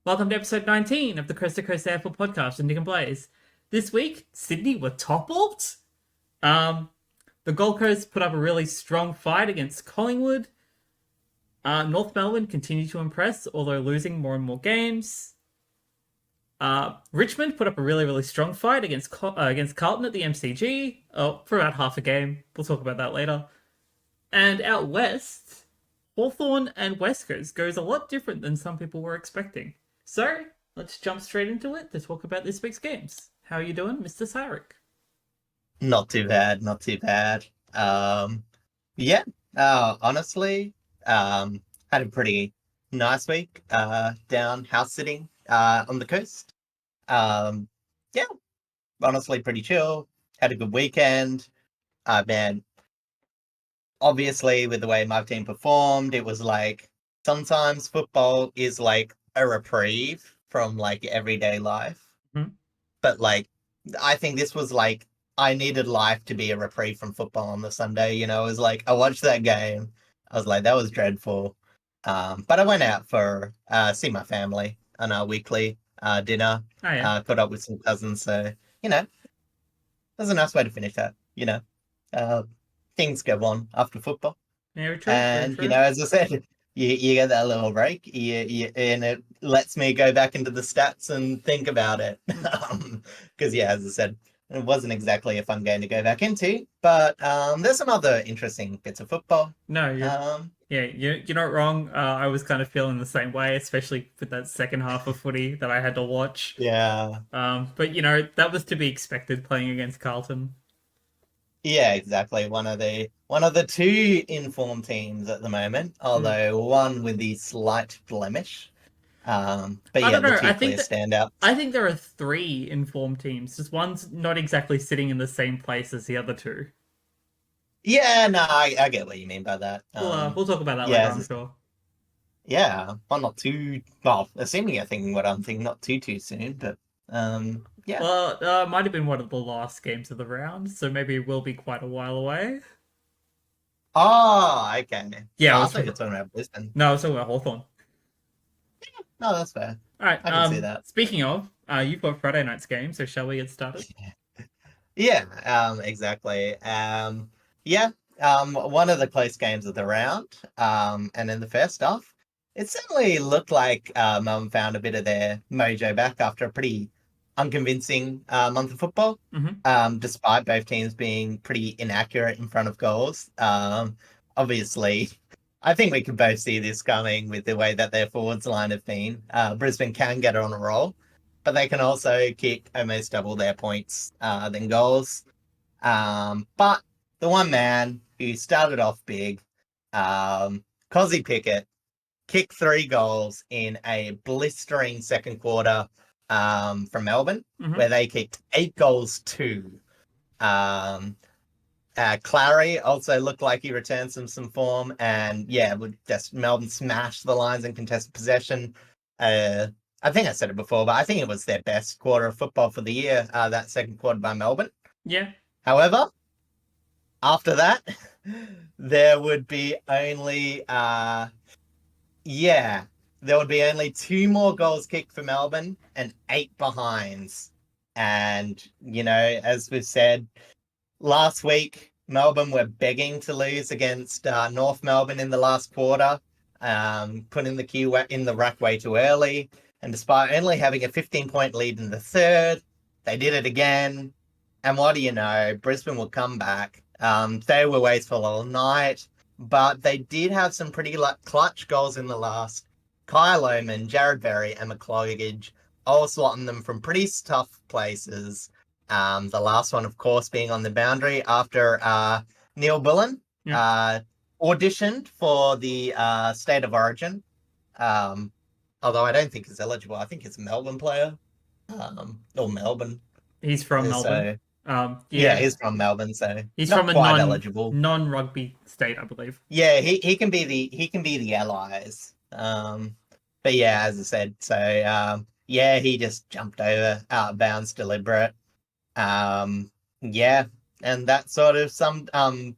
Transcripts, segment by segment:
Welcome to episode 19 of the Coast AFL Podcast with Nick and Blaze. This week, Sydney were toppled. The Gold Coast put up a really strong fight against Collingwood. North Melbourne continued to impress, although losing more and more games. Richmond put up a really strong fight against Carlton at the MCG for about half a game. We'll talk about that later. And out west, Hawthorn and West Coast goes a lot different than some people were expecting. So, let's jump straight into it to talk about this week's games. How are you doing, Mr. Syrick? Not too bad. Honestly, had a pretty nice week down house sitting on the coast. Honestly, pretty chill. Had a good weekend. Man, obviously, with the way my team performed, it was like sometimes football is like a reprieve from like everyday life. Mm-hmm. But like, I think this was like, I needed life to be a reprieve from football on the Sunday. You know, it was like, I watched that game. I was like, that was dreadful. But I went out for see my family on our weekly dinner. Oh, yeah. Caught up with some cousins. So, you know, that's a nice way to finish that, you know. Things go on after football. Very true. And, you know, as I said, you get that little break, and it lets me go back into the stats and think about it. Because, as I said, it wasn't exactly a fun game to go back into, but there's some other interesting bits of football. No, you're not wrong. I was kind of feeling the same way, especially with that second half of footy that I had to watch. Yeah. But, you know, that was to be expected playing against Carlton. Yeah, exactly. One of the two informed teams at the moment, although one with the slight blemish. But I don't know. the two clear standouts. I think there are three informed teams. Just one's not exactly sitting in the same place as the other two. Yeah, no, I get what you mean by that. We'll talk about that later, I'm sure. Yeah, well, not too well. Assuming you're thinking what I'm thinking, not too soon, but yeah. Well, it might have been one of the last games of the round, so maybe it will be quite a while away. Oh, okay. Yeah, I thought you were talking about Brisbane. No, I was talking about Hawthorn. No, that's fair. All right, I can see that. Speaking of, you've got Friday night's game, so shall we get started? Yeah, exactly. One of the close games of the round, and in the first half, it certainly looked like Melbourne found a bit of their mojo back after a pretty unconvincing month of football, despite both teams being pretty inaccurate in front of goals. Obviously, I think we could both see this coming with the way that their forwards line have been. Brisbane can get on a roll, but they can also kick almost double their points than goals. But the one man who started off big, Cozzy Pickett, kicked 3 goals in a blistering second quarter from Melbourne, where they kicked 8 goals too. Clary also looked like he returned some form, and Melbourne smashed the Lions in contested possession. I think I said it before, but I think it was their best quarter of football for the year, that second quarter by Melbourne. Yeah. However, after that, there would be only 2 more goals kicked for Melbourne and 8 behinds. And, you know, as we've said, last week, Melbourne were begging to lose against North Melbourne in the last quarter, putting the cue in the rack way too early. And despite only having a 15-point lead in the third, they did it again. And what do you know? Brisbane will come back. They were wasteful all night, but they did have some pretty clutch goals in the last. Kyle Oman, Jared Berry, and McCloggage all slotting them from pretty tough places. The last one, of course, being on the boundary after Neil Bullen auditioned for the State of Origin. Although I don't think he's eligible. I think he's a Melbourne player. Or Melbourne. He's from Melbourne. He's from Melbourne, so he's not from quite eligible. Non-rugby state, I believe. Yeah, he can be the Allies. But yeah, as I said, so he just jumped over out of bounds, deliberate. And that sort of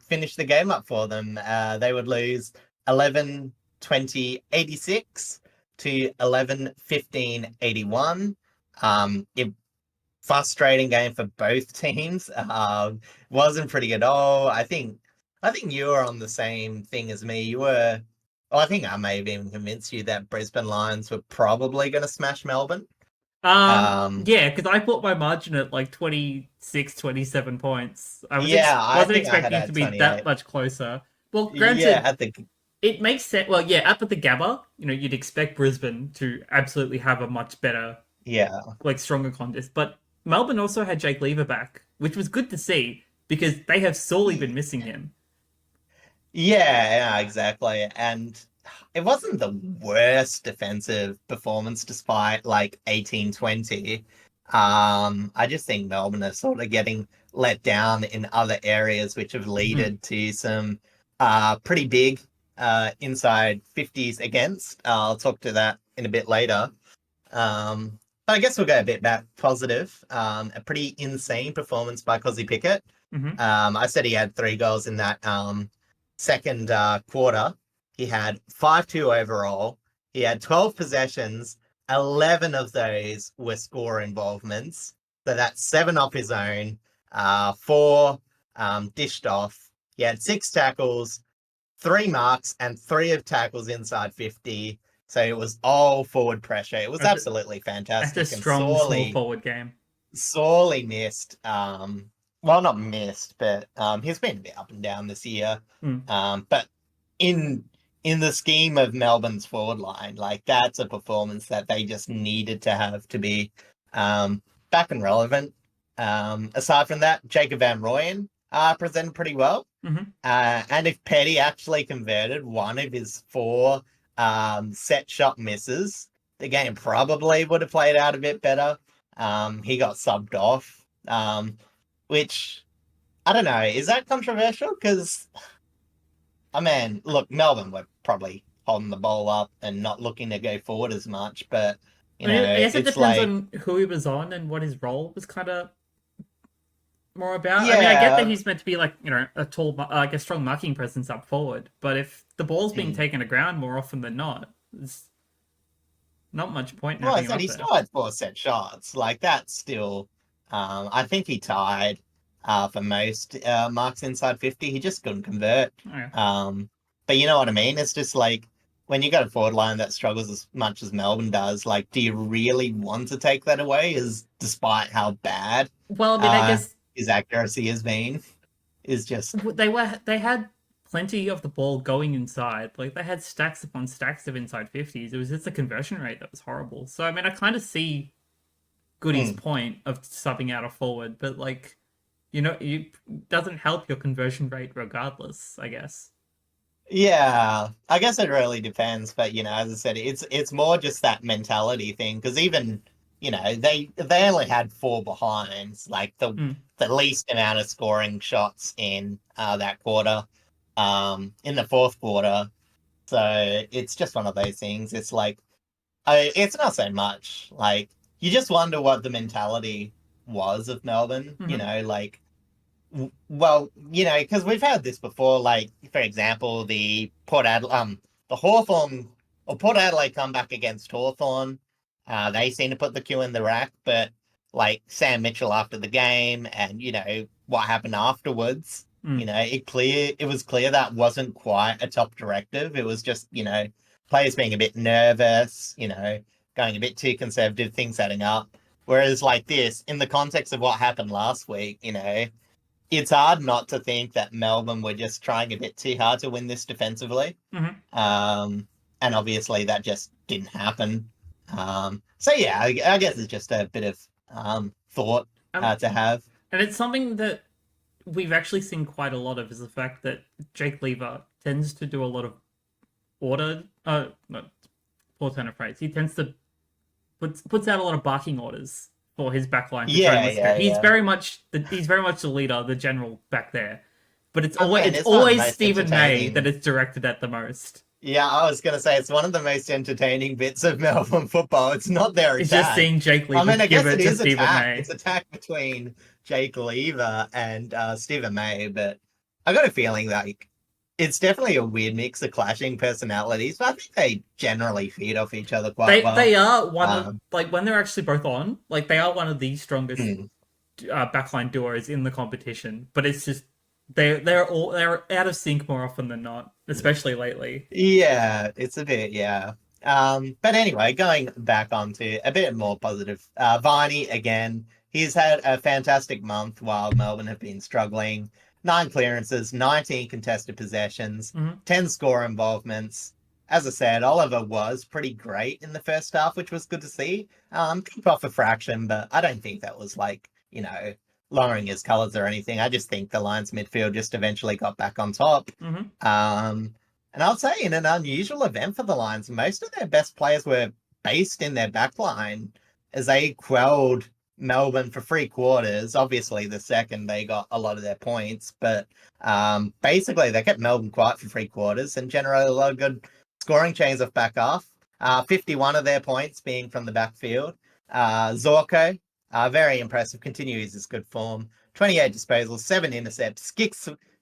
finished the game up for them. They would lose 11-20-86 to 11-15-81. Frustrating game for both teams. Wasn't pretty good at all. I think you were on the same thing as me. You were. Well, I think I may have even convinced you that Brisbane Lions were probably going to smash Melbourne. Yeah, because I put my margin at like 26, 27 points. I I wasn't think I had expecting it at to be 28. that much closer. Well, Yeah, granted, it makes sense. Well, yeah, up at the Gabba, you'd expect Brisbane to absolutely have a much better, like stronger contest. But Melbourne also had Jake Lever back, which was good to see because they have sorely been missing him. Yeah, exactly. And it wasn't the worst defensive performance despite like 18-20. I just think Melbourne are sort of getting let down in other areas, which have led to some pretty big inside 50s against. I'll talk to that in a bit later. But I guess we'll go a bit back positive. A pretty insane performance by Cozzy Pickett. I said he had 3 goals in that second quarter. He had 5-2 overall. He had 12 possessions. 11 of those were score involvements. So that's 7 off his own, 4 dished off. He had 6 tackles, 3 marks, and 3 of tackles inside 50. So it was all forward pressure. It was absolutely fantastic. That's a strong small forward game. Sorely missed. Well, not missed, but he's been a bit up and down this year. But in the scheme of Melbourne's forward line, like that's a performance that they just needed to have to be back and relevant. Aside from that, Jacob Van Rooyen presented pretty well. And if Petty actually converted one of his 4 set shot misses, the game probably would have played out a bit better. He got subbed off, which I don't know. Is that controversial? Because, I mean, look, Melbourne were probably holding the ball up and not looking to go forward as much, but I guess it depends on who he was on and what his role was kind of more about. Yeah. I mean, I get that he's meant to be like, a tall, like a strong marking presence up forward, but if the ball's being taken to ground more often than not, there's not much point in having him up he there. still had 4 set shots. Like, that's still, I think he tied for most marks inside 50. He just couldn't convert. But you know what I mean? It's just like, when you got a forward line that struggles as much as Melbourne does, like, do you really want to take that away? Despite how bad I guess his accuracy has been, is just they had plenty of the ball going inside. Like they had stacks upon stacks of inside 50s. It was just the conversion rate that was horrible. So I mean, I kind of see Goody's point of subbing out a forward, but like, it doesn't help your conversion rate regardless, I guess. Yeah, I guess it really depends, but as I said, it's more just that mentality thing, because even they only had 4 behinds, like the least amount of scoring shots in that quarter, in the 4th quarter. So it's just one of those things. It's like, it's not so much like, you just wonder what the mentality was of Melbourne. Like, well, because we've had this before, like, for example, the Hawthorn or Port Adelaide comeback against Hawthorn. They seem to put the cue in the rack, but like Sam Mitchell after the game and, what happened afterwards, it was clear that wasn't quite a top directive. It was just, players being a bit nervous, going a bit too conservative, things setting up. Whereas like this, in the context of what happened last week, it's hard not to think that Melbourne were just trying a bit too hard to win this defensively. And obviously that just didn't happen. So yeah, I guess it's just a bit of thought to have. And it's something that we've actually seen quite a lot of, is the fact that Jake Lever tends to do a lot of order. Poor turn of phrase. He tends to puts out a lot of barking orders for his backline to try and whisper. He's very much the leader, the general back there. But it's always Stephen May that is directed at the most. Yeah, I was going to say, it's one of the most entertaining bits of Melbourne football. It's not their attack. It's just seeing Jake Lever give it to Stephen May. It's attack between Jake Lever and Stephen May, but I got a feeling like it's definitely a weird mix of clashing personalities, but I think they generally feed off each other quite They well. are one of Um, like when they're actually both on, like they are one of the strongest mm, backline duos in the competition. But it's just they're out of sync more often than not, especially lately. yeah, it's a bit, yeah. But anyway, going back onto a bit more positive. Varney again, he's had a fantastic month while Melbourne have been struggling. 9 clearances, 19 contested possessions, Hmm 10 score involvements. As I said, Oliver was pretty great in the first half, which was good to see. Kept off a fraction, but I don't think that was like, lowering his colours or anything. I just think the Lions midfield just eventually got back on top. hmm Um, and I'll say in an unusual event for the Lions, most of their best players were based in their backline as they quelled Melbourne for 3 quarters. Obviously, the second they got a lot of their points, but basically they kept Melbourne quiet for 3 quarters and generated a lot of good scoring chains off back half. 51 of their points being from the backfield. Zorko, very impressive, continues his good form. 28 disposals, 7 intercepts,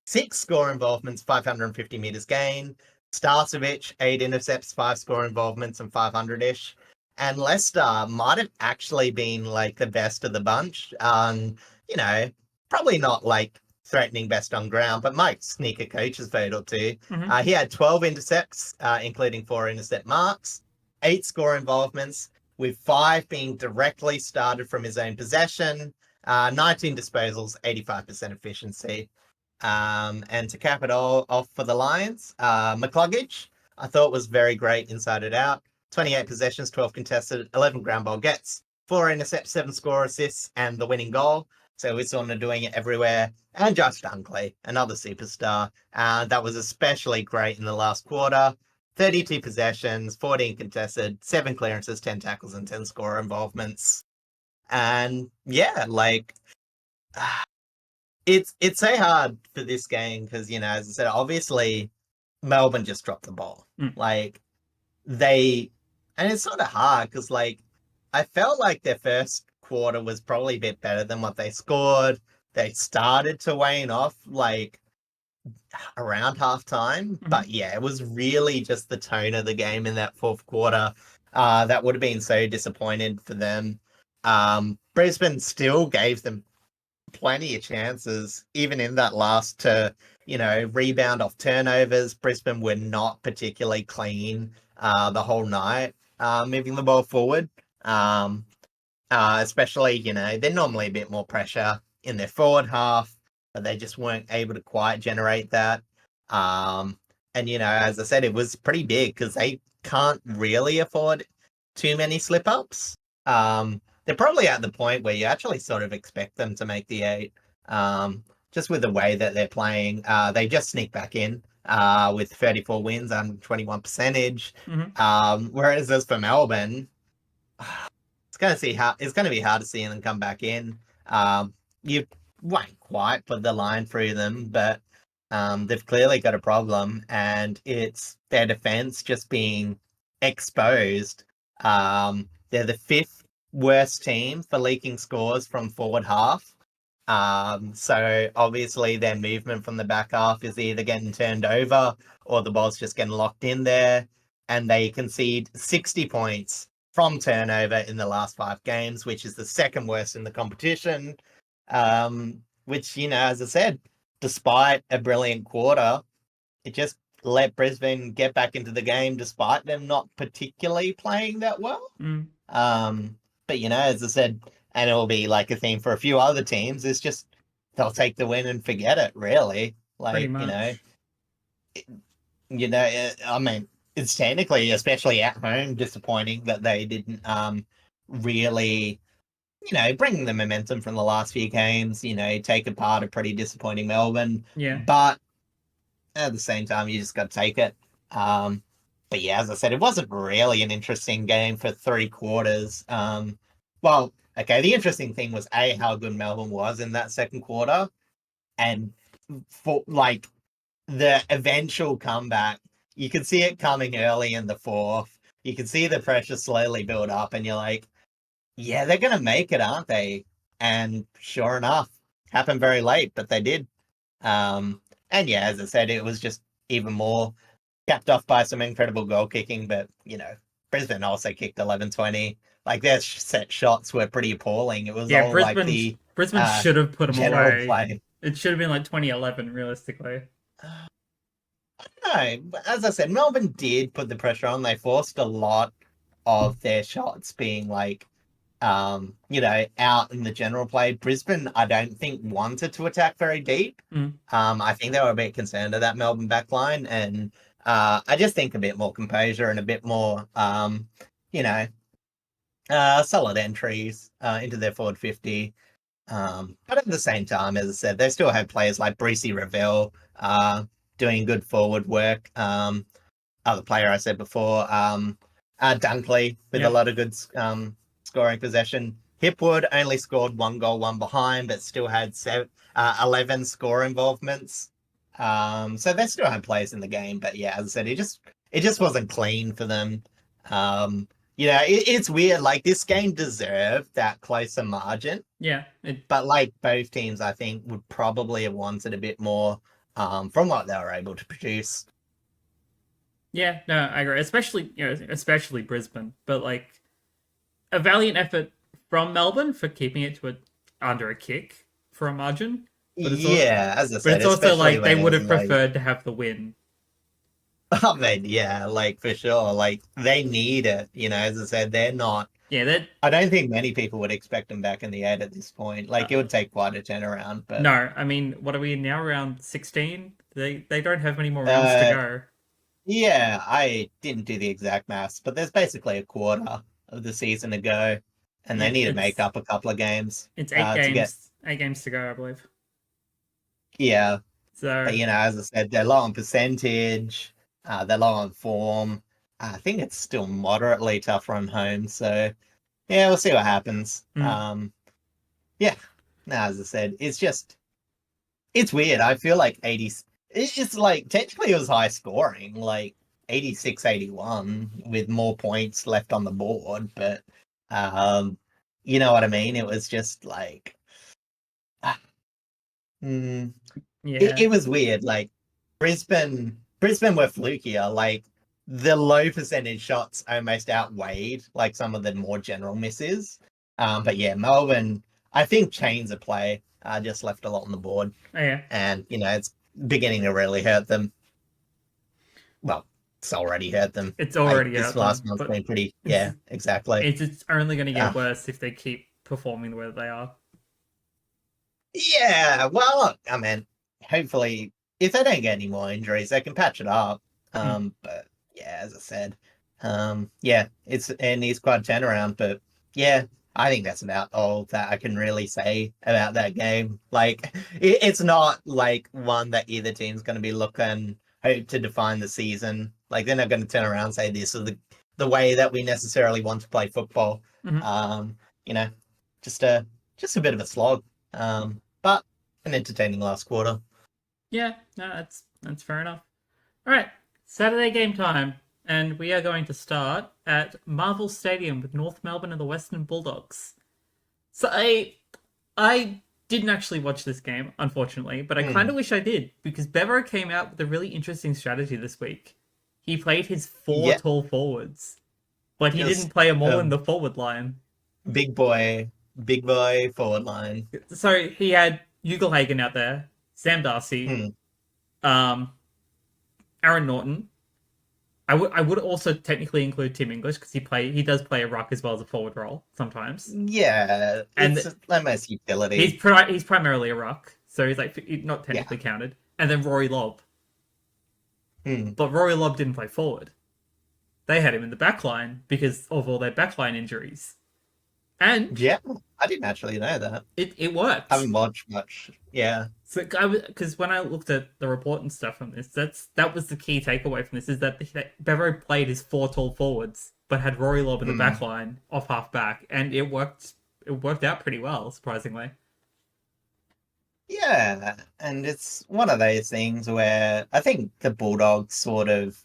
six score involvements, 550 meters gain. Starcevic, 8 intercepts, 5 score involvements, and 500-ish. And Leicester might have actually been like the best of the bunch. You know, probably not like threatening best on ground, but might sneak a coach's vote or two. hmm He had 12 intercepts, including 4 intercept marks, 8 score involvements, with 5 being directly started from his own possession, 19 disposals, 85% efficiency. And to cap it all off for the Lions, McCluggage, I thought was very great inside it out. 28 possessions, 12 contested, 11 ground ball gets, 4 intercepts, 7 score assists, and the winning goal. So we're sort of doing it everywhere. And Josh Dunkley, another superstar. That was especially great in the last quarter. 32 possessions, 14 contested, 7 clearances, 10 tackles, and 10 score involvements. And yeah, like it's so hard for this game because as I said, obviously Melbourne just dropped the ball. Mm. Like they, and it's sort of hard because like I felt like their first quarter was probably a bit better than what they scored. They started to wane off like around halftime, hmm but yeah, it was really just the tone of the game in that fourth quarter that would have been so disappointed for them. Brisbane still gave them plenty of chances, even in that last to, rebound off turnovers. Brisbane were not particularly clean the whole night, moving the ball forward. Especially, they're normally a bit more pressure in their forward half, but they just weren't able to quite generate that. Um, and, as I said, it was pretty big because they can't really afford too many slip ups. They're probably at the point where you actually sort of expect them to make the 8. Just with the way that they're playing, they just sneak back in with 34 wins and 21 percentage. hmm Whereas as for Melbourne, it's going to be hard to see them come back in. You won't quite put the line through them, but they've clearly got a problem, and it's their defense just being exposed. They're the 5th worst team for leaking scores from forward half. So obviously their movement from the back half is either getting turned over or the ball's just getting locked in there, and they concede 60 points from turnover in the last 5 games, which is the second worst in the competition. Which, as I said, despite a brilliant quarter, it just let Brisbane get back into the game despite them not particularly playing that well. mm But, as I said, and it'll be like a theme for a few other teams, it's just they'll take the win and forget it, really. Pretty Like, much. I mean, it's technically, especially at home, disappointing that they didn't really, bring the momentum from the last few games, take apart a pretty disappointing Melbourne. Yeah. But at the same time, you just got to take it. But yeah, as I said, it wasn't really an interesting game for 3 quarters. Well, okay, the interesting thing was how good Melbourne was in that second quarter, and for like the eventual comeback, you could see it coming early in the fourth. You could see the pressure slowly build up, and you're like, yeah, they're going to make it, aren't they? And sure enough, happened very late, but they did. And yeah, as I said, it was just even more, capped off by some incredible goal kicking. But, Brisbane also kicked 11-20. Like, their set shots were pretty appalling. It was Yeah, all like Brisbane should have put them general away. play. It should have been like 2011, realistically. No, as I said, Melbourne did put the pressure on. They forced a lot of their shots being like, out in the general play. Brisbane, I don't think wanted to attack very deep. I think they were a bit concerned of that Melbourne backline, and I just think a bit more composure and a bit more, solid entries into their forward 50. But at the same time, as I said, they still have players like Brucey Revell doing good forward work. Other player I said before, Dunkley with a lot of good scoring possession. Hipwood only scored 1 goal, 1 behind, but still had 11 score involvements. So they still had players in the game, but yeah, as I said, it just wasn't clean for them. It's weird. Like, this game deserved that closer margin. Yeah. But like both teams, I think, would probably have wanted a bit more from what they were able to produce. Yeah, no, I agree. Especially Brisbane. But like a valiant effort from Melbourne for keeping it to under a kick for a margin. But as I said, but it's also like they would have preferred to have the win. I mean, yeah, like for sure. Like they need it, as I said, they're not. Yeah, I don't think many people would expect them back in the 8 at this point. Like, it would take quite a turnaround. But no, I mean, what are we now? Around 16? They don't have many more rounds to go. Yeah, I didn't do the exact maths, but there's basically a quarter of the season to go, and they need to make up a couple of games. It's 8 games. 8 games to go, I believe. Yeah. So, but, as I said, they're low on percentage. They're low on form. I think it's still moderately tough from home. So, yeah, we'll see what happens. Yeah. No, as I said, it's weird. I feel like 80. It's like, technically it was high scoring, like 86-81 with more points left on the board. But, you know what I mean? It was just like, it was weird. Like, Brisbane were flukier. Like, the low percentage shots almost outweighed like some of the more general misses. But yeah, Melbourne, I think chains of play just left a lot on the board. Oh, yeah. And, it's beginning to really hurt them. Well, it's already hurt them. It's already hurt them. This last month's been pretty, exactly. It's only going to get worse if they keep performing the way they are. Yeah, well, I mean, hopefully, if they don't get any more injuries, they can patch it up. But yeah, as I said, it needs quite a turnaround. But yeah, I think that's about all that I can really say about that game. Like, it's not like one that either team's going to be looking hope to define the season. Like, they're not going to turn around and say this is the way that we necessarily want to play football. Just a bit of a slog. But an entertaining last quarter. Yeah, no, that's fair enough. All right, Saturday game time, and we are going to start at Marvel Stadium with North Melbourne and the Western Bulldogs. So I didn't actually watch this game, unfortunately, but I kind of wish I did, because Bevo came out with a really interesting strategy this week. He played his 4 tall forwards, but he didn't play them all in the forward line. Big boy forward line. So he had Ugelhagen out there, Sam Darcy, Aaron Norton. I would also technically include Tim English because he does play a ruck as well as a forward role sometimes. Yeah, and it's almost utility. He's primarily a ruck, so he's like not technically counted. And then Rory Lobb. But Rory Lobb didn't play forward. They had him in the back line because of all their backline injuries. And yeah, I didn't actually know that. It worked. I haven't watched much. Yeah. So because when I looked at the report and stuff from this, that was the key takeaway from this is that Bevo played his 4 tall forwards, but had Rory Lobb in the back line off half back, and it worked. It worked out pretty well, surprisingly. Yeah, and it's one of those things where I think the Bulldogs sort of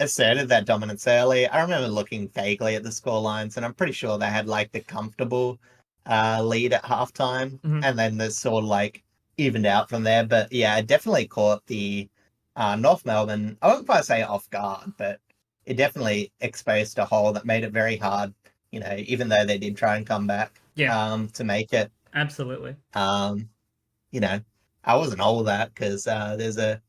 asserted that dominance early. I remember looking vaguely at the score lines, and I'm pretty sure they had like the comfortable lead at halftime, and then they sort of like evened out from there. But yeah, I definitely caught the North Melbourne, I wouldn't quite say off guard, but it definitely exposed a hole that made it very hard, even though they did try and come back to make it. Absolutely. I wasn't all that because there's a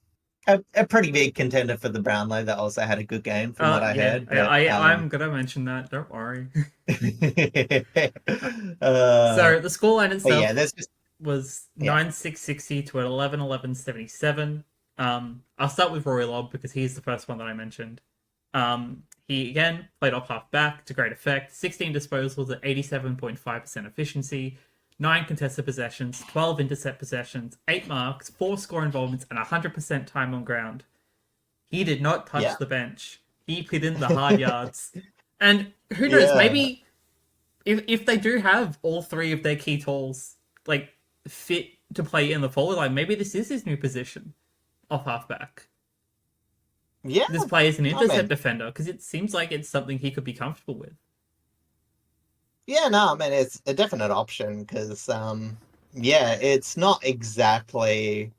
pretty big contender for the Brownlow that also had a good game from what I heard. But, I'm gonna mention that. Don't worry. uh, So the scoreline but itself yeah, there's just was yeah. 9-6-60 to an 11-11-77. I'll start with Rory Lobb because he's the first one that I mentioned. He again played off half back to great effect. 16 disposals at 87.5% efficiency. 9 contested possessions, 12 intercept possessions, 8 marks, 4 score involvements, and 100% time on ground. He did not touch the bench. He put in the hard yards. And who knows, maybe if they do have all 3 of their key tools like fit to play in the forward line, maybe this is his new position off halfback. Yeah. This player is an intercept defender because it seems like it's something he could be comfortable with. Yeah, no, I mean, it's a definite option because, it's not exactly.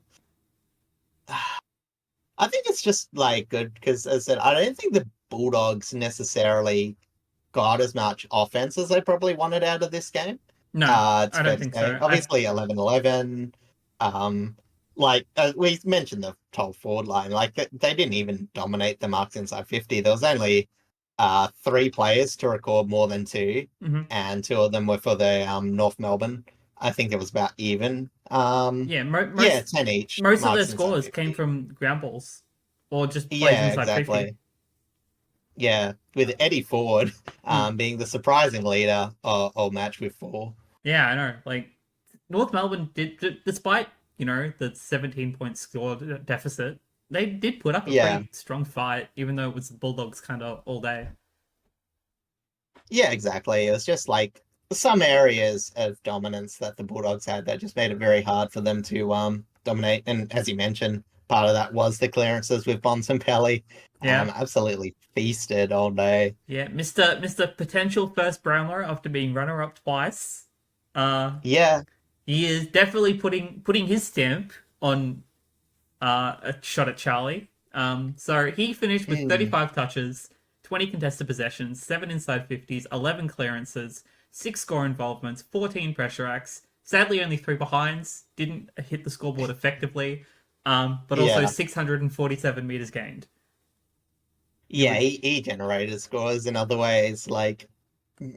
I think it's just like good because, as I said, I don't think the Bulldogs necessarily got as much offense as they probably wanted out of this game. No, I don't think so. Obviously, 11-11. We mentioned the tall forward line, like they didn't even dominate the marks inside 50. There was only 3 players to record more than 2, and 2 of them were for the North Melbourne. I think it was about even. 10 each. Most of their scores came from ground balls or just plays inside exactly. 50. Yeah, with Eddie Ford being the surprising leader all match with 4. Yeah, I know. Like North Melbourne did, despite the 17-point score deficit, they did put up a pretty strong fight, even though it was the Bulldogs kind of all day. Yeah, exactly. It was just like some areas of dominance that the Bulldogs had that just made it very hard for them to dominate. And as you mentioned, part of that was the clearances with Bontempelli. Yeah, absolutely feasted all day. Yeah, Mr. Potential first Brownlow after being runner-up twice. He is definitely putting his stamp on a shot at Charlie. So he finished with 35 touches, 20 contested possessions, 7 inside 50s, 11 clearances, 6 score involvements, 14 pressure acts. Sadly, only 3 behinds. Didn't hit the scoreboard effectively. But also 647 meters gained. He generated scores in other ways. Like,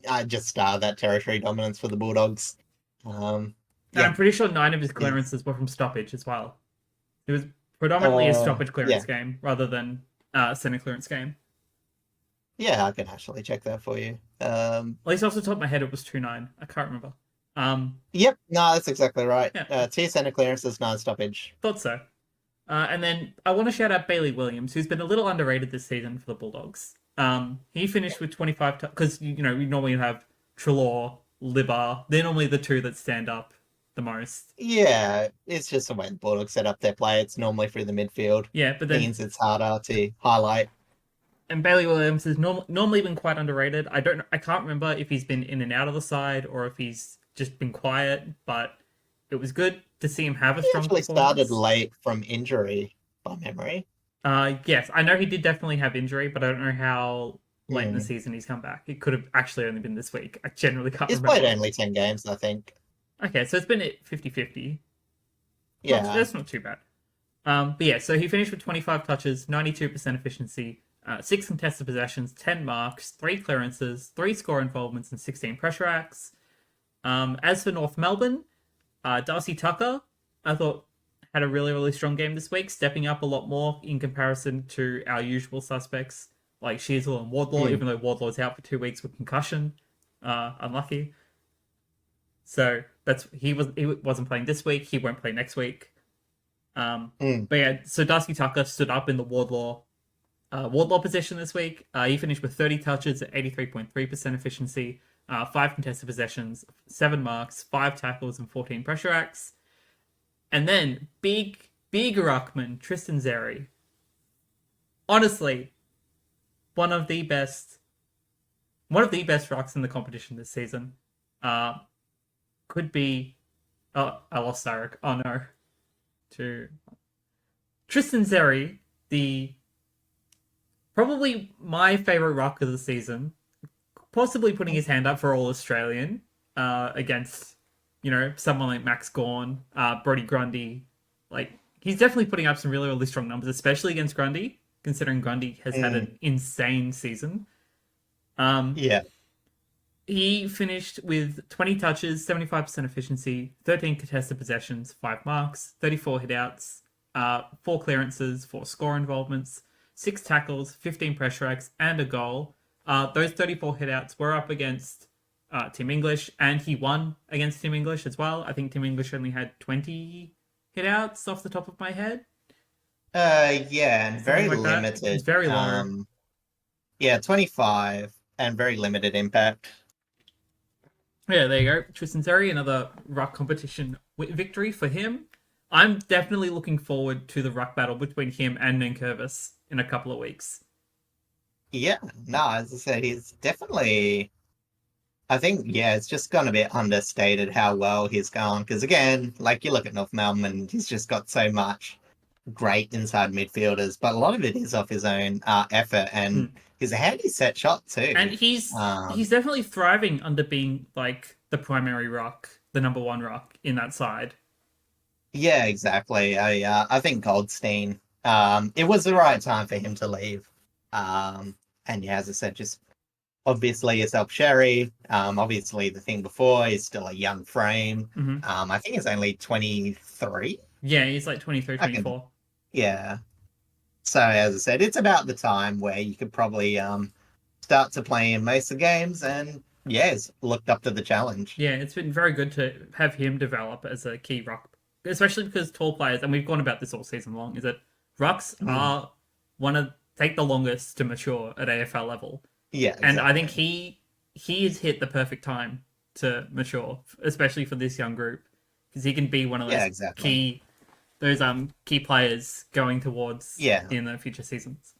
I just starred that territory dominance for the Bulldogs. And I'm pretty sure 9 of his clearances were from stoppage as well. It was predominantly a stoppage clearance game rather than center clearance game. Yeah, I can actually check that for you. At least off the top of my head, it was 2-9. I can't remember. Yep, no, that's exactly right. Yeah. 2 center clearances, 9 stoppage. Thought so. And then I want to shout out Bailey Williams, who's been a little underrated this season for the Bulldogs. He finished with 25 because we normally have Treloar, Libba. They're normally the 2 that stand up the most. Yeah, it's just the way the Bulldogs set up their play. It's normally through the midfield. Yeah, but then means it's harder to highlight. And Bailey Williams has normally been quite underrated. I can't remember if he's been in and out of the side or if he's just been quiet, but it was good to see him have a strong performance. He actually started late from injury, by memory. Yes, I know he did definitely have injury, but I don't know how late in the season he's come back. It could have actually only been this week. I generally can't remember. He's played only 10 games, I think. Okay, so it's been at 50-50. Yeah. That's not too bad. But yeah, so he finished with 25 touches, 92% efficiency, 6 contested possessions, 10 marks, 3 clearances, 3 score involvements, and 16 pressure acts. As for North Melbourne, Darcy Tucker, I thought, had a really, really strong game this week, stepping up a lot more in comparison to our usual suspects, like Shearsall and Wardlaw, even though Wardlaw's out for 2 weeks with concussion. Unlucky. So he wasn't playing this week, he won't play next week. But yeah, so Darcy Tucker stood up in the Wardlaw position this week. He finished with 30 touches at 83.3% efficiency, 5 contested possessions, 7 marks, 5 tackles, and 14 pressure acts. And then big ruckman Tristan Xerri. Honestly, one of the best rucks in the competition this season. Could be. Oh, I lost Sarek. Oh no. Tristan Xerri the probably my favorite ruck of the season, possibly putting his hand up for All Australian against, someone like Max Gawn, Brodie Grundy. Like, he's definitely putting up some really, really strong numbers, especially against Grundy, considering Grundy has had an insane season. Yeah. He finished with 20 touches, 75% efficiency, 13 contested possessions, 5 marks, 34 hitouts, 4 clearances, 4 score involvements, 6 tackles, 15 pressure acts, and a goal. Those 34 hitouts were up against Tim English, and he won against Tim English as well. I think Tim English only had 20 hitouts off the top of my head. Yeah, and very Something like that. limited. It's very low. Yeah, 25 and very limited impact. Yeah, there you go. Tristan Terry, another ruck competition victory for him. I'm definitely looking forward to the ruck battle between him and Nankervis in a couple of weeks. Yeah, no, as I said, he's definitely. I think, yeah, it's just gone a bit understated how well he's gone. Because again, like you look at North Melbourne, and he's just got so much great inside midfielders, but a lot of it is off his own effort, and he's a handy set shot too. And he's definitely thriving under being like the primary ruck, the number one ruck in that side. Yeah, exactly. I think Goldstein. It was the right time for him to leave. And yeah, as I said, just obviously yourself, Sherry. Obviously the thing before is still a young frame. I think he's only 23. Yeah, he's like 23, 24. Yeah. So as I said, it's about the time where you could probably start to play in most of the games, and yeah, it's looked up to the challenge. Yeah, it's been very good to have him develop as a key ruck, especially because tall players, and we've gone about this all season long, is that rucks are take the longest to mature at AFL level. Yeah, exactly. And I think he has hit the perfect time to mature, especially for this young group, because he can be one of those key players going towards in the future seasons.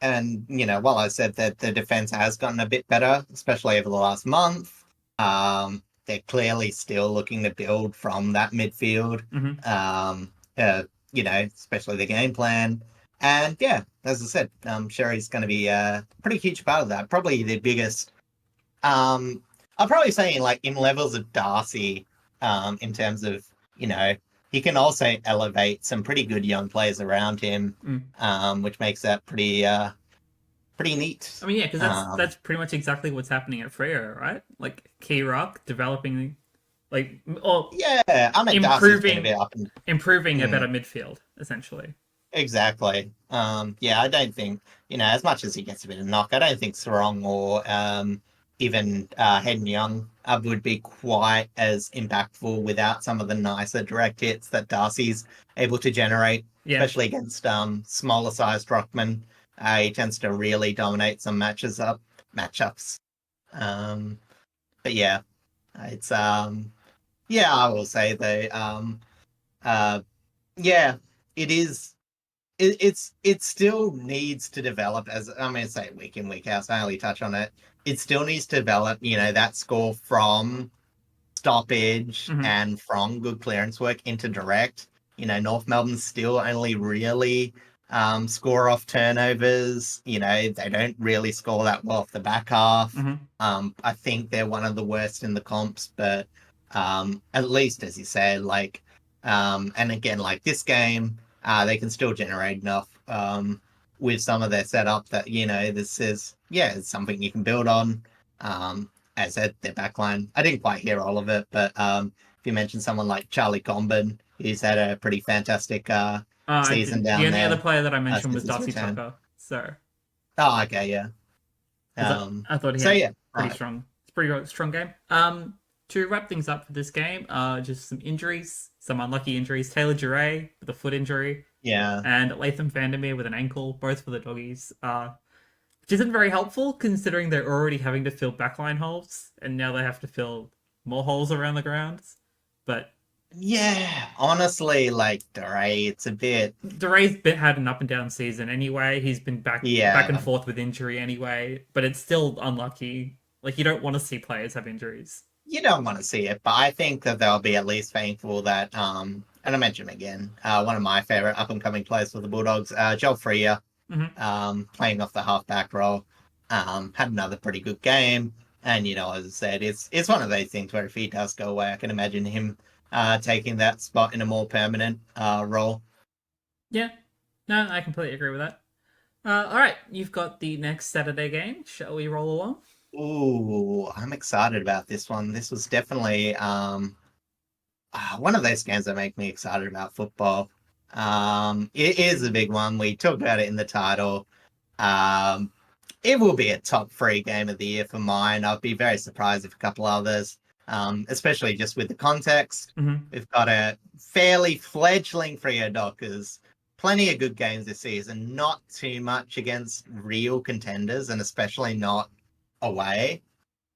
And, while I said that the defense has gotten a bit better, especially over the last month, they're clearly still looking to build from that midfield, especially the game plan. And yeah, as I said, Sherry's going to be a pretty huge part of that. Probably the biggest, I'll probably say in levels of Darcy, in terms of, he can also elevate some pretty good young players around him, which makes that pretty neat. I mean, yeah, because that's pretty much exactly what's happening at Freo, right? Like key ruck developing, improving a better midfield, essentially. Exactly. I don't think as much as he gets a bit of knock, I don't think Sarong or even Hayden Young would be quite as impactful without some of the nicer direct hits that Darcy's able to generate, especially against smaller sized ruckmen. He tends to really dominate some matchups. But yeah, it's I will say though, it is. It still needs to develop, as I'm going to say week in, week out, so I only touch on it. It still needs to develop, that score from stoppage and from good clearance work into direct. North Melbourne still only really score off turnovers. They don't really score that well off the back half. I think they're one of the worst in the comps, but at least, as you said, and again, like this game, they can still generate enough with some of their setup that, this is, it's something you can build on. As I said, their backline, I didn't quite hear all of it, but if you mentioned someone like Charlie Comben, he's had a pretty fantastic season down there. The only other player that I mentioned was Darcy Tucker. So. Oh, okay, yeah. I thought he had pretty strong. It's a pretty strong game. To wrap things up for this game, just some injuries, some unlucky injuries. Taylor Duray with a foot injury. Yeah. And Latham Vandermeer with an ankle, both for the doggies. Which isn't very helpful considering they're already having to fill backline holes, and now they have to fill more holes around the grounds. But yeah, honestly, Duray, it's a bit. Duray's had an up and down season anyway. He's been back and forth with injury anyway, but it's still unlucky. You don't want to see players have injuries. You don't want to see it, but I think that they'll be at least thankful that and I mentioned him again, one of my favourite up-and-coming players for the Bulldogs, Joel Freer, playing off the half-back role, had another pretty good game. And, as I said, it's one of those things where if he does go away, I can imagine him taking that spot in a more permanent role. Yeah, no, I completely agree with that. All right, you've got the next Saturday game. Shall we roll along? Ooh, I'm excited about this one. This was definitely one of those games that make me excited about football. It is a big one. We talked about it in the title. Um, it will be a top 3 game of the year for mine. I'd be very surprised if a couple others, especially just with the context. We've got a fairly fledgling Freo Dockers. Plenty of good games this season. Not too much against real contenders, and especially not away.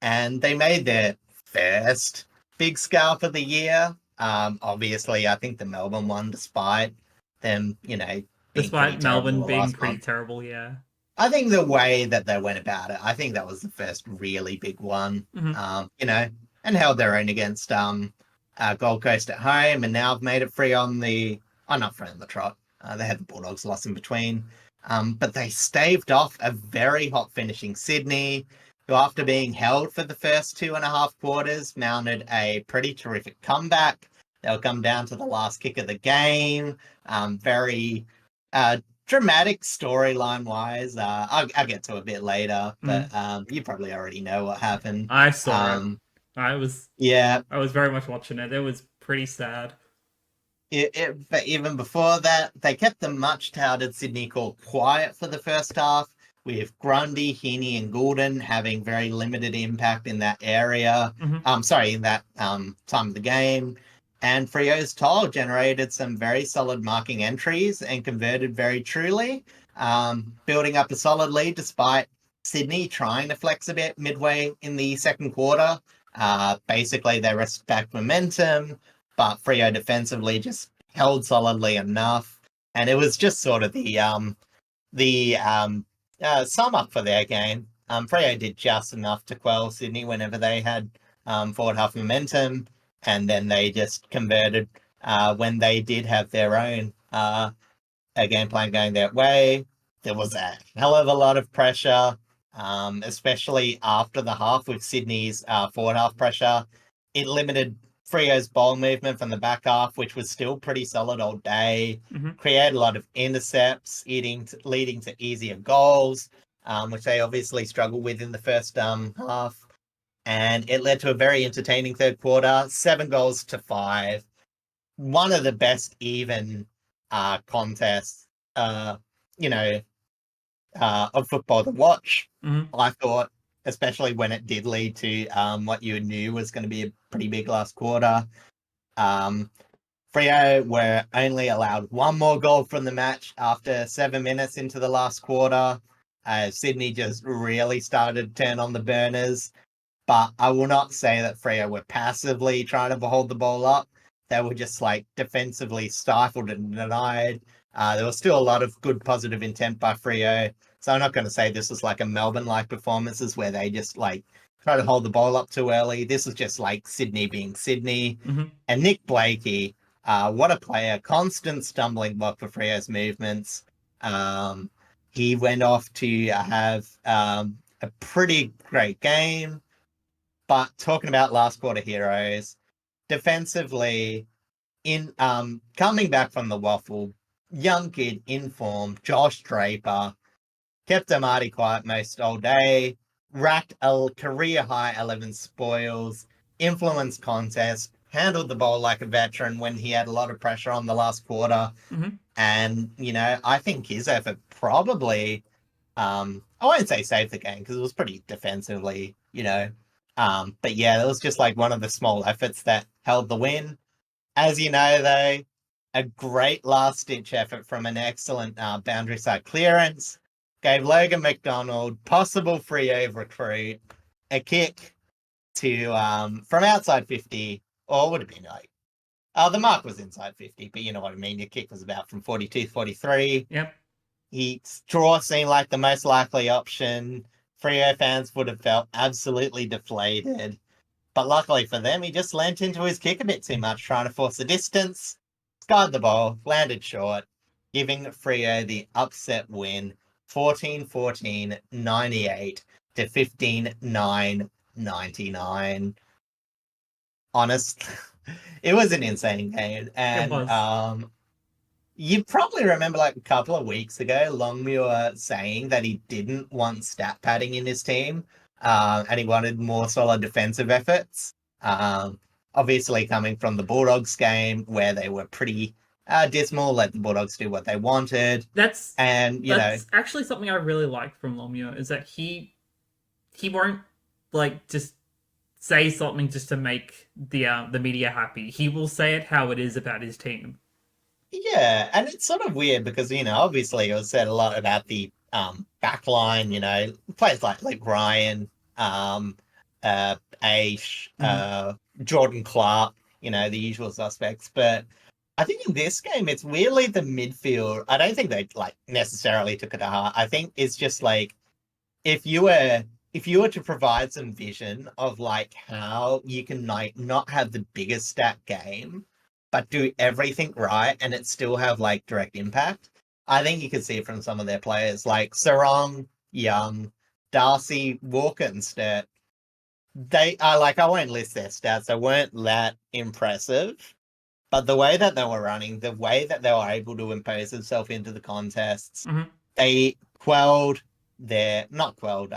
And they made their first big scalp of the year. Obviously, I think the Melbourne one, despite them, being Despite pretty terrible Melbourne the being last pretty one. terrible, yeah. I think the way that they went about it, I think that was the first really big one. And held their own against Gold Coast at home, and now have made it free on the, not free on the trot. They had the Bulldogs lost in between, but they staved off a very hot finishing Sydney, who, after being held for the first 2.5 quarters, mounted a pretty terrific comeback. They'll come down to the last kick of the game. Very dramatic storyline wise. I'll get to a bit later, but you probably already know what happened. I saw it. I was Yeah. I was very much watching it. It was pretty sad. But even before that, they kept the much touted Sydney call quiet for the first half, with Grundy, Heaney, and Goulden having very limited impact in that area. In that time of the game. And Freo's Toll generated some very solid marking entries and converted very truly, building up a solid lead despite Sydney trying to flex a bit midway in the second quarter. Basically, they risked back momentum, but Freo defensively just held solidly enough. And it was just sort of the sum up for their game. Freo did just enough to quell Sydney whenever they had forward half momentum, and then they just converted when they did have their own a game plan going their way. There was a hell of a lot of pressure, especially after the half with Sydney's forward half pressure. It limited Freo's ball movement from the back half, which was still pretty solid all day. Created a lot of intercepts, leading to easier goals, which they obviously struggled with in the first half. And it led to a very entertaining third quarter, 7 goals to 5. One of the best even contests, of football to watch. I thought, especially when it did lead to what you knew was going to be a pretty big last quarter. Freo were only allowed 1 more goal from the match after 7 minutes into the last quarter. Sydney just really started to turn on the burners. But I will not say that Freo were passively trying to hold the ball up. They were just defensively stifled and denied. There was still a lot of good positive intent by Freo. So I'm not going to say this was a Melbourne-like performances where they just try to hold the ball up too early. This was just Sydney being Sydney. And Nick Blakey, what a player. Constant stumbling block for Freo's movements. He went off to have a pretty great game. But talking about last quarter heroes, defensively, in coming back from the waffle, young kid in form, Josh Draper, kept Amati quiet most all day, racked a career high 11 spoils, influenced contest, handled the ball like a veteran when he had a lot of pressure on the last quarter. And, I think his effort probably, I won't say saved the game because it was pretty defensively, but yeah, it was just one of the small efforts that held the win. As you know, though, a great last-ditch effort from an excellent boundary side clearance gave Logan McDonald, possible Freo recruit, a kick to from outside 50, or would have been the mark was inside 50, but you know what I mean. Your kick was about from 42, 43. Yep. Draw seemed like the most likely option. Freo fans would have felt absolutely deflated. But luckily for them, he just leant into his kick a bit too much, trying to force the distance. skied the ball, landed short, giving Freo the upset win 14-14, 98 to 15-9, 99. Honest, it was an insane game. It And was. you probably remember like a couple of weeks ago, Longmuir saying that he didn't want stat padding in his team, and he wanted more solid defensive efforts. Obviously, coming from the Bulldogs game where they were pretty dismal, let the Bulldogs do what they wanted, That's and that's actually something I really like from Lomio is that he won't like just say something just to make the media happy. He will say it how it is about his team. yeah, and it's sort of weird because obviously it was said a lot about the back line, players like Ryan, Aish, Mhm. Jordan Clark, the usual suspects. But I think in this game it's weirdly the midfield. I don't think they like necessarily took it to heart. I think it's just like if you were if you were to provide some vision of like how you can like not have the biggest stat game but do everything right and it still have like direct impact, I think you could see it from some of their players like Sarong, Young, Darcy, Walker and Sturt. They are like, I won't list their stats, they weren't that impressive, but the way that they were running, the way that they were able to impose themselves into the contests, Mhm. they quelled not quelled,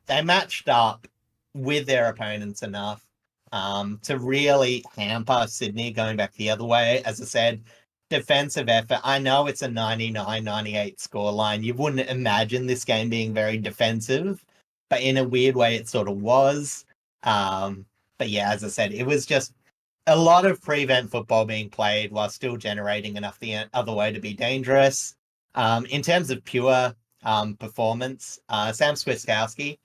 they matched up with their opponents enough to really hamper Sydney going back the other way. As I said, defensive effort. I know it's a 99-98 scoreline. You wouldn't imagine this game being very defensive, but in a weird way, it sort of was. Um, but yeah, as I said, it was just a lot of prevent football being played while still generating enough the other way to be dangerous. In terms of pure performance, Sam Swiskowski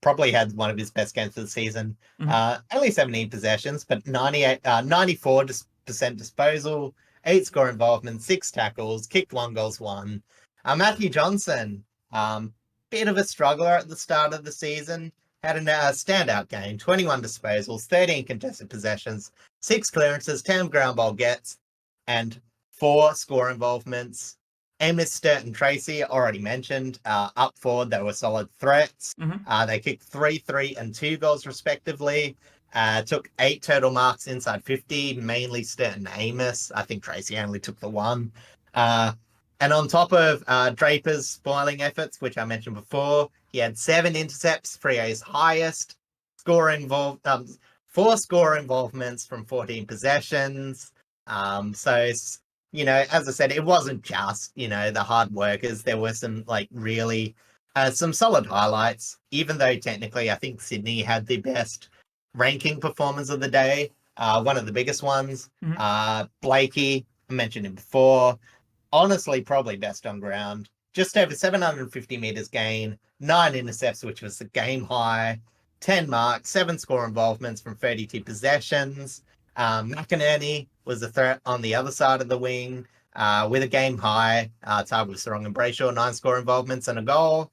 probably had one of his best games of the season. Mhm. Only 17 possessions, but 94% disposal, 8 score involvement, 6 tackles, kicked 1 goals, 1. Matthew Johnson, bit of a struggler at the start of the season, had a standout game, 21 disposals, 13 contested possessions, 6 clearances, 10 ground ball gets, and 4 score involvements. Amos, Sturt, and Tracy, already mentioned, up forward, they were solid threats. Mhm. They kicked 3, 3, and 2 goals respectively. Took 8 total marks inside 50, mainly Sturt and Amos. I think Tracy only took the 1. And on top of Draper's spoiling efforts, which I mentioned before, he had 7 intercepts, Freo's highest. Score involved, 4 score involvements from 14 possessions. So, as I said, it wasn't just, the hard workers. There were some, like, really, some solid highlights, even though technically I think Sydney had the best ranking performance of the day. One of the biggest ones. Mhm. Blakey, I mentioned him before. Honestly, probably best on ground. Just over 750 meters gain, 9 intercepts, which was the game high, 10 marks, 7 score involvements from 32 possessions. McInerney was a threat on the other side of the wing with a game high. Tied with Sarong and Brayshaw, 9 score involvements and a goal,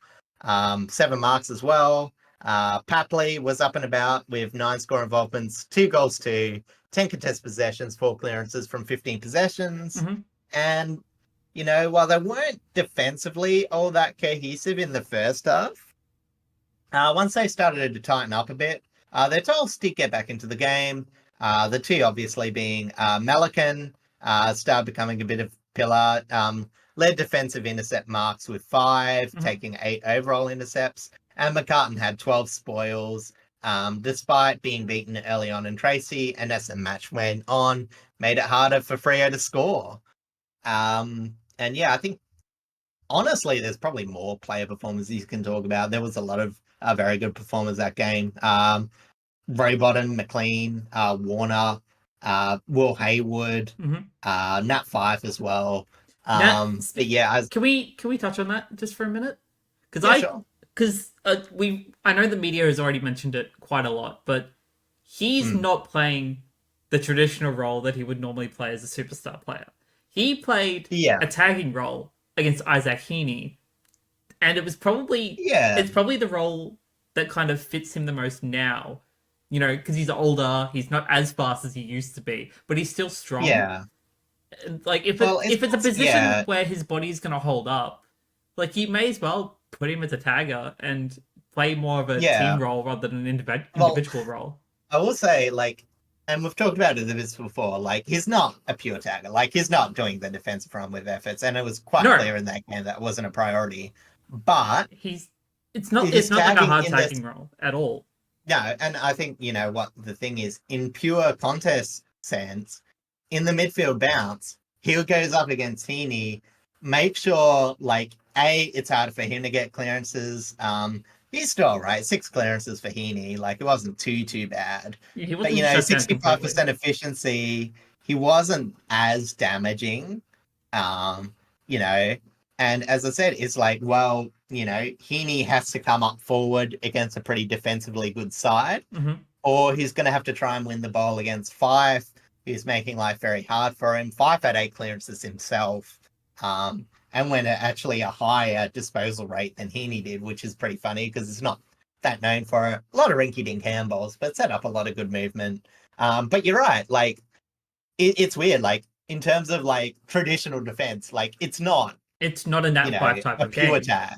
7 marks as well. Papley was up and about with 9 score involvements, 2 goals, 2, 10 contested possessions, 4 clearances from 15 possessions. Mhm. And while they weren't defensively all that cohesive in the first half, once they started to tighten up a bit, their tails did get back into the game. The two obviously being Melican, started becoming a bit of pillar, led defensive intercept marks with 5, Mhm. taking 8 overall intercepts, and McCartan had 12 spoils. Despite being beaten early on in Tracy, and as the match went on, made it harder for Freo to score. And yeah, I think honestly, there's probably more player performances you can talk about. There was a lot of very good performers that game. Rowbottom, McLean, Warner, Will Haywood, Mhm. Nat Fife as well. Now, But yeah, can we touch on that just for a minute? Because yeah, sure. I know the media has already mentioned it quite a lot, but he's Mm, not playing the traditional role that he would normally play as a superstar player. He played yeah, a tagging role against Isaac Heaney, and yeah, it's probably the role that kind of fits him the most now. Because he's older, he's not as fast as he used to be, but he's still strong. yeah. Like Well, if it's a position yeah, where his body's gonna hold up, like you may as well put him as a tagger and play more of a team yeah. role rather than an Well, individual role. I will say, like, and we've talked about it this before, like, he's not a pure tagger. Like, he's not doing the defensive run with efforts, and it was quite No, clear in that game that wasn't a priority. But he's his it's not like a tagging hard in this, tagging role at all. no, and I think, what the thing is, in pure contest sense, in the midfield bounce, he goes up against Heaney, make sure, like, A, it's harder for him to get clearances. He's still right, 6 clearances for Heaney, like, it wasn't too bad. He But, wasn't shut down completely. 65% efficiency, he wasn't as damaging. Um, you know, and as I said, it's like, well, Heaney has to come up forward against a pretty defensively good side, Hmm. or he's going to have to try and win the ball against Fife, who's making life very hard for him. Fife had 8 clearances himself, and went at actually a higher disposal rate than Heaney did, which is pretty funny because it's not that known for it. A lot of rinky-dink handballs, but set up a lot of good movement. But you're right, like, it's weird, like, in terms of, like, traditional defense, like, it's not, It's not a Nat 5 type a of pure game tag,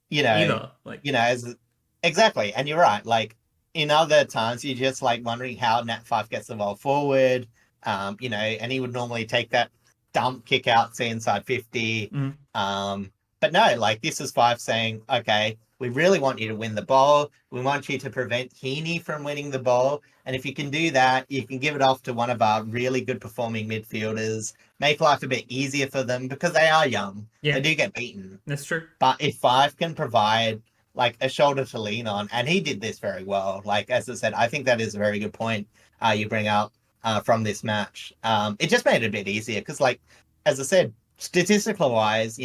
you know, either. Like, as exactly. And you're right. Like, in other times, you're just like wondering how Nat Five gets the ball forward. And he would normally take that dump kick out, say inside 50. mm, But no, like, this is Five saying, okay, we really want you to win the ball. We want you to prevent Heaney from winning the ball. And if you can do that, you can give it off to one of our really good performing midfielders, make life a bit easier for them because they are young. yeah, They do get beaten. that's true. But if Five can provide, like, a shoulder to lean on, and he did this very well. Like, as I said, I think that is a very good point you bring up from this match. It just made it a bit easier because, like, as I said, statistical wise,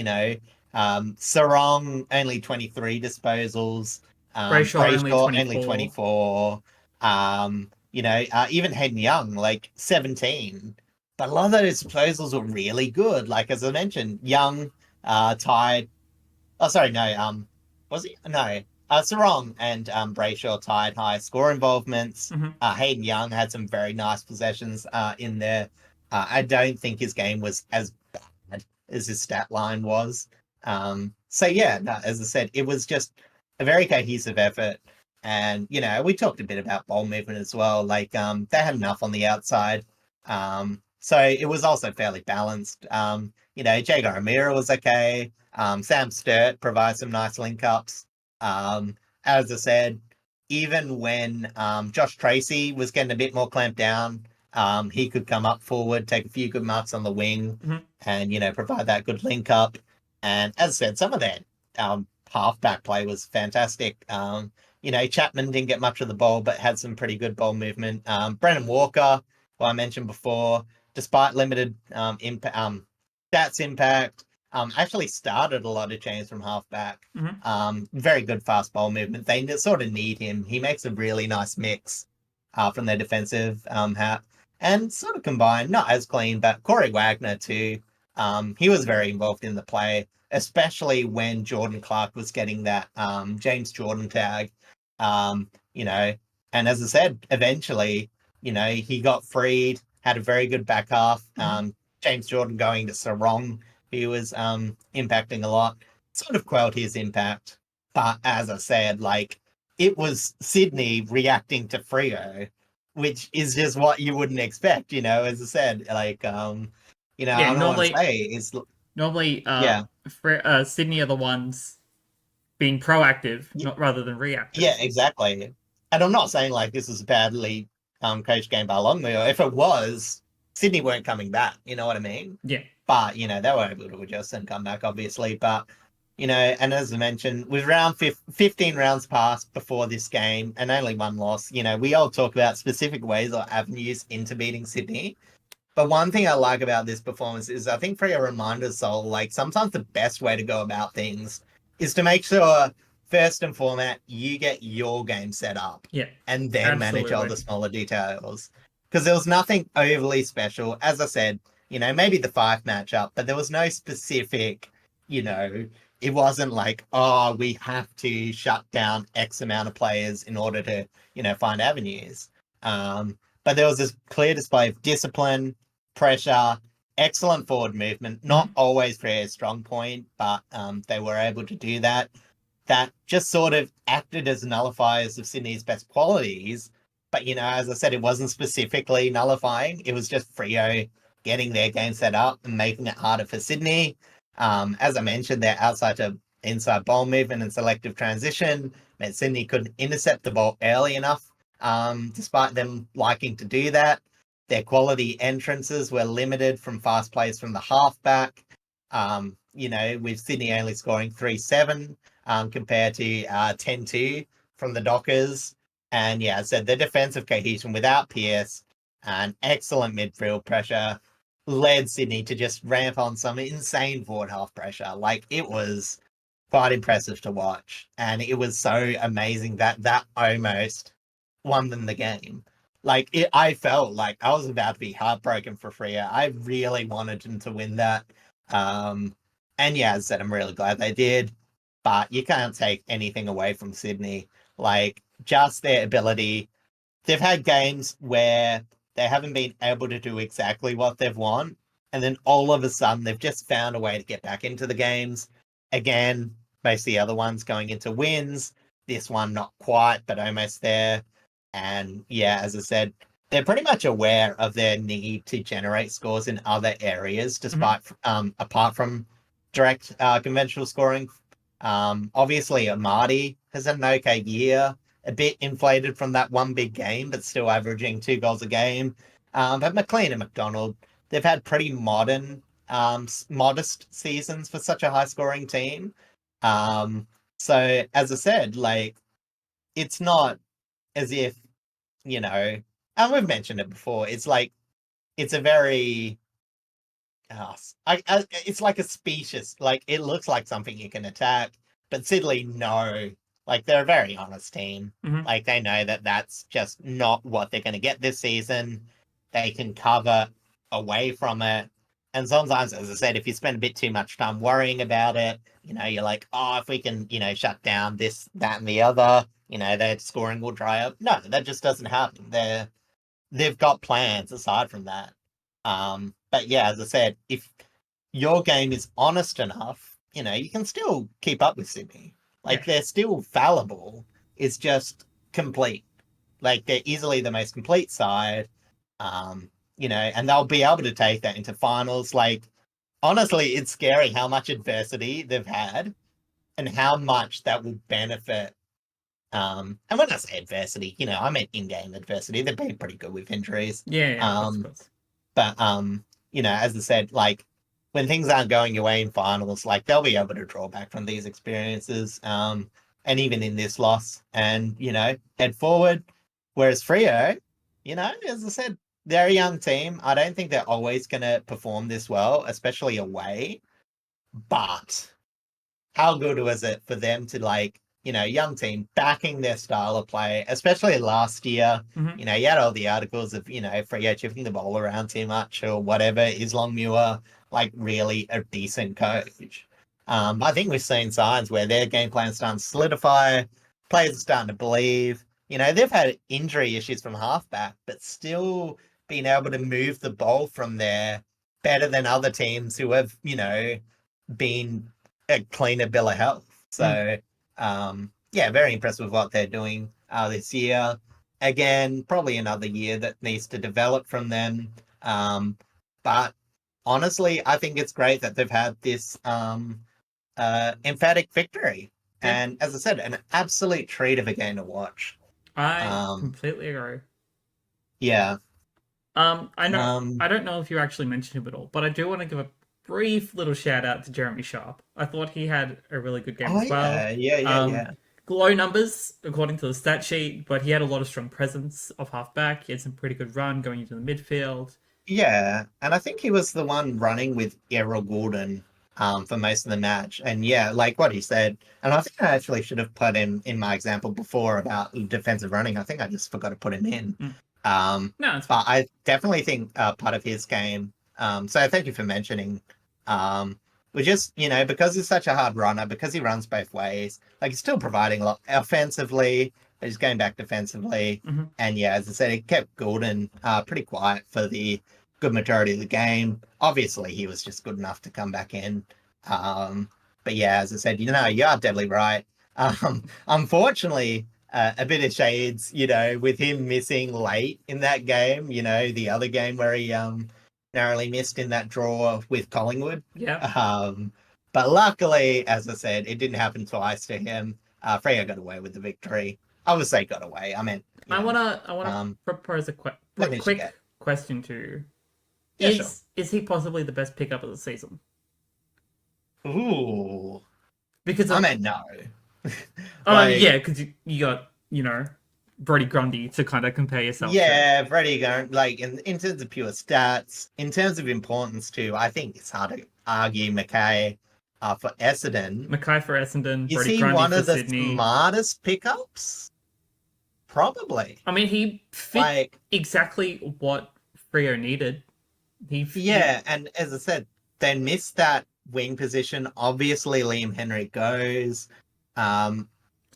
Sarong only 23 disposals, Brayshaw only Brayshaw only 24. 24, even Hayden Young, like, 17. But a lot of those disposals were really good. Like, as I mentioned, Young tied. Oh, sorry, no. Was he? No. Sarong and Brayshaw tied high score involvements. Hmm. Hayden Young had some very nice possessions in there. I don't think his game was as bad as his stat line was. So yeah, no, as I said, it was just a very cohesive effort. And we talked a bit about ball movement as well. Like, they had enough on the outside. So it was also fairly balanced. Jago O'Meara was okay. Sam Sturt provides some nice link ups. As I said, even when Josh Tracy was getting a bit more clamped down, he could come up forward, take a few good marks on the wing, Hmm. and provide that good link up. And as I said, some of that halfback play was fantastic. Chapman didn't get much of the ball, but had some pretty good ball movement. Brennan Walker, who I mentioned before, despite limited stats impact, actually started a lot of change from halfback. Hmm. Very good fast ball movement. They sort of need him. He makes a really nice mix from their defensive hat. And sort of combined, not as clean, but Corey Wagner too. He was very involved in the play, especially when Jordan Clark was getting that James Jordan tag. Um, you know, and as I said, eventually, he got freed, had a very good back half. Hmm. James Jordan going to Sarong, who was impacting a lot, sort of quelled his impact. But as I said, like, it was Sydney reacting to Freo, which is just what you wouldn't expect, as I said. Like, Yeah, I don't want to say is, normally, yeah, Sydney are the ones being proactive, y- not rather than reactive. yeah, exactly. And I'm not saying like this is a badly coached game by Longmuir. If it was, Sydney weren't coming back. You know what I mean? Yeah, But they were able to adjust and come back, obviously. But and as I mentioned, with 15 rounds passed before this game and only one loss, we all talk about specific ways or avenues into beating Sydney. But one thing I like about this performance is I think for a reminder, Sol, like, sometimes the best way to go about things is to make sure, first and foremost, you get your game set up yeah, and then manage all absolutely. the smaller details. Because there was nothing overly special. As I said, maybe the Fife matchup, but there was no specific, it wasn't like, oh, we have to shut down X amount of players in order to, find avenues. But there was this clear display of discipline, pressure, excellent forward movement. Not always Freya's strong point, but they were able to do that. That just sort of acted as nullifiers of Sydney's best qualities. But, as I said, it wasn't specifically nullifying. It was just Freo getting their game set up and making it harder for Sydney. As I mentioned, their outside to inside ball movement and selective transition meant Sydney couldn't intercept the ball early enough, despite them liking to do that. Their quality entrances were limited from fast plays from the halfback. With Sydney only scoring 3-7 compared to 10-2 from the Dockers. And yeah, so the defensive cohesion without Pearce and excellent midfield pressure led Sydney to just ramp on some insane forward half pressure. Like, it was quite impressive to watch. And it was so amazing that almost won them the game. Like, I felt like I was about to be heartbroken for Freo. I really wanted them to win that. And yeah, as I said, I'm really glad they did. But you can't take anything away from Sydney. Like, just their ability. They've had games where they haven't been able to do exactly what they've won. And then all of a sudden, they've just found a way to get back into the games. Again, most of the other ones going into wins. This one, not quite, but almost there. And yeah, as I said, they're pretty much aware of their need to generate scores in other areas, despite apart from direct conventional scoring. Obviously, Amadi has had an okay year, a bit inflated from that one big game, but still averaging 2 goals a game. But McLean and McDonald, they've had pretty modest seasons for such a high-scoring team. So, as I said, like, it's not as if, and we've mentioned it before, it's like, it's a very, it's like a species, like, it looks like something you can attack, but Sidley know, like, they're a very honest team. Like, they know that that's just not what they're going to get this season. They can cover away from it. And sometimes, as I said, if you spend a bit too much time worrying about it, you're like, oh, if we can, shut down this, that, and the other, their scoring will dry up. No, that just doesn't happen. They've got plans aside from that. But yeah, as I said, if your game is honest enough, you can still keep up with Sydney. Like, they're still fallible. It's just complete. Like, they're easily the most complete side. And they'll be able to take that into finals. Like, honestly, it's scary how much adversity they've had and how much that will benefit. And when I say adversity, I meant in-game adversity. They've been pretty good with injuries. Yeah, of course. But, as I said, like, when things aren't going your way in finals, like, they'll be able to draw back from these experiences, and even in this loss, and, head forward. Whereas Freo, as I said, they're a young team. I don't think they're always going to perform this well, especially away. But how good was it for them to, like, young team backing their style of play, especially last year. You had all the articles of, Freo chipping the ball around too much or whatever. Is Longmuir, like, really a decent coach? I think we've seen signs where their game plan's starting to solidify. Players are starting to believe. They've had injury issues from halfback, but still being able to move the ball from there better than other teams who have, been a cleaner bill of health. So, very impressed with what they're doing this year. Again, probably another year that needs to develop from them. But honestly, I think it's great that they've had this emphatic victory. Yeah. And as I said, an absolute treat of a game to watch. I completely agree. Yeah. I don't know if you actually mentioned him at all, but I do want to give a brief little shout out to Jeremy Sharp. I thought he had a really good game as well. Yeah. Low numbers according to the stat sheet, but he had a lot of strong presence of halfback. He had some pretty good run going into the midfield. Yeah, and I think he was the one running with Errol Gordon for most of the match. And yeah, like what he said, and I think I actually should have put him in my example before about defensive running. I think I just forgot to put him in. No, it's fine. But I definitely think part of his game, so thank you for mentioning, was just, because he's such a hard runner, because he runs both ways, like, he's still providing a lot offensively, but he's going back defensively. And yeah, as I said, it kept Gordon pretty quiet for the good majority of the game. Obviously, he was just good enough to come back in. But yeah, as I said, you are deadly right. Unfortunately, a bit of shades, with him missing late in that game, the other game where he narrowly missed in that draw with Collingwood. Yeah. But luckily, as I said, it didn't happen twice to him. Freo got away with the victory. I would say got away. I mean, I wanna propose a quick question to you. Yeah, sure. Is he possibly the best pickup of the season? Ooh. Because I mean, no. yeah, because you got, Brody Grundy to kind of compare yourself to. Brody Grundy, in terms of pure stats, in terms of importance too, I think it's hard to argue Mackay for Essendon. Mackay for Essendon, Is Brody he Grundy one for of the Sydney. smartest pickups? Probably. I mean, he fit exactly what Freo needed. And as I said, they missed that wing position. Obviously, Liam Henry goes. To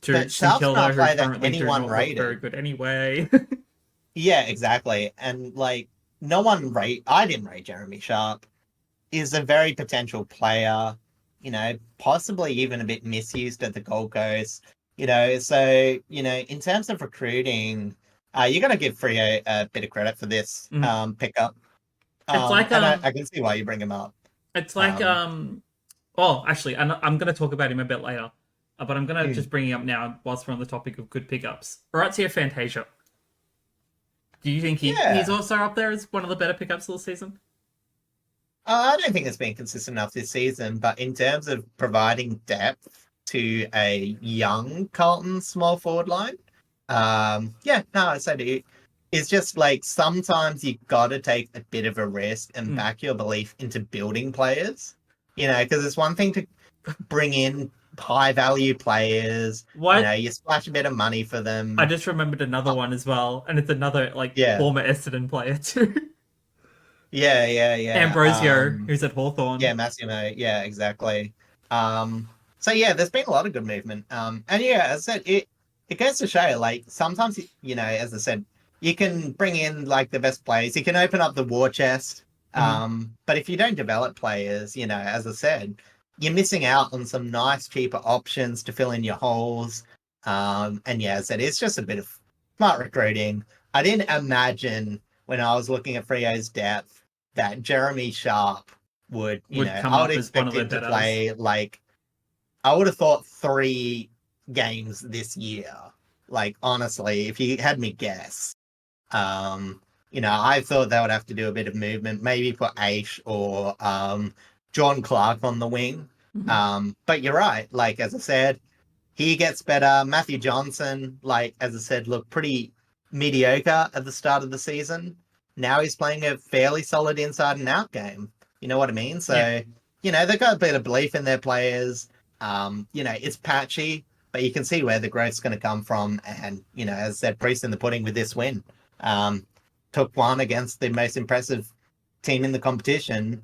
St Kilda, who currently anyone do not rated. Look very good anyway. Yeah, exactly. And no one I didn't rate Jeremy Sharp. Is a very potential player, possibly even a bit misused at the Gold Coast. So, in terms of recruiting, you got to give Freo a bit of credit for this pickup. It's like I can see why you bring him up. It's like actually, I'm going to talk about him a bit later, but I'm going to just bring him up now whilst we're on the topic of good pickups. Orazio Fantasia. Do you think he's also up there as one of the better pickups of the season? I don't think it's been consistent enough this season, but in terms of providing depth to a young Carlton small forward line, I said it's just sometimes you got to take a bit of a risk and back your belief into building players, because it's one thing to bring in high value players. You splash a bit of money for them. I just remembered another one as well, and it's another former Essendon player too. Yeah. Ambrosio, who's at Hawthorn. Yeah, Massimo. Yeah, exactly. So there's been a lot of good movement. And as I said, it goes to show, sometimes, as I said, you can bring in the best players. You can open up the war chest. But if you don't develop players, as I said, you're missing out on some nice cheaper options to fill in your holes. As I said, it's just a bit of smart recruiting. I didn't imagine when I was looking at Freo's depth that Jeremy Sharp would come I up would as one of expect the him to play I would have thought 3 games this year. Honestly, if you had me guess, I thought they would have to do a bit of movement, maybe put Aish or John Clark on the wing. But you're right. As I said, he gets better. Matthew Johnson, as I said, looked pretty mediocre at the start of the season. Now he's playing a fairly solid inside and out game. You know what I mean? So, they've got a bit of belief in their players. It's patchy, but you can see where the growth's going to come from. And, as I said, priest in the pudding with this win. Took one against the most impressive team in the competition.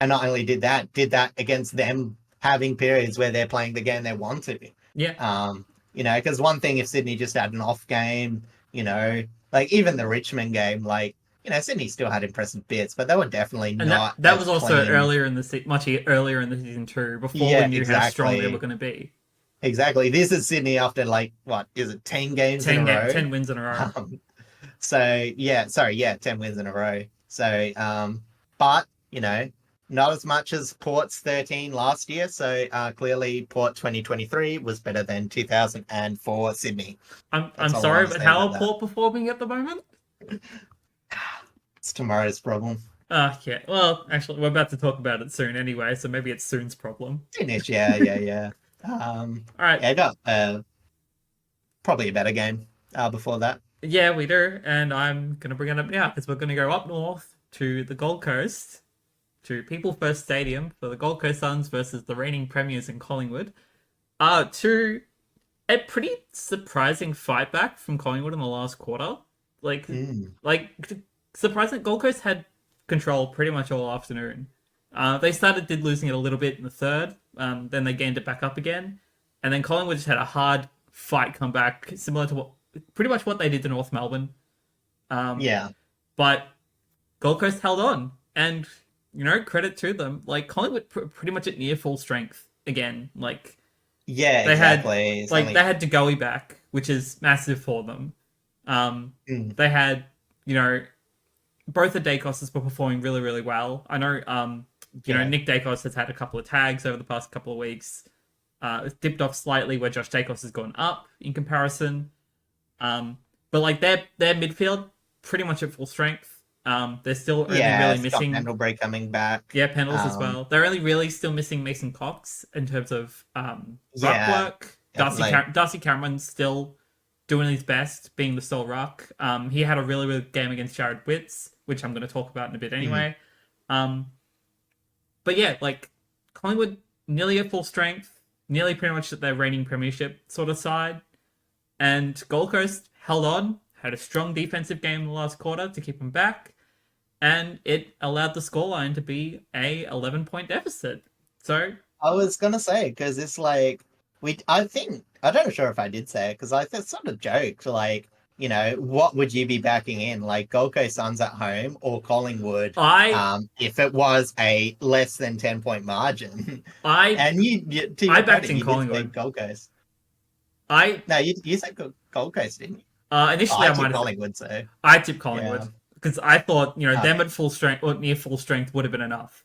And not only did that against them having periods where they're playing the game they want to. Yeah. Because one thing if Sydney just had an off game, even the Richmond game, Sydney still had impressive bits, but they were definitely not. That was also much earlier in the season too, before we knew how strong they were going to be. Exactly. This is Sydney after 10 games in a row? 10 wins in a row. 10 wins in a row. So, but, not as much as Port's 13 last year. So clearly Port 2023 was better than 2004 Sydney. I'm sorry, but how are Port performing at the moment? It's tomorrow's problem. Yeah. Well, actually, we're about to talk about it soon anyway, so maybe it's soon's problem. Finish, yeah. All right. Yeah, I got probably a better game before that. Yeah, we do, and I'm going to bring it up now because we're going to go up north to the Gold Coast, to People First Stadium for the Gold Coast Suns versus the reigning premiers in Collingwood. To a pretty surprising fight back from Collingwood in the last quarter. Surprising, Gold Coast had control pretty much all afternoon. They did losing it a little bit in the third, then they gained it back up again, and then Collingwood just had a hard fight come back, similar to pretty much what they did to North Melbourne. But Gold Coast held on, and credit to them. Like Collingwood, pretty much at near full strength again. Like Yeah, they had, exactly. It's like only they had Degoe back, which is massive for them. They had, both the Dacoses were performing really, really well. I know, yeah. Nick Dacos has had a couple of tags over the past couple of weeks. It's dipped off slightly where Josh Dacos has gone up in comparison. But like their midfield pretty much at full strength. They're still only Yeah, really Scott missing, Pendlebury coming back. yeah, Pendles as Um, well. They're only really still missing Mason Cox in terms of ruck yeah, work. definitely. Darcy Cameron's still doing his best, being the sole ruck. He had a really, really good game against Jared Witts, which I'm going to talk about in a bit Mhm. anyway. Um, but yeah, like Collingwood nearly at full strength, nearly pretty much at their reigning premiership sort of side, and Gold Coast held on, had a strong defensive game in the last quarter to keep them back, and it allowed the scoreline to be a 11-point deficit. So I was gonna say because it's like I think I don't know sure if I did say it because I sort of joked like what would you be backing in like Gold Coast Suns at home or Collingwood I if it was a less than 10 point margin I and you to I your backed credit in you did say Collingwood. Gold Coast. I No, you said Gold Coast, didn't you? Oh, initially I I might tipped have Collingwood, so I tipped yeah. Collingwood because I thought them Okay. at full strength or near full strength would have been enough.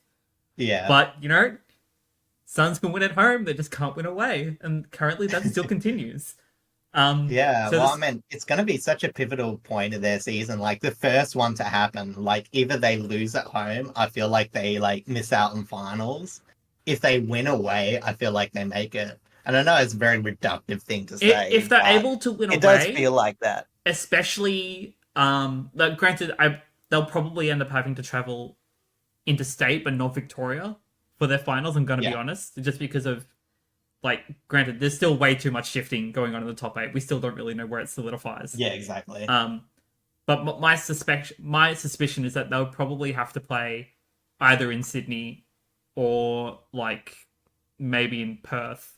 Yeah. But Suns can win at home, they just can't win away, and currently that still continues. Yeah, So well, I this, mean, it's going to be such a pivotal point of their season. Like the first one to happen, like either they lose at home, I feel like they like miss out on finals. If they win away, I feel like they make it. And I know it's a very reductive thing to if say, they're but able to win it does away, feel like that. especially like, granted, they'll probably end up having to travel interstate but not Victoria for their finals. I'm going to be Yeah, honest, just because of, like, granted, there's still way too much shifting going on in the top eight. We still don't really know where it solidifies. yeah, exactly. Um, but my suspicion is that they'll probably have to play either in Sydney or like maybe in Perth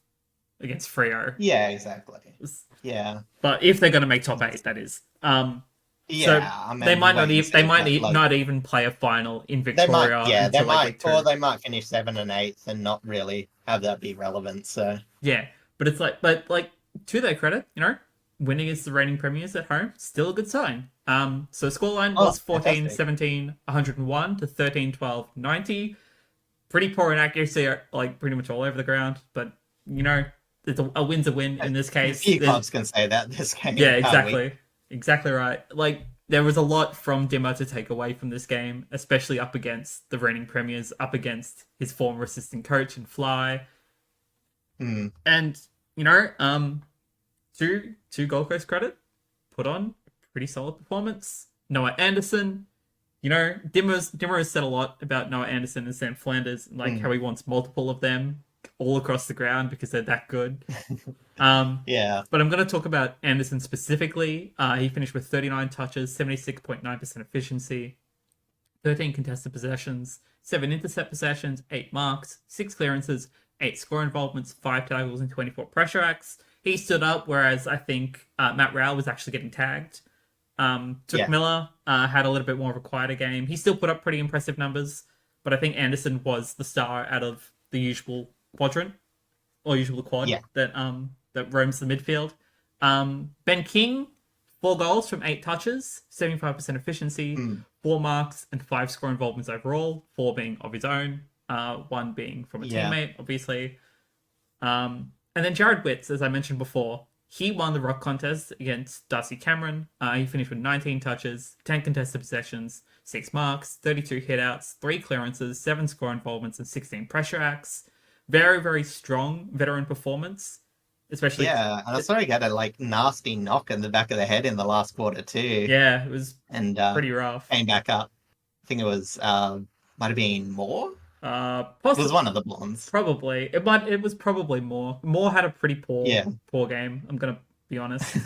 against Freo. Yeah, exactly. Yeah, But if they're going to make top eight, that is. So yeah. I they mean, might wait not and even they see, might but like not even play a final in they might, Victoria yeah, they until like might, week or two. they might finish 7th and 8th and not really have that be relevant. So Yeah, but it's like, but like, to their credit, winning against the reigning premiers at home, still a good sign. So scoreline oh, was 14 fantastic. 17 101 to 13 12 90. Pretty poor in accuracy, like pretty much all over the ground, but it's a win's a win in this A case. few clubs can say that this Yeah, game, can't we? exactly right. Like there was a lot from Dimmer to take away from this game, especially up against the reigning premiers, up against his former assistant coach and Fly. Hmm. And to Gold Coast credit, put on a pretty solid performance. Noah Anderson, Dimmer has said a lot about Noah Anderson and Sam Flanders, like Hmm. how he wants multiple of them all across the ground because they're that good. Um, Yeah. but I'm going to talk about Anderson specifically. He finished with 39 touches, 76.9% efficiency, 13 contested possessions, 7 intercept possessions, 8 marks, 6 clearances, 8 score involvements, 5 tackles, and 24 pressure acts. He stood up, whereas I think Matt Rowell was actually getting tagged. Took Yeah. Miller had a little bit more of a quieter game. He still put up pretty impressive numbers, but I think Anderson was the star out of the usual quadrant or usual quad Yeah. that roams the midfield. Ben King, 4 goals from 8 touches, 75% efficiency, Hmm. 4 marks, and 5 score involvements overall. 4 being of his own, 1 being from a Yeah. teammate, obviously. And then Jared Witts, as I mentioned before, he won the rock contest against Darcy Cameron. He finished with 19 touches, 10 contested possessions, 6 marks, 32 hitouts, 3 clearances, 7 score involvements, and 16 pressure acts. Very, very strong veteran performance, especially. Yeah. And I saw he got a like nasty knock in the back of the head in the last quarter too. Yeah, it was And pretty rough. came back up. I think it was might have been more. It was Possibly, one of the blondes. probably it was probably more. Moore had a pretty Yeah. poor game. I'm gonna be honest.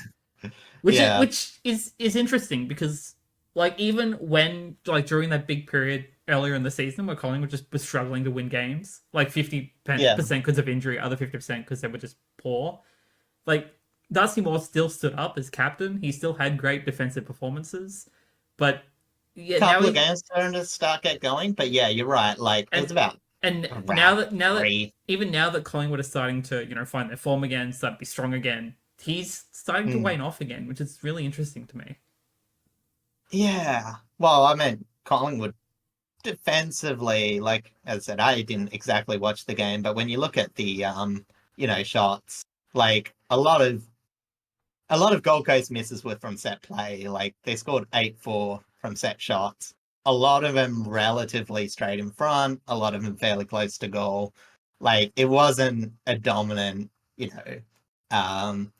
Yeah. Which is interesting because, like, even when, like, during that big period earlier in the season where Collingwood just was struggling to win games, like 50% Yeah. because of injury, other 50% because they were just poor. Like, Darcy Moore still stood up as captain. He still had great defensive performances, but yeah, now couple of he games starting to get going. But yeah, you're right. Like it was and about and around now that three. even now that Collingwood is starting to find their form again, start to be strong again, he's starting to Mm. wane off again, which is really interesting to me. Yeah. Well, I mean, Collingwood defensively, like as I said, I didn't exactly watch the game, but when you look at the shots, like a lot of Gold Coast misses were from set play. Like they scored 8-4 from set shots. A lot of them relatively straight in front, a lot of them fairly close to goal. Like you know, um,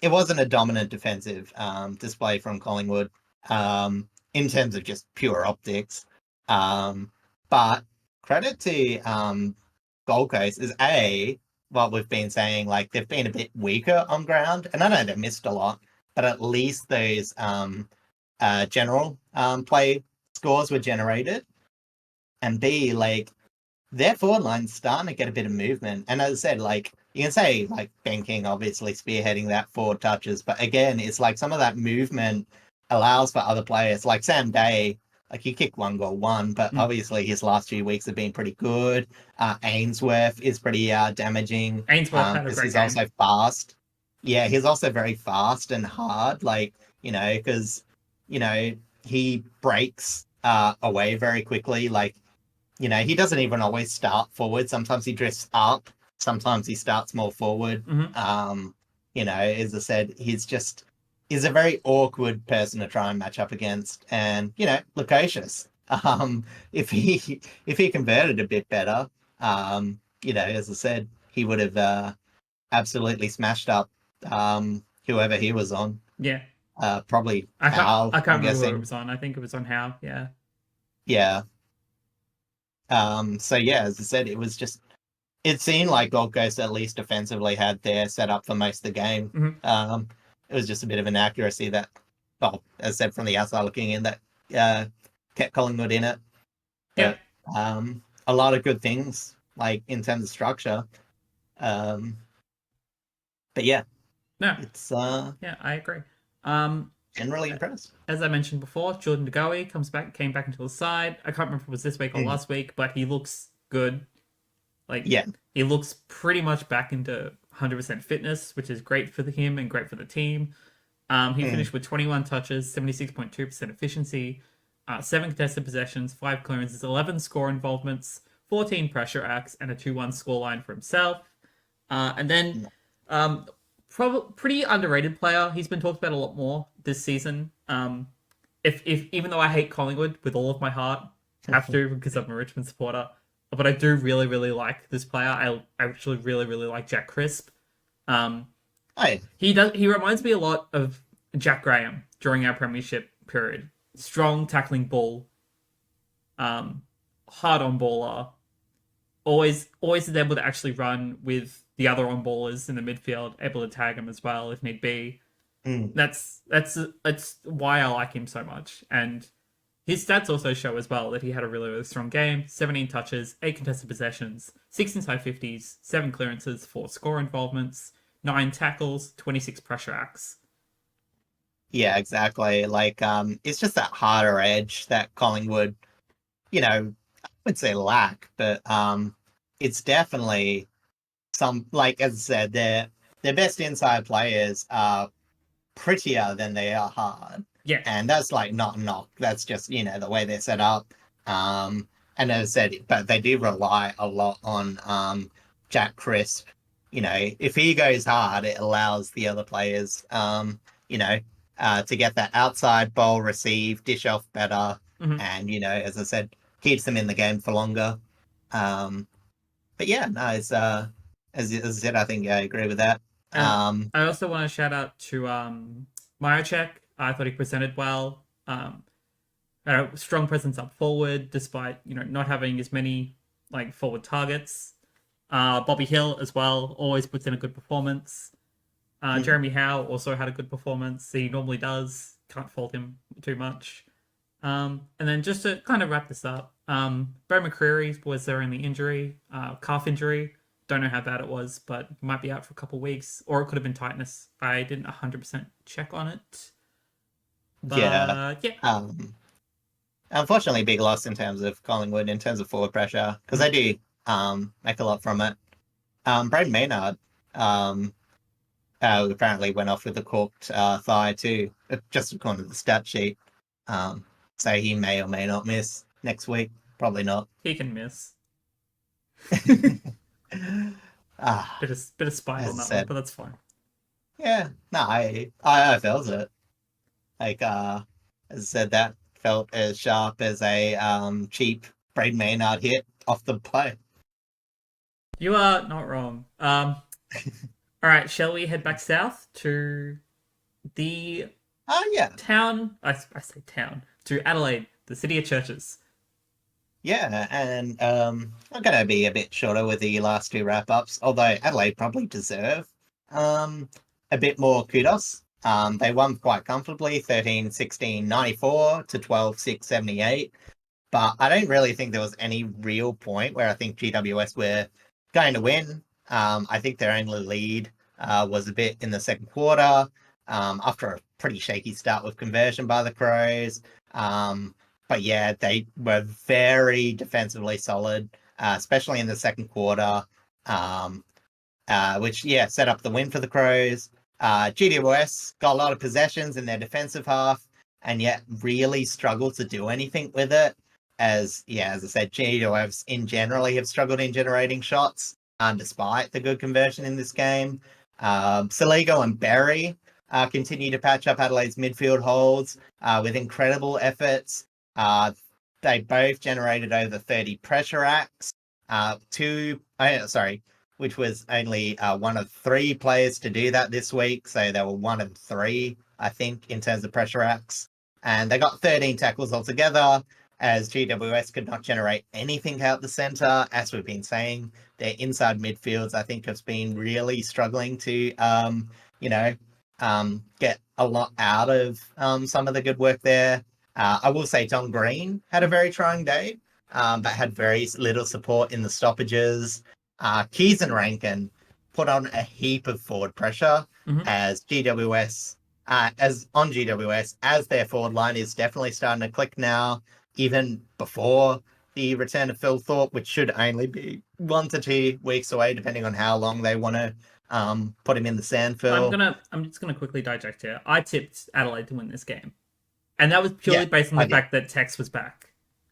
it wasn't a dominant defensive display from Collingwood in terms of just pure optics. Um, but credit to Gold Coast is what we've been saying, like they've been a bit weaker on ground, and I know they missed a lot, but at least those general play scores were generated, and B, like their forward line's starting to get a bit of movement. And as I said, like you can say like Ben King obviously spearheading that forward touches, but again, it's like some of that movement allows for other players. Like Sam Day, like he kicked 1 goal, but Mm. obviously his last few weeks have been pretty good. Ainsworth is pretty damaging Ainsworth had a because great he's game. also fast. Yeah, he's also very fast and hard, like, because, he breaks away very quickly. Like, he doesn't even always start forward. Sometimes he drifts up. Sometimes he starts more forward. Hmm. As I said, he's a very awkward person to try and match up against, and loquacious. If he converted a bit better, as I said, he would have absolutely smashed up whoever he was on. Yeah, Probably Hal, I can't I'm remember who it guessing. was on. I think it was on How. Yeah. Yeah. So yeah, as I said, it seemed like Gold Coast at least defensively had their setup for most of the game. Hmm. It was just a bit of inaccuracy that, well, as I said from the outside looking in, that uh, kept Collingwood in it. Yep. But a lot of good things, like in terms of structure. Um, but yeah, No. it's Yeah, I agree. Um, generally impressed. as I mentioned before, Jordan De Goey came back into the side. I can't remember if it was this week or Mm. last week, but he looks good. Like Yeah. he looks pretty much back into 100% fitness, which is great for him and great for the team. He Mm. finished with 21 touches, 76.2% efficiency, 7 contested possessions, 5 clearances, 11 score involvements, 14 pressure acts, and a 2-1 scoreline for himself. And then, um, probably pretty underrated player. He's been talked about a lot more this season. If even though I hate Collingwood with all of my heart, have to because I'm a Richmond supporter, but I do really really like this player. I actually really really like Jack Crisp. Um, Hey. he reminds me a lot of Jack Graham during our premiership period. Strong tackling ball, um, hard on baller, always is able to actually run with the other on ballers in the midfield, able to tag him as well if need be. Mm. That's why I like him so much. And his stats also show as well that he had a really, really strong game. 17 touches, 8 contested possessions, 6 inside 50s, 7 clearances, 4 score involvements, 9 tackles, 26 pressure acts. Yeah, exactly. Like, it's just that harder edge that Collingwood, I would say lack, but it's definitely some, like as I said, their best inside players are prettier than they are hard. Yeah. And that's like not a knock. That's just, the way they're set up. Um, and as I said, but they do rely a lot on Jack Crisp. If he goes hard, it allows the other players you know, to get that outside ball receive, dish off better, Mm-hmm. and as I said, keeps them in the game for longer. Um, but yeah, no, it's as I said, I think I agree with that. And Um, I also want to shout out to Myercheck. I thought he presented well. Had a strong presence up forward, despite not having as many like forward targets. Bobby Hill as well always puts in a good performance. Jeremy Howe also had a good performance. He normally does. Can't fault him too much. And then just to kind of wrap this up, Beau McCreary was there in the injury, calf injury. Don't know how bad it was, but might be out for a couple of weeks, or it could have been tightness. I didn't 100% check on it. yeah. But yeah, Um, Unfortunately, big loss in terms of Collingwood, in terms of forward pressure, because they do make a lot from it. Braden Maynard apparently went off with a corked thigh too, just according to the stat sheet. So he may or may not miss next week. Probably not. He can miss. Ah, Bit of spite as on I that one, said, but that's fine. yeah, no, I felt it. Like as I said, that felt as sharp as a cheap Braden Maynard hit off the play. You are not wrong. All right, shall we head back south to the Oh yeah, town? I say town to Adelaide, the city of churches. yeah, and I'm gonna be a bit shorter with the last two wrap ups, although Adelaide probably deserve um a bit more kudos. They won quite comfortably 13-16-94 to 12-6 78. But I don't really think there was any real point where I think GWS were going to win. I think their only lead was a bit in the second quarter after a pretty shaky start with conversion by the Crows. But yeah, they were very defensively solid, especially in the second quarter, which, yeah, set up the win for the Crows. GWS got a lot of possessions in their defensive half and yet really struggled to do anything with it. As I said, GWS in generally have struggled in generating shots, despite the good conversion in this game. Saligo and Berry continue to patch up Adelaide's midfield holds with incredible efforts. They both generated over 30 pressure acts. Which was only one of three players to do that this week. So they were one of three, I think, in terms of pressure acts. And they got 13 tackles altogether, as GWS could not generate anything out the centre. As we've been saying, their inside midfields, I think, has been really struggling to, get a lot out of some of the good work there. I will say Tom Green had a very trying day, but had very little support in the stoppages. Keys and Rankin put on a heap of forward pressure as GWS, as their forward line is definitely starting to click now, even before the return of Phil Thorpe, which should only be 1 to 2 weeks away, depending on how long they want to put him in the sand, Phil. I'm just gonna quickly dissect here. I tipped Adelaide to win this game, and that was Yeah, purely based on I the did. fact that Tex was back,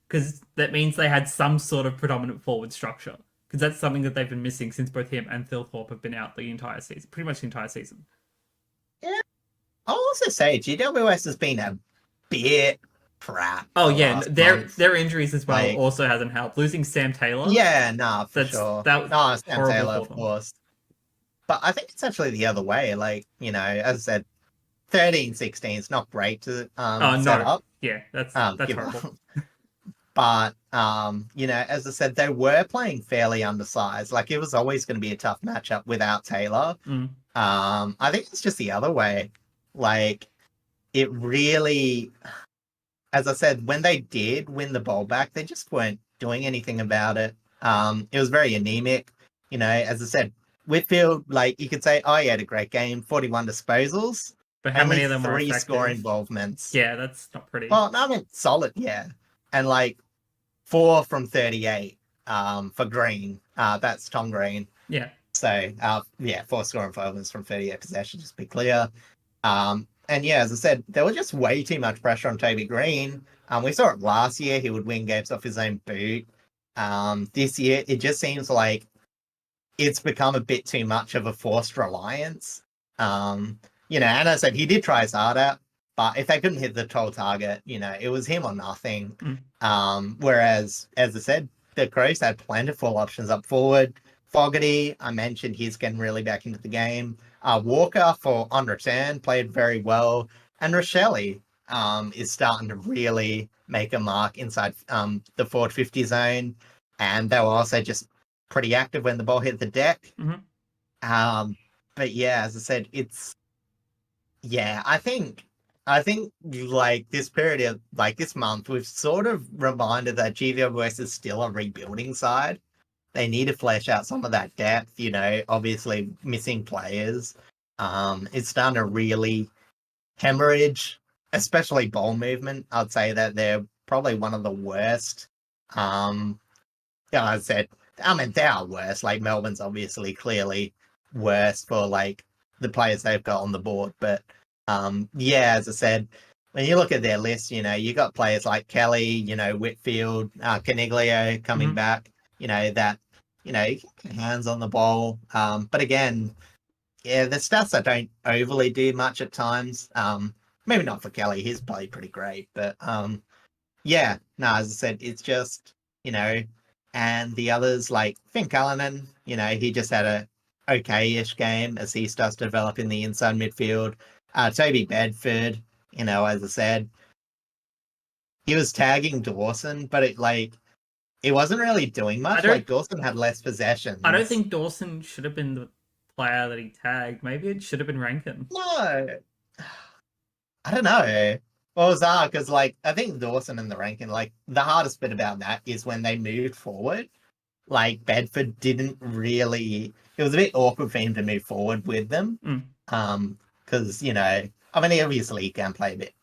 because that means they had some sort of predominant forward structure. Because that's something that they've been missing since both him and Phil Thorpe have been out the entire season, pretty much the entire season. Yeah, I'll also say GWS has been a bit crap Oh the yeah, last month. their injuries as well Like, also hasn't helped. Losing Sam Taylor, yeah, nah, for that's sure. that was No, Sam horrible Taylor, for of them. course. But I think it's actually the other way. Like, as I said, 13-16 is not great to Oh set no, up. yeah, that's Give horrible. up. But as I said, they were playing fairly undersized. Like, it was always going to be a tough matchup without Taylor. Mm. I think it's just the other way. Like, it really, as I said, when they did win the ball back, they just weren't doing anything about it. It was very anemic. As I said, Whitfield, like, you could say, oh, he had a great game, 41 disposals, But how only many of them were 3 score effective? involvements. Yeah, that's not pretty. Well, I mean, solid, yeah. And like 4 from 38 for Green. That's Tom Green. Yeah. So, 4 score involvements from 38 possessions, just be clear. And yeah, as I said, there was just way too much pressure on Toby Green. We saw it last year. He would win games off his own boot. This year, it just seems like it's become a bit too much of a forced reliance. And as I said, he did try his heart out, but if they couldn't hit the total target, it was him or nothing. Whereas, as I said, the Crows had plentiful options up forward. Fogarty, I mentioned, he's getting really back into the game. Walker, for on return, played very well. And Rochelle is starting to really make a mark inside the forward 50 zone. And they were also just pretty active when the ball hit the deck. But yeah, as I said, I think like this period of like this month, we've sort of reminded that GWS is still a rebuilding side. They need to flesh out some of that depth, obviously missing players. It's starting to really hemorrhage, especially ball movement. I'd say that they're probably one of the worst. Yeah, I said, I mean, they are worse. Like, Melbourne's obviously clearly worse for, like, the players they've got on the board. But, yeah, as I said, when you look at their list, you got players like Kelly, Whitfield, Caniglio coming back, that, hands on the ball. But again, yeah, the stats that don't overly do much at times. Maybe not for Kelly. He's played pretty great. But, yeah, no, as I said, it's just, and the others like Finn Callanan, he just had a okay-ish game as he starts to develop in the inside midfield. Toby Bedford, as I said, he was tagging Dawson, but it wasn't really doing much. Like, Dawson had less possessions. I don't think Dawson should have been the player that he tagged. Maybe it should have been Rankin. No. I don't know. Well, it was because I think Dawson and the Rankin, the hardest bit about that is when they moved forward. Like, Bedford didn't really. It was a bit awkward for him to move forward with them. Because he obviously can play a bit.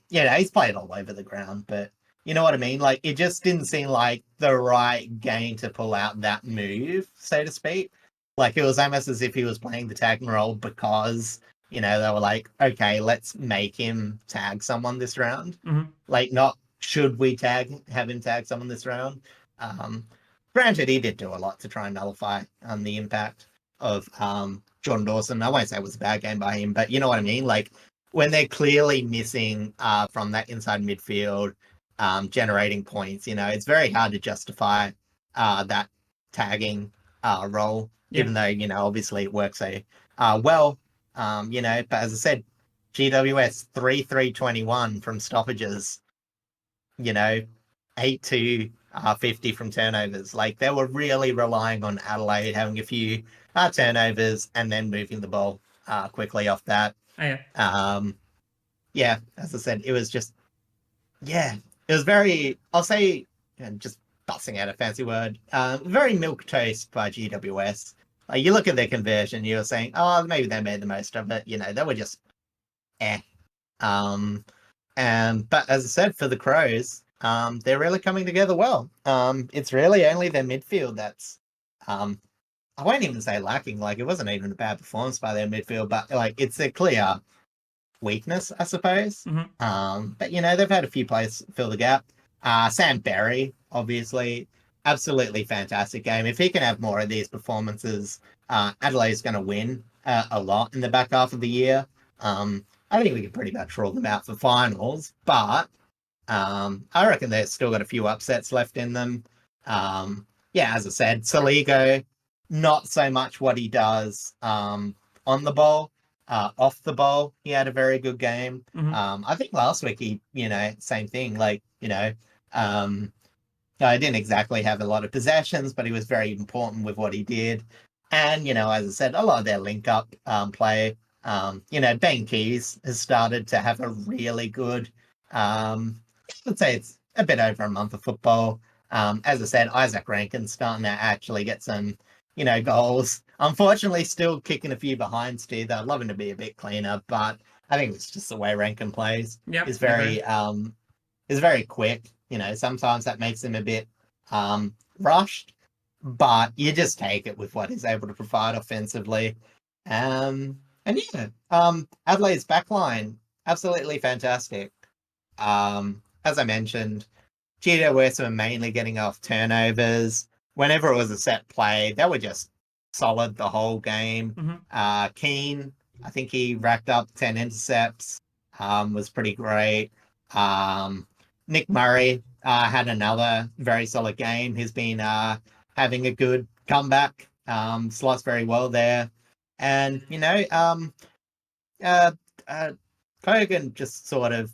He's played all over the ground, but you know what I mean. Like, it just didn't seem like the right game to pull out that move, so to speak. Like, it was almost as if he was playing the tagging role because. They were like, okay, let's make him tag someone this round. Like, not should we have him tag someone this round. Granted, he did do a lot to try and nullify the impact of Jordan Dawson. I won't say it was a bad game by him, but you know what I mean? Like, when they're clearly missing from that inside midfield, generating points, it's very hard to justify that tagging role, even though, obviously it works well. But as I said, GWS 3-3-21 from stoppages, 8-50 from turnovers. Like, they were really relying on Adelaide having a few turnovers and then moving the ball quickly off that. Oh, yeah. As I said, it was just, it was very, I'll say, just busting out a fancy word, very milquetoast by GWS. Like, you look at their conversion, you're saying, oh, maybe they made the most of it. They were just but as I said, for the Crows, they're really coming together well. It's really only their midfield that's, I won't even say lacking. Like, it wasn't even a bad performance by their midfield, but it's a clear weakness, I suppose. But they've had a few players fill the gap. Sam Berry, obviously. Absolutely fantastic game. If he can have more of these performances, Adelaide's going to win a lot in the back half of the year. I think we can pretty much rule them out for finals, but I reckon they've still got a few upsets left in them. As I said, Saligo, not so much what he does on the ball. Off the ball, he had a very good game. I think last week he, same thing. I didn't exactly have a lot of possessions, but he was very important with what he did. And, as I said, a lot of their link-up play. Ben Keys has started to have a really good, I'd say it's a bit over a month of football. As I said, Isaac Rankin's starting to actually get some, goals. Unfortunately, still kicking a few behinds too. I'd love him to be a bit cleaner, but I think it's just the way Rankin plays. He's very quick. Sometimes that makes him a bit rushed, but you just take it with what he's able to provide offensively. Adelaide's backline, absolutely fantastic. As I mentioned, GWS were mainly getting off turnovers. Whenever it was a set play, they were just solid the whole game. Keane, I think he racked up 10 intercepts, was pretty great. Nick Murray had another very solid game. He's been having a good comeback, slots very well there. And, Kogan just sort of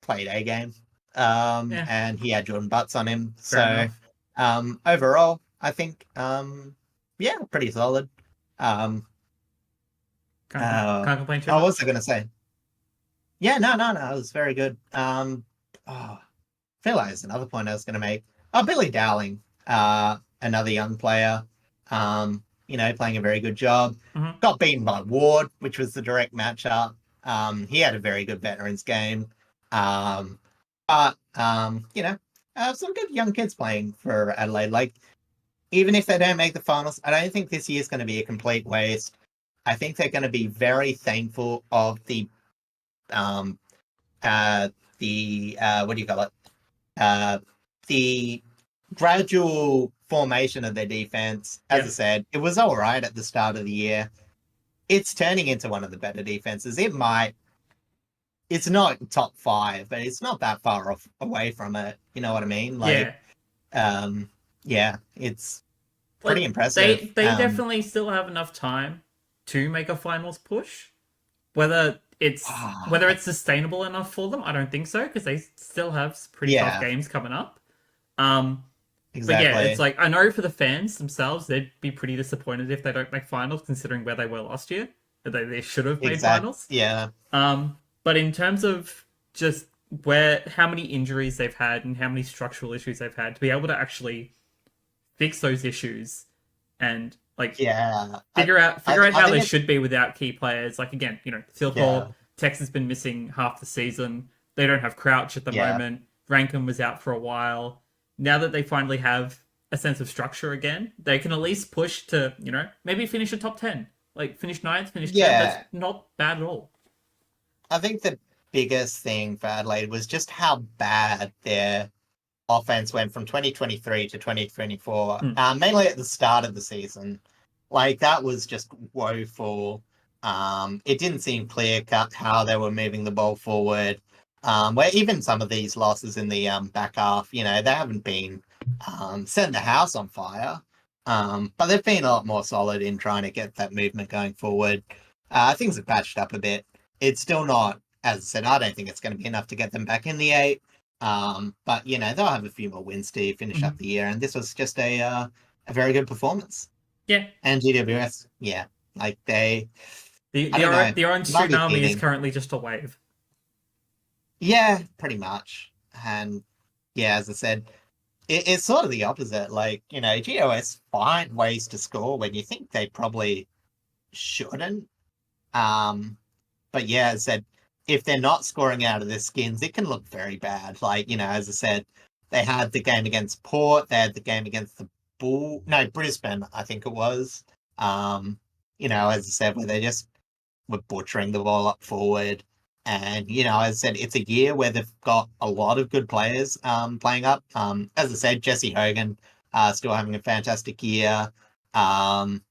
played a game. And he had Jordan Butts on him. Fair So overall, I think, pretty solid. Can't complain too what much. was I going to say? Yeah, no, it was very good. I feel like there's another point I was going to make. Oh, Billy Dowling, another young player, playing a very good job. Got beaten by Ward, which was the direct matchup. He had a very good veterans game. Um, you know, some good young kids playing for Adelaide. Like, even if they don't make the finals, I don't think this year's going to be a complete waste. I think they're going to be very thankful of um, what do you call it? Uh, the gradual formation of their defense. As I Yeah. said, it was all right at the start of the year. It's turning into one of the better defenses. It's not top five, but it's not that far off away from it. You know what I mean? Like, Yeah. yeah, it's pretty Like impressive. they definitely still have enough time to make a finals push. Whether it's sustainable enough for them, I don't think so because they still have pretty tough yeah, games coming up. Um, but yeah, it's exactly. like I know for the fans themselves, they'd be pretty disappointed if they don't make finals, considering where they were last year. That they should have made finals. Yeah, But in terms of just how many injuries they've had and how many structural issues they've had, to be able to actually fix those issues and like yeah. figure out I how they think it's should be without key players. Like again, yeah, Silthorpe, Tex has been missing half the season. They don't have Crouch at the yeah, moment. Rankin was out for a while. Now that they finally have a sense of structure again, they can at least push to, maybe finish a top 10. Like finish ninth, finish 10th. That's yeah. not bad at all. I think the biggest thing for Adelaide was just how bad their offense went from 2023 to 2024, Hmm. mainly at the start of the season. Like that was just woeful. It didn't seem clear cut how they were moving the ball forward. Where even some of these losses in the back half, they haven't been setting the house on fire. But they've been a lot more solid in trying to get that movement going forward. Things have patched up a bit. It's still not, as I said, I don't think it's going to be enough to get them back in the eight. But they'll have a few more wins to finish Mm-hmm. up the year, and this was just a very good performance. Yeah. And GWS, yeah, like I don't know, The orange might be tsunami is teething. currently just a wave. Yeah, pretty much. And yeah, as I said, it's sort of the opposite. Like, GOS find ways to score when you think they probably shouldn't. Um, but yeah, as I said, if they're not scoring out of their skins, it can look very bad. Like, as I said, they had the game against Port, they had the game against the Brisbane, I think it was. As I said, where they just were butchering the ball up forward. And, as I said, it's a year where they've got a lot of good players playing up. As I said, Jesse Hogan still having a fantastic year. Um,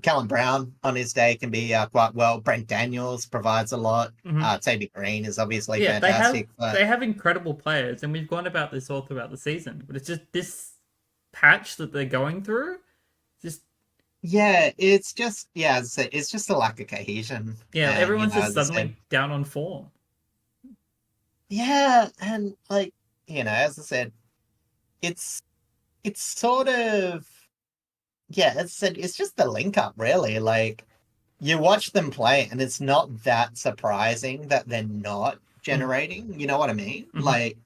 Callum Brown on his day can be quite well. Brent Daniels provides a lot. Mm-hmm. Toby Green is obviously Yeah, fantastic, but they have incredible players, and we've gone about this all throughout the season. But it's just this patch that they're going through. Just yeah, it's just as I said, it's just a lack of cohesion. yeah, And everyone's just as I said, suddenly down on form. yeah, and like as I said, it's sort of as I said, it's just the link up really. Like you watch them play, and it's not that surprising that they're not Mm-hmm. generating. You know what I mean? Mm-hmm. Like,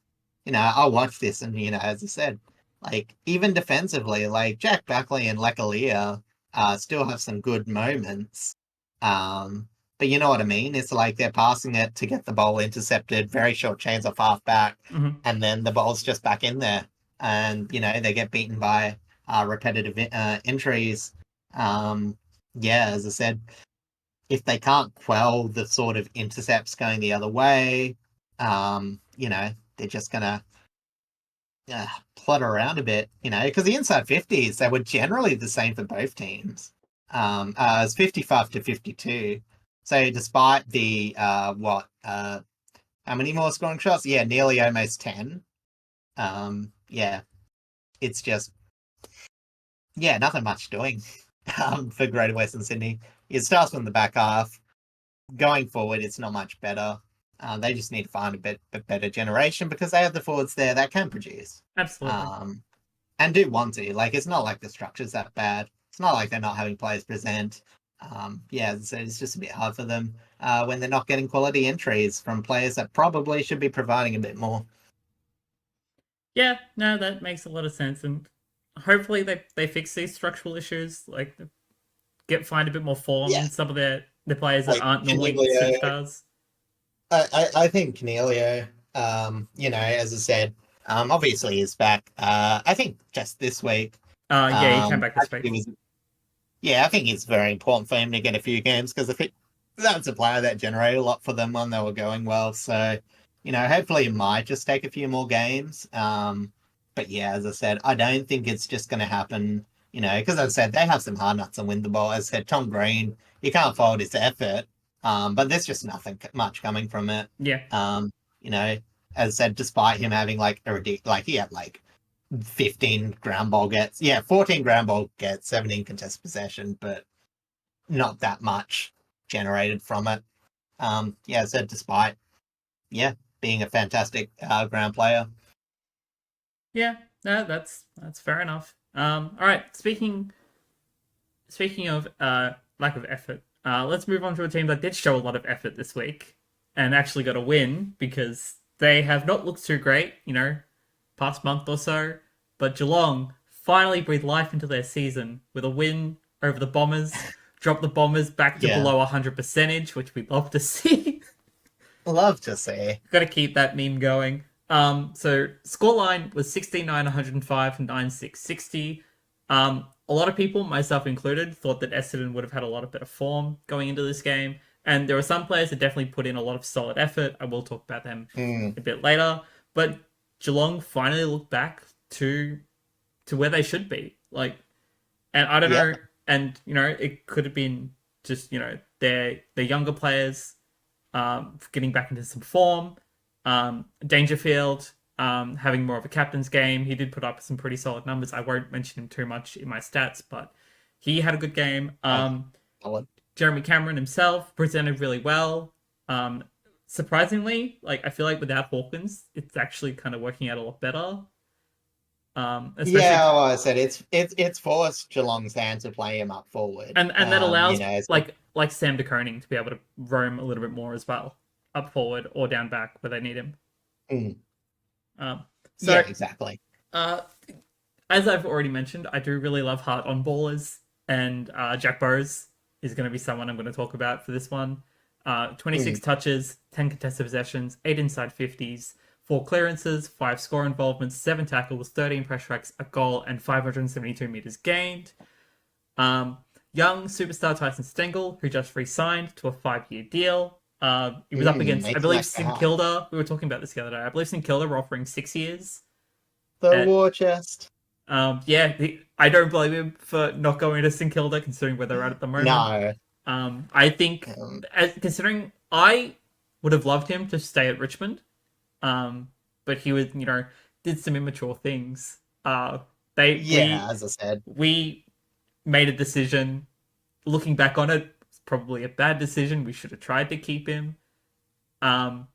I'll watch this, and as I said, like even defensively, like Jack Buckley and Lekalia still have some good moments. But you know what I mean? It's like they're passing it to get the ball intercepted, very short chains off half back, Mm-hmm. and then the ball's just back in there, and they get beaten by repetitive entries. Yeah, as I said, if they can't quell the sort of intercepts going the other way, they're just gonna plot around a bit, because the inside 50s, they were generally the same for both teams. It's 55 to 52. So despite the how many more scoring shots? Yeah, nearly almost 10. Yeah, it's just nothing much doing for Greater Western Sydney. It starts from the back half. Going forward, it's not much better. They just need to find a bit better generation because they have the forwards there that can produce. Absolutely. Um, and do want to. Like, it's not like the structure's that bad. It's not like they're not having players present. As I said, it's just a bit hard for them when they're not getting quality entries from players that probably should be providing a bit more. Yeah, no, that makes a lot of sense, and hopefully they fix these structural issues. Like find a bit more form Yeah, in some of their players that like aren't normally Caniglio. superstars. I think Cornelio, as I said, obviously is back. I think just this week. Yeah, he came back this Actually week. was, yeah, I think it's very important for him to get a few games because I think that's a player that generated a lot for them when they were going well. So, hopefully it might just take a few more games. But yeah, as I said, I don't think it's just going to happen, because as I said, they have some hard nuts and win the ball. As I said, Tom Green, you can't fault his effort, but there's just nothing much coming from it. Yeah. You know, as I said, despite him having like he had like 15 ground ball gets, yeah, 14 ground ball gets, 17 contested possession, but not that much generated from it. Yeah, so despite, yeah, being a fantastic ground player. Yeah, no, that's fair enough. All right. Speaking of lack of effort, let's move on to a team that did show a lot of effort this week and actually got a win because they have not looked too great, past month or so. But Geelong finally breathed life into their season with a win over the Bombers, dropped the Bombers back to Yeah, below 100 percentage, which we love to see. love to see. Got to keep that meme going. So scoreline was 69, 105, 96, 60. A lot of people, myself included, thought that Essendon would have had a lot of better form going into this game. And there were some players that definitely put in a lot of solid effort. I will talk about them Mm, a bit later. But Geelong finally looked back to where they should be. And I don't yeah, know, and it could have been just their younger players getting back into some form. Dangerfield having more of a captain's game. He did put up some pretty solid numbers. I won't mention him too much in my stats, but he had a good game. solid. Jeremy Cameron himself presented really well. Surprisingly, I feel like without Hawkins, it's actually kind of working out a lot better. Especially Yeah, well, I said it's forced Geelong's hand to play him up forward. and that allows So, like Sam De Koning to be able to roam a little bit more as well, up forward or down back where they need him. mm, Um, yeah, so exactly. uh, as I've already mentioned, I do really love hard on ballers, and Jack Burrows is going to be someone I'm going to talk about for this one. 26 Mm, touches, 10 contested possessions, 8 inside 50s, 4 clearances, 5 score involvements, 7 tackles, 13 pressure acts, a goal, and 572 meters gained. Um, Young superstar Tyson Stengel, who just re-signed to a 5-year deal. He was up against, I makes believe, nice to St have. Kilda. We were talking about this the other day. I believe St Kilda were offering 6 years. The And war chest. yeah, I don't blame him for not going to St Kilda, considering where they're at the moment. No. I think, Um, considering I would have loved him to stay at Richmond, but he was, did some immature things. They yeah, as I said. we made a decision. Looking back on it, it's probably a bad decision. We should have tried to keep him. Um,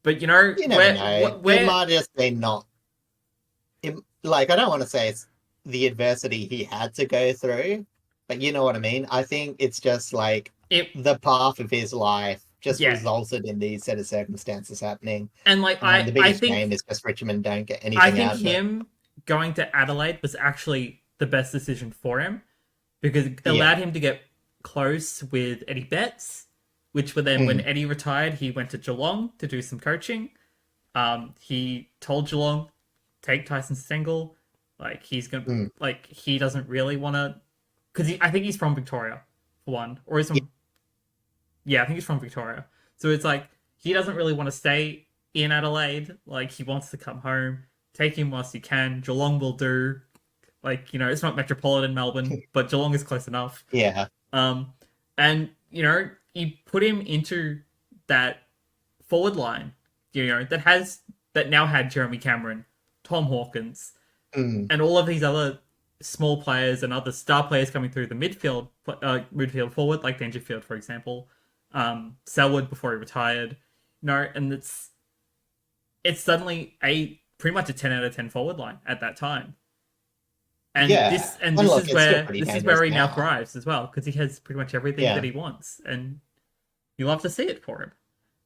but You never where know. It where might just be not. Like, I don't want to say it's the adversity he had to go through, but you know what I mean? I think it's just like it the path of his life just yeah, resulted in these set of circumstances happening. and The I biggest shame think is just Richmond don't get I anything think out of it. him going to Adelaide was actually the best decision for him because it Yeah. allowed him to get close with Eddie Betts, which were then when Mm, Eddie retired, he went to Geelong to do some coaching. He told Geelong, take Tyson Stengel. mm. He doesn't really want to, because I think he's from Victoria for one, or he's Yeah, from yeah, I think he's from Victoria. So it's like he doesn't really want to stay in Adelaide. Like he wants to come home. Take him whilst you can. Geelong will do. It's not metropolitan Melbourne, but Geelong is close enough. yeah, Um, and you put him into that forward line, that now had Jeremy Cameron, Tom Hawkins, mm, and all of these other small players and other star players coming through the midfield forward, like Dangerfield, for example, Selwood before he retired. And it's suddenly a pretty much a 10 out of 10 forward line at that time. And yeah. this and And this look, is it's still where pretty this is dangerous where he now now. thrives as well because he has pretty much everything that Yeah, he wants, and you love to see it for him.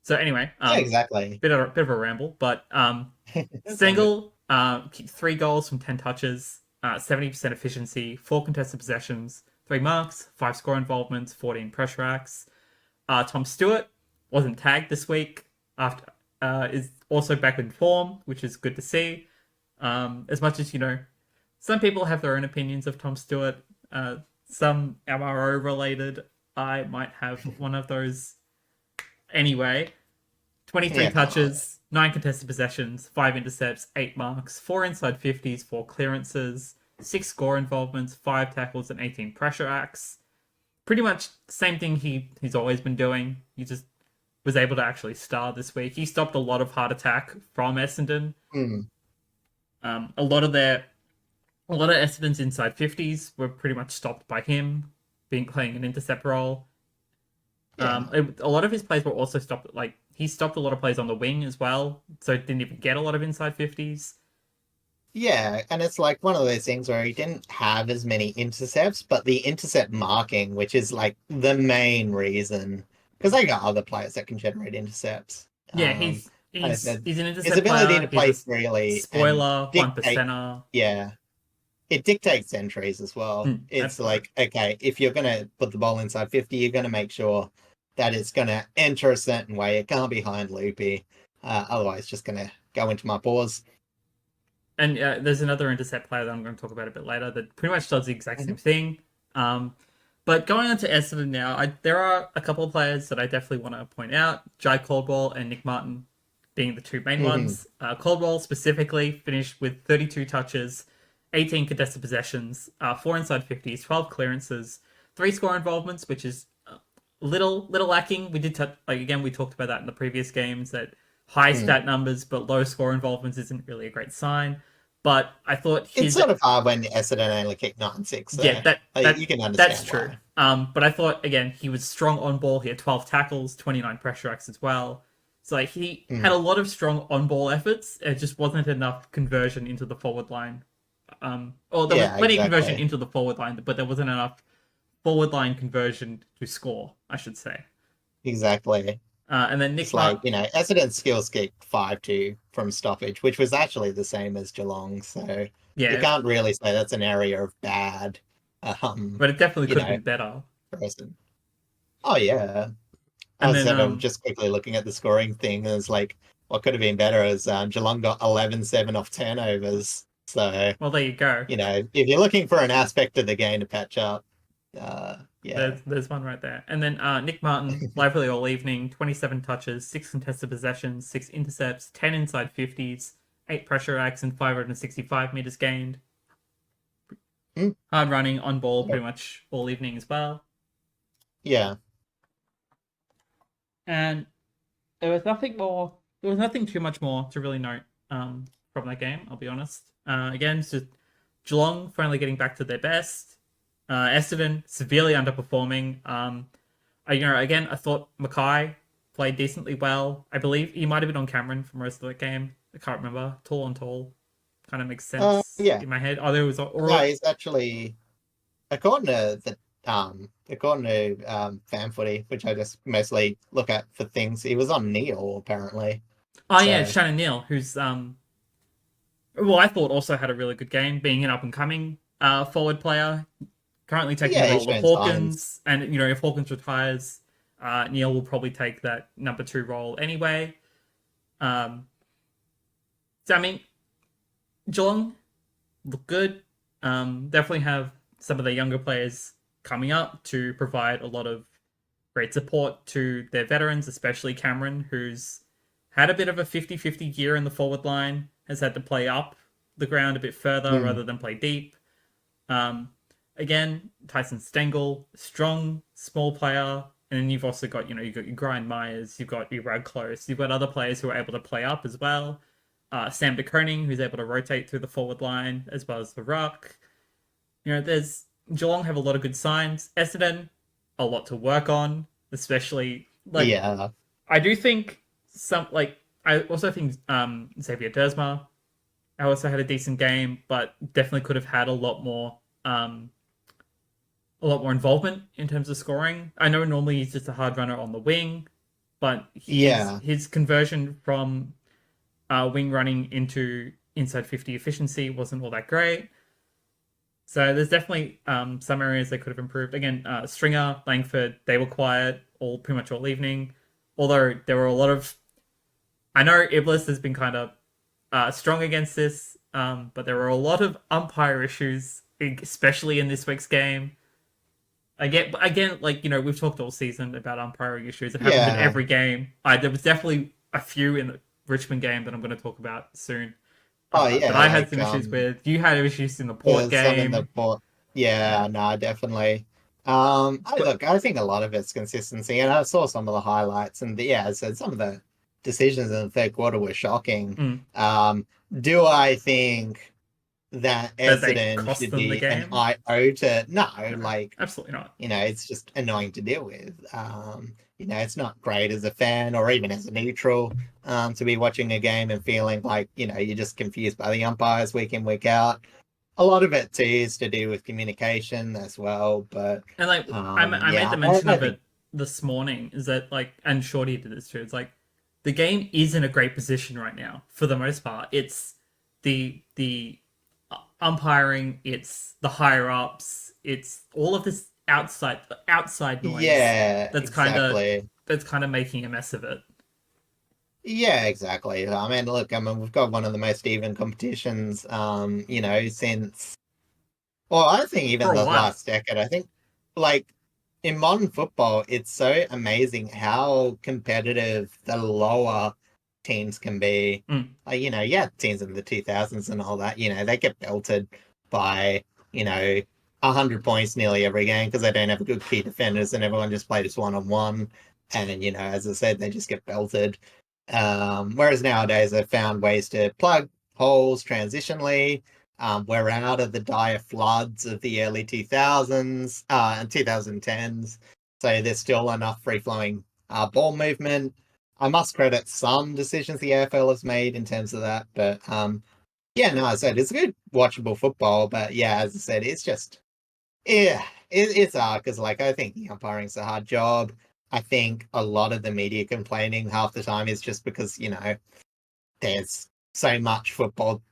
So anyway, yeah, exactly. bit of a ramble, but It's all good. Stengel, 3 goals from 10 touches, 70% efficiency, 4 contested possessions, 3 marks, 5 score involvements, 14 pressure acts. Tom Stewart wasn't tagged this week. after is also back in form, which is good to see. As much as some people have their own opinions of Tom Stewart. Some MRO related. I might have one of those anyway. 23 Yeah, come on. touches, 9 contested possessions, 5 intercepts, 8 marks, 4 inside 50s, 4 clearances, 6 score involvements, 5 tackles, and 18 pressure acts. Pretty much the same thing he's always been doing. He just was able to actually star this week. He stopped a lot of hard attack from Essendon. Mm. A lot of Essendon's inside 50s were pretty much stopped by him playing an intercept role. Yeah. A lot of his plays were also stopped. Like he stopped a lot of plays on the wing as well, so didn't even get a lot of inside 50s. Yeah, and it's like one of those things where he didn't have as many intercepts, but the intercept marking, which is like the main reason, because they got other players that can generate intercepts. Yeah, And it's he's an his intercept ability to player. He's play a freely and spoiler, one dictate, percenter. yeah, it dictates entries as well. It's Absolutely. like, okay, if you're gonna put the ball inside 50, you're gonna make sure that it's gonna enter a certain way. It can't be behind loopy, otherwise, it's just gonna go into my paws. And there's another intercept player that I'm going to talk about a bit later that pretty much does the exact same thing. But going on to Essendon now, there are a couple of players that I definitely want to point out. Jai Caldwell and Nick Martin being the two main Mhm. ones. Caldwell specifically finished with 32 touches, 18 contested possessions, 4 inside 50s, 12 clearances, 3 score involvements, which is little lacking. We did again we talked about that in the previous games that high Mm. stat numbers but low score involvements isn't really a great sign. But I thought It's his sort of hard when Essendon only kicked 9-6 yeah there. You can that's understand true. why. But I thought again he was strong on ball. He had 12 tackles, 29 pressure acts as well. So like he had Mm. a lot of strong on ball efforts. It just wasn't enough conversion into the forward line. Or there was Yeah, plenty of conversion exactly. into the forward line, but there wasn't enough forward line conversion to score, I should say. Exactly. And then It's Nick like, Mart, Essendon skills kicked 5-2 from stoppage, which was actually the same as Geelong. So you yeah, can't really say that's an area of bad, um, but it definitely you could have know, been better. person. Oh, yeah. And I then said I'm just quickly looking at the scoring thing. And it's like, what could have been better is Geelong got 11-7 off turnovers. So, well, there you go. if you're looking for an aspect of the game to patch up, yeah. There's one right there. And then Nick Martin, lively all evening, 27 touches, 6 contested possessions, 6 intercepts, 10 inside 50s, 8 pressure acts, and 565 meters gained. Mm, Hard running on ball yep. pretty much all evening as well. Yeah. And there was nothing more. There was nothing too much more to really note from that game. I'll be honest. Again, it's just Geelong finally getting back to their best. Essendon severely underperforming. Again, I thought Mackay played decently well. I believe he might have been on Cameron for most of the game. I can't remember. Tall on tall, kind of makes sense Yeah. in my head. Oh, there was No, or he's actually according to fan footy, which I just mostly look at for things. He was on Neil apparently. oh yeah, So Shannon Neal, who's well, I thought also had a really good game, being an up and coming forward player. Currently taking yeah, the he's role of shown signs. Hawkins, and if Hawkins retires, Neil will probably take that number 2 role anyway. Um, so I mean, Geelong look good. Definitely have some of the younger players coming up to provide a lot of great support to their veterans, especially Cameron, who's had a bit of a 50-50 year in the forward line, has had to play up the ground a bit further Mm. rather than play deep. Um, Again, Tyson Stengel, strong, small player. And then you've also got, you've got your Brian Myers, you've got your Rad Close, you've got other players who are able to play up as well. Sam De Koning, who's able to rotate through the forward line as well as the ruck. There's Geelong have a lot of good signs. Essendon, a lot to work on, especially like Yeah. I do think I also think Xavier Dersma. I also had a decent game, but definitely could have had um a lot more involvement in terms of scoring. I know normally he's just a hard runner on the wing, but Yeah. his conversion from wing running into inside 50 efficiency wasn't all that great. So there's definitely some areas they could have improved. Again, Stringer, Langford, they were quiet pretty much all evening. Although there were a lot of I know Iblis has been kind of strong against this, but there were a lot of umpire issues, especially in this week's game. Again, like, we've talked all season about umpiring issues. It happens in Yeah. every game. There was definitely a few in the Richmond game that I'm going to talk about soon. Oh That yeah, I had like some issues with. You had issues in the Port some in the game. port. Yeah, Yeah. no, definitely. But Look, I think a lot of it's consistency, and I saw some of the highlights, and yeah, so some of the decisions in the third quarter were shocking. mm, Um, do I think that that they Essendon cost should them the be an game? iota? No, No, like absolutely not. it's just annoying to deal with. It's not great as a fan or even as a neutral to be watching a game and feeling like, you're just confused by the umpires week in, week out. A lot of it too is to do with communication as well. But And like I made yeah, the mention I of think, it this morning, is that like, and Shorty did this too. It's like the game is in a great position right now for the most part. It's the umpiring, it's the higher ups, it's all of this outside noise yeah, that's kind of exactly. making a mess of it Yeah, exactly. I mean, look, we've got one of the most even competitions, since, well, I think for even a the while. last decade. I think, like, in modern football, it's so amazing how competitive the lower teams can be. Mm. Yeah, teams in the 2000s and all that, they get belted by, 100 points nearly every game because they don't have good key defenders and everyone just plays one-on-one. And, as I said, they just get belted. Whereas nowadays, they've found ways to plug holes transitionally. We're out of the dire floods of the early 2000s and 2010s. So there's still enough free flowing ball movement. I must credit some decisions the AFL has made in terms of that. But yeah, no, I said it's good, watchable football. But yeah, as I said, it's just, yeah, it's hard because, like, I think the umpiring's a hard job. I think a lot of the media complaining half the time is just because, there's so much football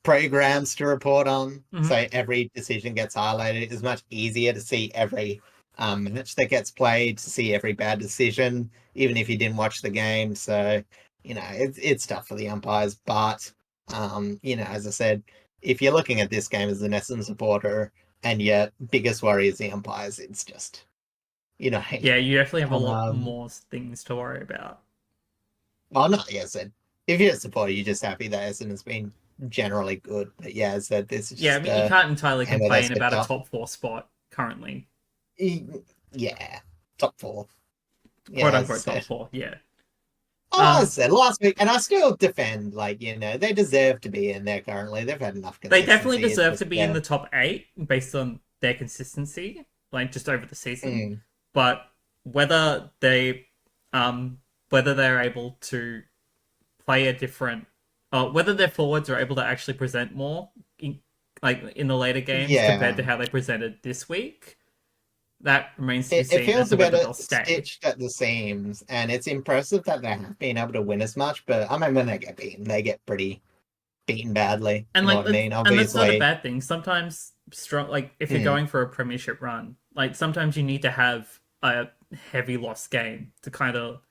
programs to report on. Hmm. So every decision gets highlighted. It's much easier to see every match that gets played, to see every bad decision, even if you didn't watch the game. So, it's tough for the umpires. But, as I said, if you're looking at this game as an Essendon supporter and your biggest worry is the umpires, it's just, you know, Yeah, you definitely have a lot um, more things to worry about. well, not, yeah, I said, if you're a supporter, you're just happy that Essendon's been generally good. But yeah, as I said, this is Yeah, I just mean, you can't entirely game where they complain spit about a tough. top four spot currently, Yeah, top four. quote Yeah, as I unquote top said. four. Yeah. Oh, as Um, I said last week, and I still defend, like, they deserve to be in there currently. They've had enough they definitely consistency. It's deserve just, to be in yeah. the top eight based on their consistency, like just over the season. Mm. But whether they, whether they're able to play a different, whether their forwards are able to actually present more, like in the later games compared to Yeah. how they presented this week, that remains to be It seen as feels to a whether bit they'll stay. stitched at the seams, and it's impressive that they have been able to win as much, but I mean, when they get pretty beaten badly. And You know like what I mean? that's not a Obviously. bad thing. Sometimes strong, like if you're Mm. going for a premiership run, like sometimes you need to have a heavy loss game to kind of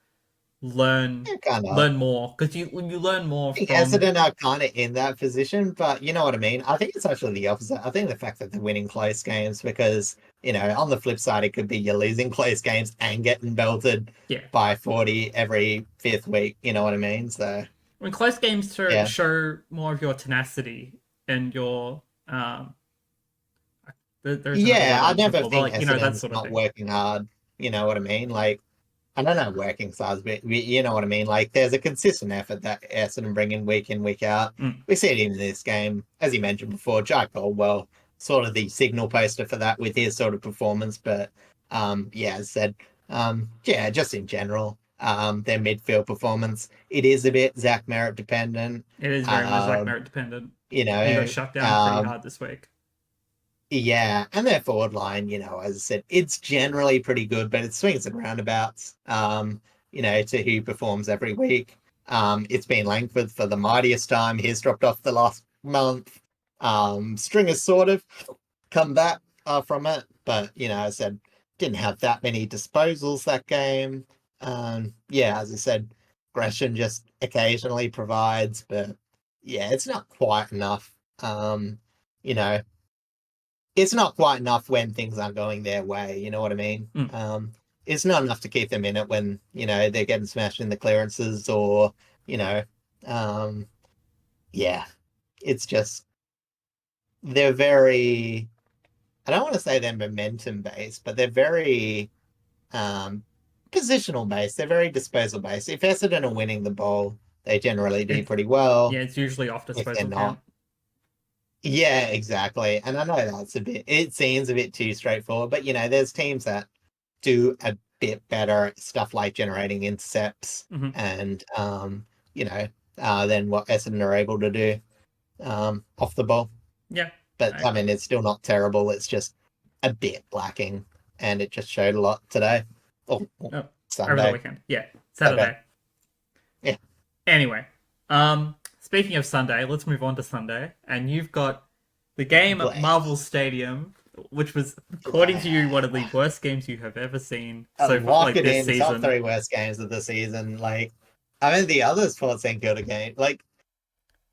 learn Yeah, kind of. learn more, because you learn more Think from. Essendon are kind of in that position, but you know what I mean? I think it's actually the opposite. I think the fact that they're winning close games because, on the flip side, it could be you're losing close games and getting belted Yeah, by 40 every fifth week. You know what I mean? So, when close games yeah. show more of your tenacity and your there's another word Yeah, I'm I looking never for, but think like that Essendon's sort of not thing. working hard. You know what I mean? Like, I don't know working size, but you know what I mean? Like, there's a consistent effort that Essendon bring in, week out. Mm. We see it in this game. As you mentioned before, Jack Caldwell, sort of the signal poster for that with his sort of performance. But, yeah, as I said, yeah, just in general, their midfield performance, it is a bit Zach Merritt dependent. It is very much like Um, merit dependent. you He got know, shut down pretty um, hard this week. yeah, and their forward line, as I said, it's generally pretty good, but it swings and roundabouts, to who performs every week. It's been Langford for the mightiest time. He's dropped off the last month. Stringer's sort of come back from it, but, I said, didn't have that many disposals that game. Yeah, as I said, Gresham just occasionally provides, but yeah, it's not quite enough. You know, it's not quite enough when things aren't going their way. You know what I mean? It's not enough to keep them in it when, they're getting smashed in the clearances or, you know, um, yeah, it's just, they're very, I don't want to say they're momentum based, but they're very um, positional based. They're very disposal based. If Essendon are winning the ball, they generally do pretty well. Yeah, it's usually off If they're disposal not, count. yeah, exactly. And I know it seems a bit too straightforward, but there's teams that do a bit better at stuff like generating intercepts Hmm. and, than what Essendon are able to do off the ball. Yeah. But I, I mean, it's still not terrible. It's just a bit lacking, and it just showed a lot today. Or oh, over the Sunday. weekend. Yeah, Okay. Saturday. Yeah. Anyway, speaking of Sunday, let's move on to Sunday. And you've got the game at Bleh. Marvel Stadium, which was, according to you, one of the worst games you have ever seen so far, Lock like it this in. Top season. 3 worst games of the season. Like, I mean, the other Sports St Kilda game, like,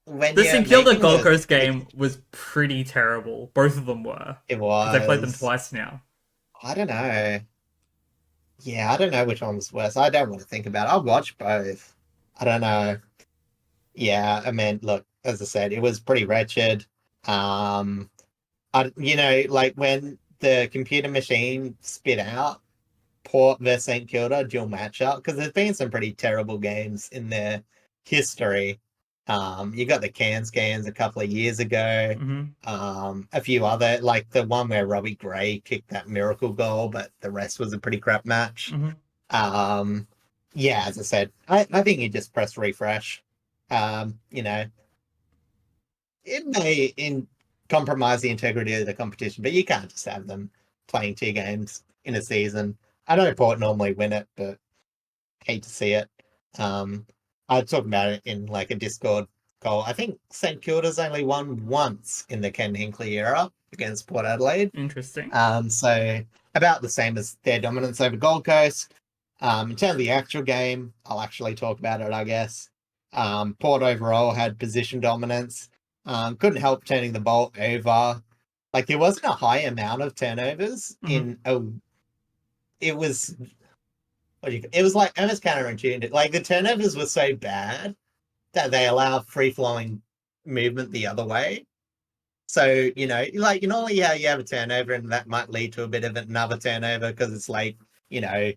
when The you're St Kilda making Gold the Coast game was pretty terrible. Both of them were. it Because I played them was, twice now. I don't know. Yeah, I don't know which one was worse. I don't want to think about it. I watched both. I don't know. Yeah, I mean, look, as I said, it was pretty wretched. Um, like when the computer machine spit out Port versus St Kilda dual matchup, because there's been some pretty terrible games in their history. You got the Cans a couple of years ago. Hmm. A few other, like the one where Robbie Gray kicked that miracle goal, but the rest was a pretty crap match. Hmm. Um, yeah, as I said, I think you just press refresh. You know, it may compromise the integrity of the competition, but you can't just have them playing 2 games in a season. I know Port normally win it, but hate to see it. I talked about it in like a Discord call. I think St Kilda's only won once in the Ken Hinkley era against Port Adelaide. Interesting. So about the same as their dominance over Gold Coast. In terms of the actual game, I'll actually talk about it, I guess. Port overall had position dominance. Couldn't help turning the ball over. Like there wasn't a high amount of turnovers Hmm. it was it was like almost counterintuitive. Like the turnovers were so bad that they allow free flowing movement the other way. So, like normally you have a turnover and that might lead to a bit of another turnover because it's like, a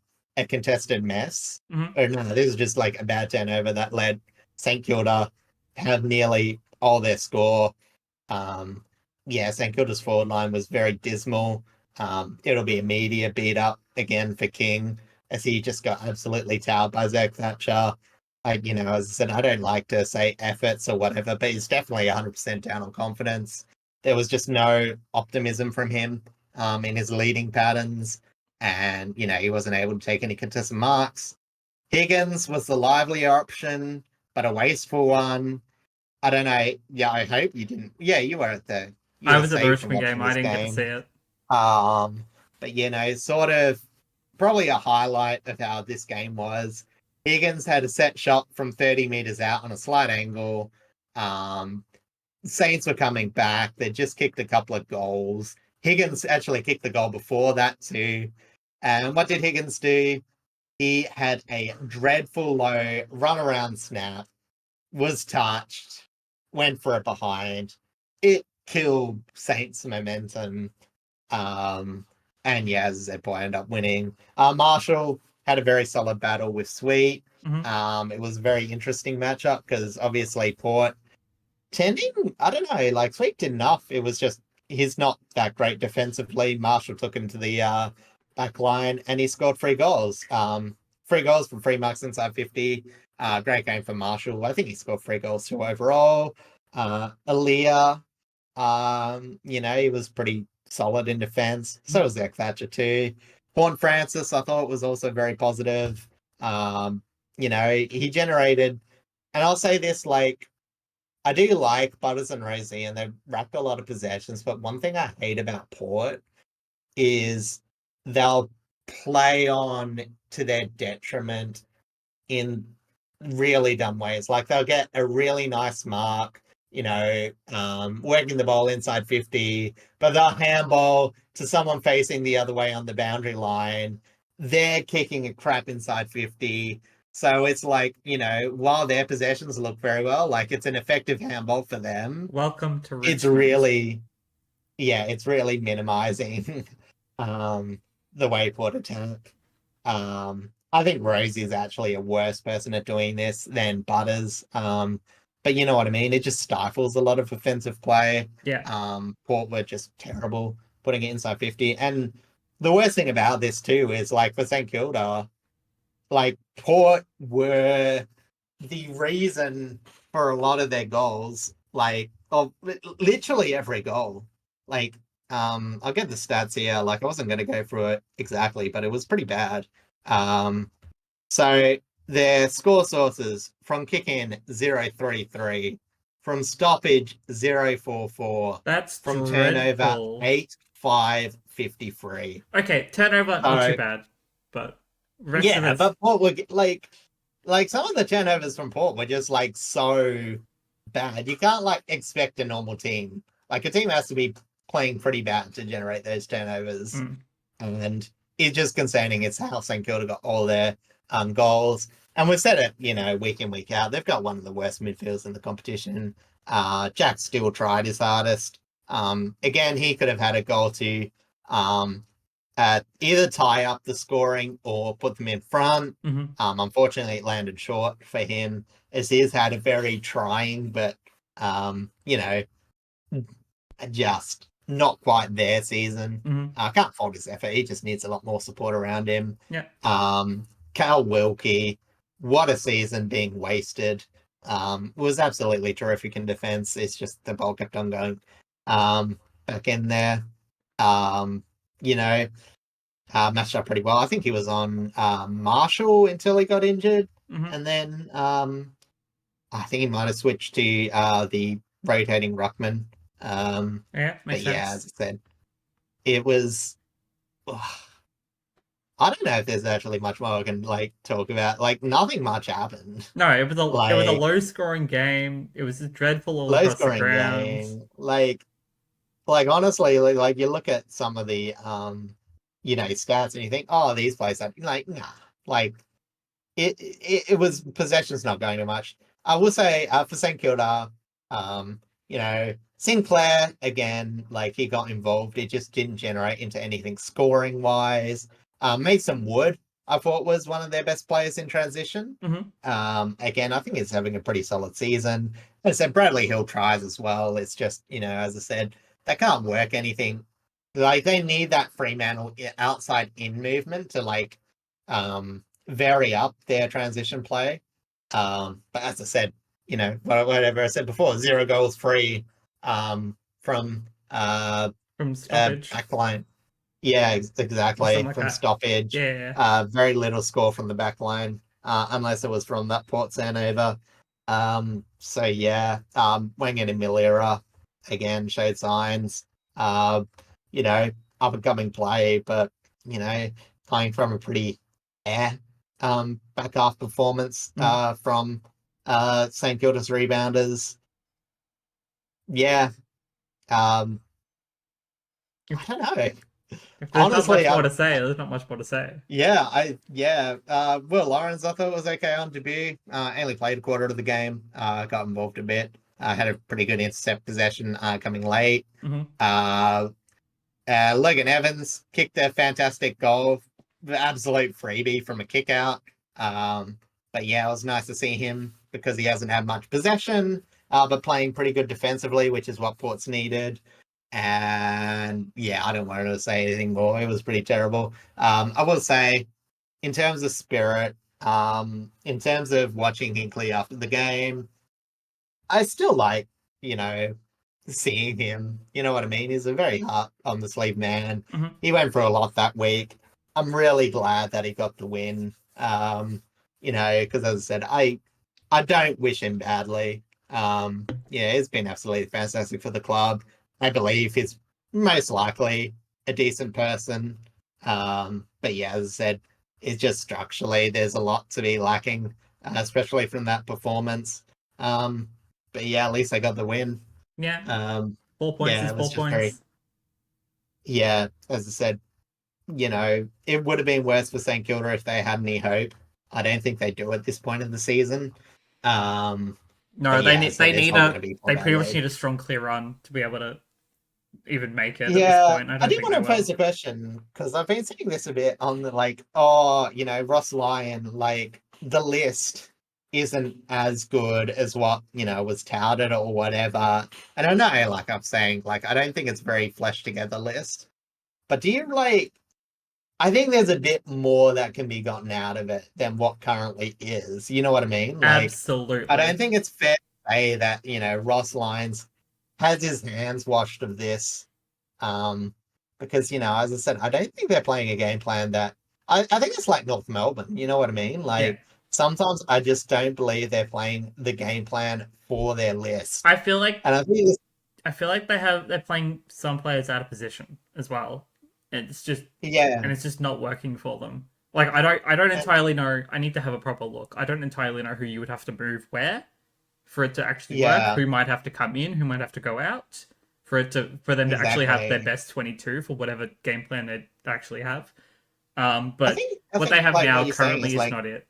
contested mess. Hmm. Or no, this is just like a bad turnover that led St Kilda have nearly all their score. Um, yeah, St Kilda's forward line was very dismal. It'll be a media beat up again for King as he just got absolutely towed by Zach Thatcher. As I said, I don't like to say efforts or whatever, but he's definitely 100% down on confidence. There was just no optimism from him in his leading patterns, and he wasn't able to take any contested marks. Higgins was the livelier option, but a wasteful one. I don't know. Yeah, I hope you didn't. Yeah, you were you I were was at the safe from Richmond watching game. I this didn't get to see game. it. But sort of probably a highlight of how this game was. Higgins had a set shot from 30 meters out on a slight angle. Um, Saints were coming back. They just kicked a couple of goals. Higgins actually kicked the goal before that too. And what did Higgins do? He had a dreadful low run around snap, was touched, went for a behind. It killed Saints' momentum. And yeah, as I said, Port ended up winning. Marshall had a very solid battle with Sweet. Hmm. It was a very interesting matchup because obviously Port tending, I don't know, like Sweet did enough. It was just he's not that great defensively. Marshall took him to the back line and he scored 3 goals. 3 goals from 3 marks inside 50. Great game for Marshall. I think he scored 3 goals too overall. Aaliyah, he was pretty solid in defense. So was Zach Thatcher too. Horn Francis, I thought was also very positive. He generated, and I'll say this, like, I do like Butters and Rosie, and they've racked a lot of possessions, but one thing I hate about Port is they'll play on to their detriment in really dumb ways. Like they'll get a really nice mark, working the ball inside 50, but they'll handball to someone facing the other way on the boundary line. They're kicking a crap inside 50. So it's like, while their possessions look very well, like it's an effective handball for them. Welcome to It's Richmond. really minimizing the wayport attack. I think Rosie's actually a worse person at doing this than Butters. But you know what I mean? It just stifles a lot of offensive play. Yeah. Port were just terrible putting it inside 50. And the worst thing about this too is like for St Kilda, like Port were the reason for a lot of their goals, like literally every goal. Like, I'll get the stats here. Like, I wasn't going to go through it exactly, but it was pretty bad. So their score sources from kick in 0-3-3, from stoppage 0-4-4, That's from dreadful. turnover 8-5-53. Okay, turnover not too bad, but rest of Yeah, it. but Port were like some of the turnovers from Port were just like so bad. You can't like expect a normal team. Like a team has to be playing pretty bad to generate those turnovers. And it's just concerning. It's how St Kilda got all their goals. And we've said it, week in, week out. They've got one of the worst midfielders in the competition. Jack still tried his hardest. Again, he could have had a goal to either tie up the scoring or put them in front. Unfortunately, it landed short for him, as he's had a very trying, but just not quite their season. I can't fault his effort. He just needs a lot more support around him. Yeah. Cal Wilkie, what a season being wasted. Was absolutely terrific in defense. It's just the ball kept on going back in there. Matched up pretty well. I think he was on Marshall until he got injured. And then I think he might have switched to the rotating ruckman. Yeah, makes sense. As I said, it was. I don't know if there's actually much more I can talk about. Like nothing much happened. No, it was a low scoring game. It was dreadful all across the ground. Game. Like honestly, like you look at some of the stats and you think, oh, these players are like, nah. Like it was possessions not going to much. I will say for St Kilda, Sinclair again, like he got involved. It just didn't generate into anything scoring wise. Mason Wood, I thought, was one of their best players in transition. Again, I think he's having a pretty solid season. As I said, Bradley Hill tries as well. It's just, as I said, they can't work anything. Like they need that Fremantle outside in movement to vary up their transition play. But as I said, whatever I said before, 0 goals free from stoppage. Backline. Yeah, exactly. Like from that. Stoppage. Yeah. Very little score from the back line, unless it was from that Port turnover. Wangan and Milera again showed signs. Up and coming play, but playing from a pretty back half performance from St Kilda's rebounders. Yeah. I don't know. If there's Honestly, not much more to say, there's not much more to say. Will Lawrence, I thought was okay on debut. Only played a quarter of the game. Got involved a bit. Had a pretty good intercept possession coming late. Logan Evans kicked a fantastic goal, absolute freebie from a kick out. But yeah, it was nice to see him because he hasn't had much possession, but playing pretty good defensively, which is what Port's needed. And yeah, I don't want to say anything more. It was pretty terrible. I will say, in terms of spirit, in terms of watching Hinkley after the game, I still like, seeing him. You know what I mean? He's a very heart on the sleeve man. He went through a lot that week. I'm really glad that he got the win. Because as I said, I don't wish him badly. It's been absolutely fantastic for the club. I believe he's most likely a decent person. But yeah, as I said, it's just structurally, there's a lot to be lacking. especially from that performance. But yeah, at least they got the win. Yeah, Um, 4 points yeah, is it was four just very, points. yeah, as I said, it would have been worse for St Kilda if they had any hope. I don't think they do at this point in the season. Um, but No, they yeah, need so they it's need all going to a be for they their pretty much league. need a strong clear run to be able to even make it at this Yeah, point. I I don't did think want they to pose will. a question because I've been seeing this a bit on the like, oh, Ross Lyon, like the list isn't as good as what, was touted or whatever. And I know, like I'm saying, like I don't think it's very fleshed together list. But do you like I think there's a bit more that can be gotten out of it than what currently is. You know what I mean? Like I don't Absolutely. think it's fair to say that, Ross Lyons has his hands washed of this. Because, as I said, I don't think they're playing a game plan that I think it's like North Melbourne, you know what I mean? Yeah. Like sometimes I just don't believe they're playing the game plan for their list. I feel like And I think this, they're playing some players out of position as well. And yeah, it's just not working for them. Like I don't uh, entirely know. I need to have a proper look. I don't entirely know who you would have to move where for it to actually work. yeah, Who might have to come in? Who might have to go out for them to actually have their exactly. best 22 for whatever game plan they actually have. I But think I what they think have like what now you're saying currently is is like not it.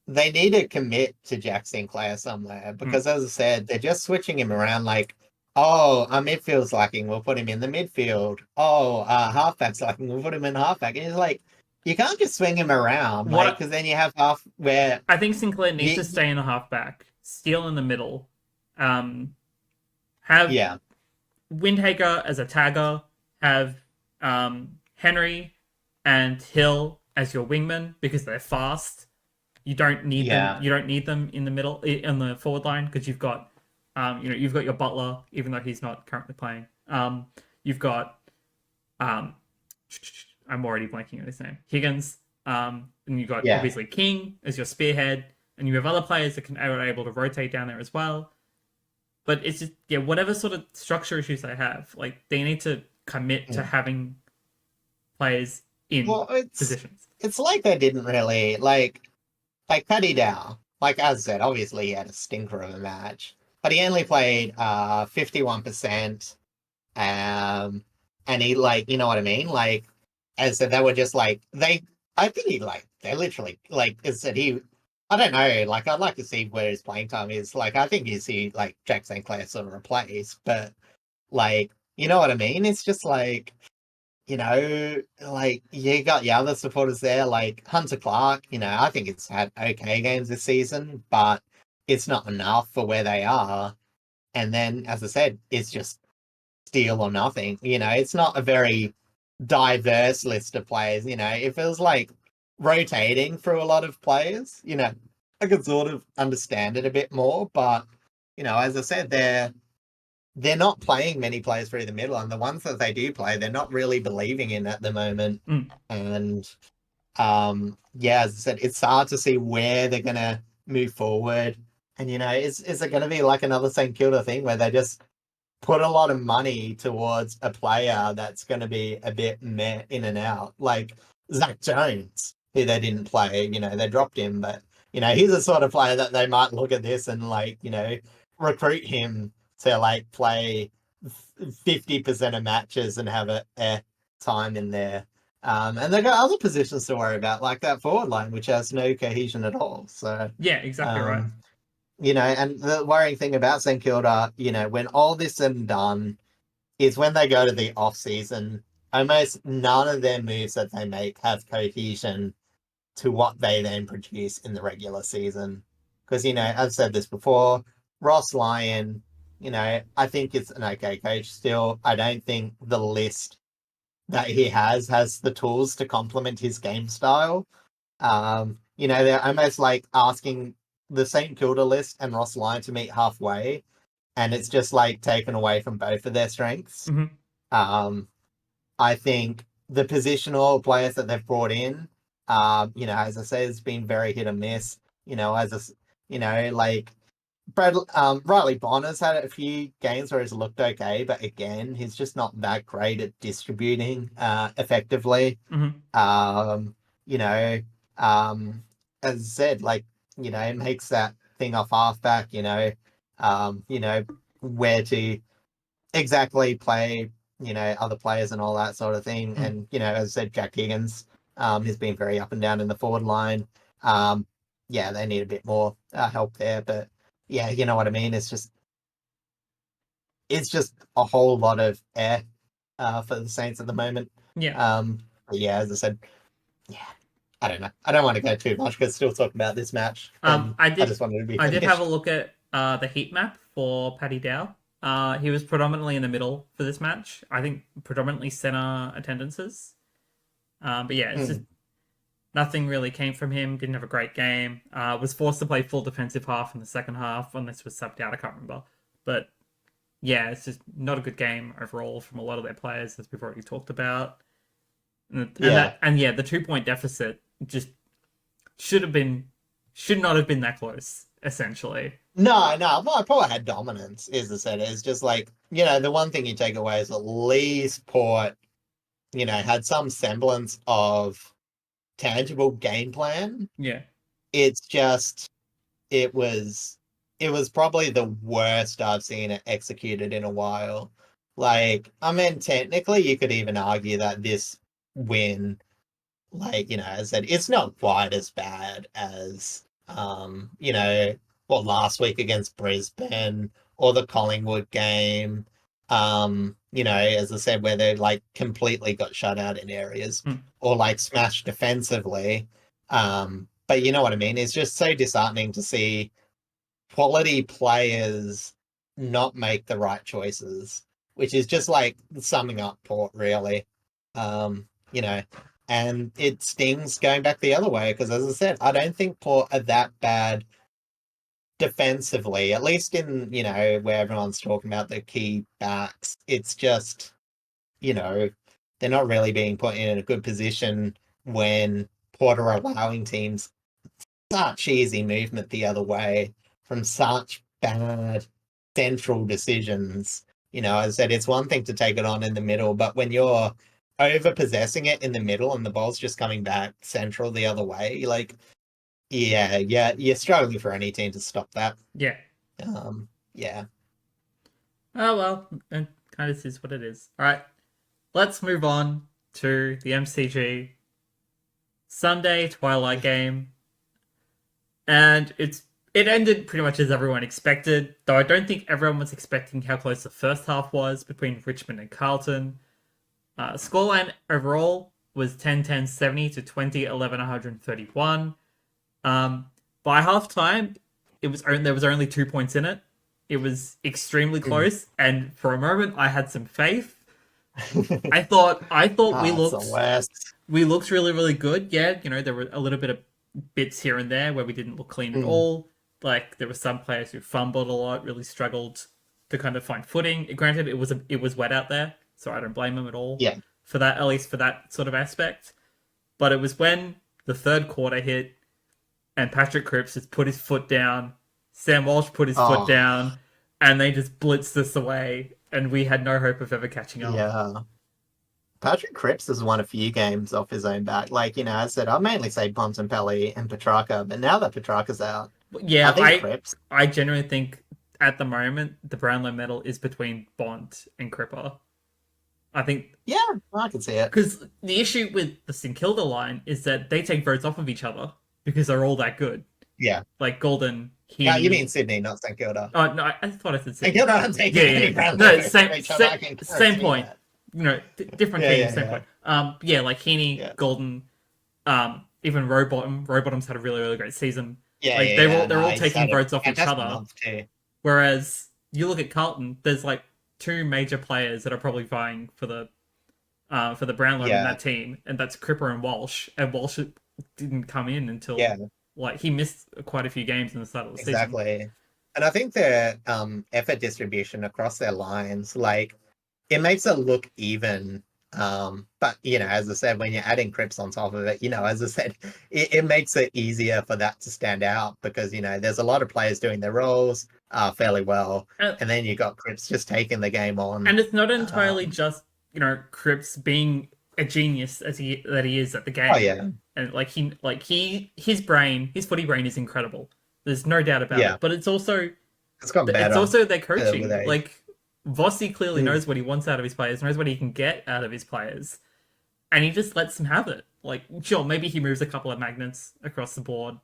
they need to commit to Jack Sinclair somewhere Mm. because, as I said, they're just switching him around. Like, oh, our midfield's lacking, we'll put him in the midfield. Oh, halfback's lacking, we'll put him in halfback. And it's like you can't just swing him around, like, What because then you have half where I think Sinclair needs to you stay in the halfback, Steele in the middle, um, have yeah, Windhager as a tagger, have Henry and Hill as your wingmen because they're fast. You don't need them. yeah, You don't need them in the middle in the forward line because you've got your Butler, even though he's not currently playing. You've got um, I'm already blanking on his name, Higgins. And you've got yeah. obviously King as your spearhead, and you have other players that are able to rotate down there as well. But it's just whatever sort of structure issues they have, like they need to commit to Mm. having players in Well, it's positions. it's like they didn't really like Paddy Dow. Like as I said, obviously he had a stinker of a match, but he only played 51%. And he like, you know what I mean? Like, as I said, they were just like I think he like they literally like as I said I don't know, like I'd like to see where his playing time is. Like I think you see like Jack St. Clair sort of replace, but like you know what I mean? It's just like, like you got the other supporters there, like Hunter Clark, I think it's had okay games this season, but it's not enough for where they are. And then, as I said, it's just steal or nothing. It's not a very diverse list of players. It feels like rotating through a lot of players. I could sort of understand it a bit more, but as I said, they're not playing many players through the middle, and the ones that they do play, they're not really believing in at the moment. Mm. And yeah, as I said, it's hard to see where they're gonna move forward. And is it gonna be like another St Kilda thing where they just put a lot of money towards a player that's going to be a bit meh in and out, like Zach Jones, who they didn't play. They dropped him, but he's the sort of player that they might look at this and like recruit him to like play 50% of matches and have a time in there. And they've got other positions to worry about, like that forward line, which has no cohesion at all. So, Yeah, exactly right. um, and the worrying thing about St Kilda, when all this is said and done, is when they go to the off season, almost none of their moves that they make have cohesion to what they then produce in the regular season. Because, I've said this before, Ross Lyon, I think it's an okay coach still. I don't think the list that he has the tools to complement his game style. They're almost like asking the St Kilda list and Ross Lyon to meet halfway, and it's just like taken away from both of their strengths. Mm-hmm. Um, I think the positional players that they've brought in, as I say, has been very hit and miss. As a, like Riley Bonner's had a few games where he's looked okay, but again, he's just not that great at distributing effectively. Mm-hmm. Um, you know, as I said, like makes that thing off halfback, where to exactly play, other players and all that sort of thing. Mm. And, as I said, Jack Higgins has been very up and down in the forward line. They need a bit more help there. But yeah, you know what I mean? It's just a whole lot of air for the Saints at the moment. Yeah. But yeah, as I said, yeah, I don't know. I don't want to go too much because still talking about this match. And I I just wanted to be I did have finished. a look at the heat map for Paddy Dow. He was predominantly in the middle for this match. I think predominantly center attendances. But yeah, it's just nothing really came from him. Didn't have a great game. Was forced to play full defensive half in the second half unless was subbed out. I can't remember. But yeah, it's just not a good game overall from a lot of their players, as we've already talked about. The 2 point deficit just should not have been that close, essentially. No. Well, Port had dominance, as I said. It's just like, the one thing you take away is at least Port, had some semblance of tangible game plan. Yeah. It's just, it was probably the worst I've seen it executed in a while. Like, I mean, technically, you could even argue that this win, like, as I said, it's not quite as bad as, last week against Brisbane or the Collingwood game, as I said, where they like completely got shut out in areas or like smashed defensively. But you know what I mean? It's just so disheartening to see quality players not make the right choices, which is just like summing up Port, really. And it stings going back the other way because, as I said, I don't think Port are that bad defensively, at least in, where everyone's talking about the key backs. It's just, they're not really being put in a good position when Port are allowing teams such easy movement the other way from such bad central decisions. As I said, it's one thing to take it on in the middle, but when you're over possessing it in the middle and the ball's just coming back central the other way, like, yeah, you're struggling for any team to stop that. Yeah. Yeah. Oh well, it kind of is what it is. All right, let's move on to the MCG Sunday twilight game, and it ended pretty much as everyone expected. Though I don't think everyone was expecting how close the first half was between Richmond and Carlton. Scoreline overall was 10-10-70 to 20-11 131. By half time, there was only 2 points in it. It was extremely close, and for a moment, I had some faith. I thought we looked really, really good. Yeah, there were a little bit of bits here and there where we didn't look clean at all. Like there were some players who fumbled a lot, really struggled to kind of find footing. Granted, it was wet out there, so I don't blame them at all. Yeah. For that, at least for that sort of aspect. But it was when the third quarter hit and Patrick Cripps just put his foot down, Sam Walsh put his foot down, and they just blitzed us away, and we had no hope of ever catching up. Yeah. Patrick Cripps has won a few games off his own back. Like, as I said, I mainly say Bontempelli and Petrarca, but now that Petrarca's out, yeah, Cripps. I genuinely think at the moment the Brownlow medal is between Bont and Cripper. I think. Yeah, I can see it. Because the issue with the St Kilda line is that they take votes off of each other because they're all that good. Yeah. Like Golden. Yeah, you mean Sydney, not St Kilda. Oh, no, I thought I said Sydney. St Kilda aren't taking any Brownlow. No, same point. Different teams, same point. Like Heaney, Golden, even Rowbottom. Rowbottom's had a really, really great season. They're all taking votes off each other. Whereas you look at Carlton, there's like two major players that are probably vying for the Brownlow in that team, and that's Cripper and Walsh. And Walsh didn't come in until like he missed quite a few games in the start of the season. Exactly. And I think their effort distribution across their lines, like it makes it look even. But as I said, when you're adding Cripps on top of it, as I said, it makes it easier for that to stand out because there's a lot of players doing their roles fairly well, and then you got Cripps just taking the game on. And it's not entirely just Cripps being a genius that he is at the game. Oh yeah. and his footy brain is incredible. There's no doubt about Yeah. it. But it's also It's got better. it's also their with coaching. age. Like Vossi clearly knows what he wants out of his players, knows what he can get out of his players, and he just lets them have it. Like, sure, maybe he moves a couple of magnets across the board.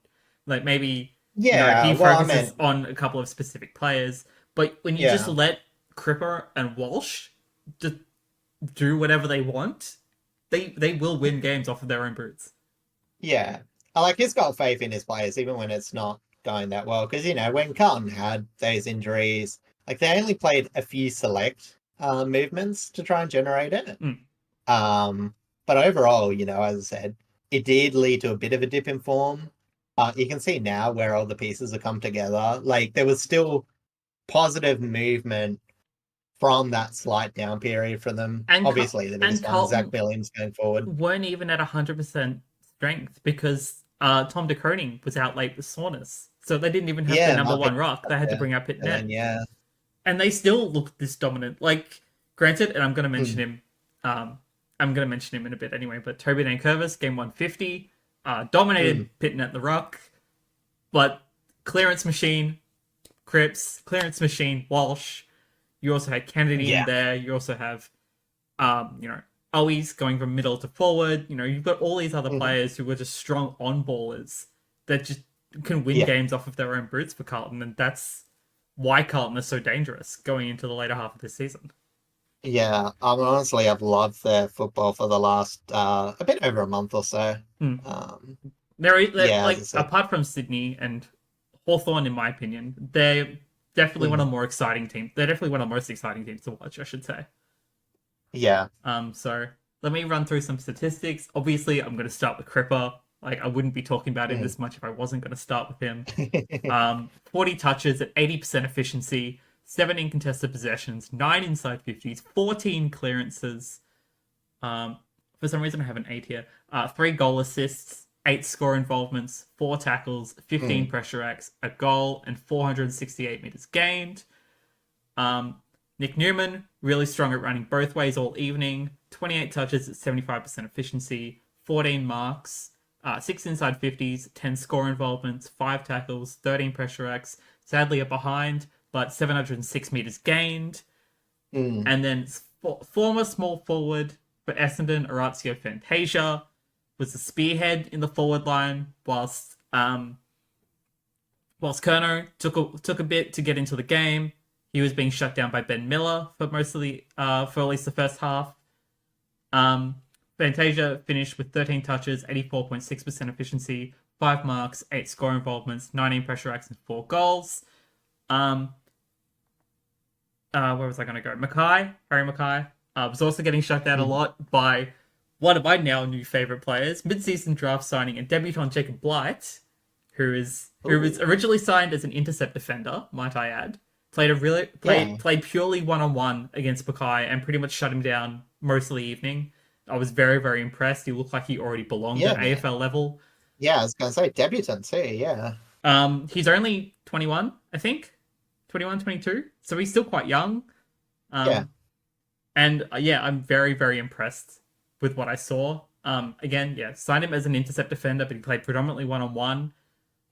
Like maybe he focuses on a couple of specific players. But when you just let Cripper and Walsh just do whatever they want, they will win games off of their own boots. Yeah. He's got faith in his players, even when it's not going that well. Because, when Carlton had those injuries, they only played a few select movements to try and generate it. But overall, as I said, it did lead to a bit of a dip in form. You can see now where all the pieces have come together. There was still positive movement from that slight down period for them. And obviously, the biggest one, Zach Williams going forward, weren't even at 100% strength because Tom de Koning was out late with soreness. So they didn't even have the number one rock. They had to bring up Pitt Net. And they still looked this dominant. Granted, and I'm going to mention him. I'm going to mention him in a bit anyway, but Toby Nankervis, game 150, dominated Pitt Net the rock. But clearance machine, Cripps, clearance machine, Walsh. You also had Kennedy in there. You also have, Owies going from middle to forward. You've got all these other players who were just strong on-ballers that just can win games off of their own boots for Carlton. And that's why Carlton is so dangerous going into the later half of this season. Yeah, honestly, I've loved their football for the last a bit over a month or so. Apart from Sydney and Hawthorn, in my opinion, they're definitely one of the more exciting teams. They're definitely one of the most exciting teams to watch, I should say. Yeah. So let me run through some statistics. Obviously, I'm going to start with Cripper. I wouldn't be talking about him this much if I wasn't going to start with him. 40 touches at 80% efficiency, 17 contested possessions, 9 inside 50s, 14 clearances. For some reason, I have an 8 here. 3 goal assists, 8 score involvements, 4 tackles, 15 pressure acts, a goal, and 468 meters gained. Nick Newman, really strong at running both ways all evening. 28 touches at 75% efficiency, 14 marks, 6 inside 50s, 10 score involvements, 5 tackles, 13 pressure acts. Sadly, a behind, but 706 meters gained. And then former small forward for Essendon, Orazio Fantasia, was the spearhead in the forward line, whilst Kerno took a bit to get into the game. He was being shut down by Ben Miller for for at least the first half. Fantasia finished with 13 touches, 84.6% efficiency, 5 marks, 8 score involvements, 19 pressure acts, and 4 goals. Where was I going to go? Harry Mackay, was also getting shut down a lot by one of my now new favourite players, mid-season draft signing and debutant Jacob Blight, who was originally signed as an intercept defender, might I add. Played purely one-on-one against Mackay and pretty much shut him down most of the evening. I was very, very impressed. He looked like he already belonged at AFL level. Yeah, I was going to say debutant too, yeah. He's only 21, I think. 21, 22. So he's still quite young. And I'm very, very impressed with what I saw. Signed him as an intercept defender, but he played predominantly one-on-one.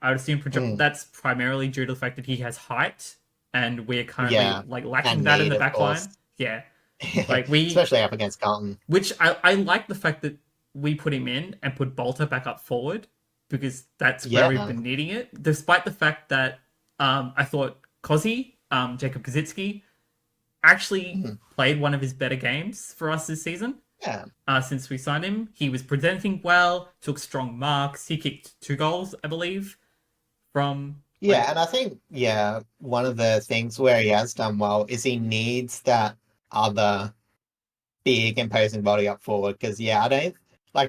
I would assume that's primarily due to the fact that he has height, and we're currently lacking that in the back line. Yeah. Especially up against Carlton. Which I like the fact that we put him in and put Bolter back up forward, because that's where we've been needing it. Despite the fact that I thought Kozi, Jacob Kazitsky, actually played one of his better games for us this season. Yeah. Since we signed him. He was presenting well, took strong marks. He kicked 2 goals, I believe, from... and I think, one of the things where he has done well is he needs that other big imposing body up forward, because I don't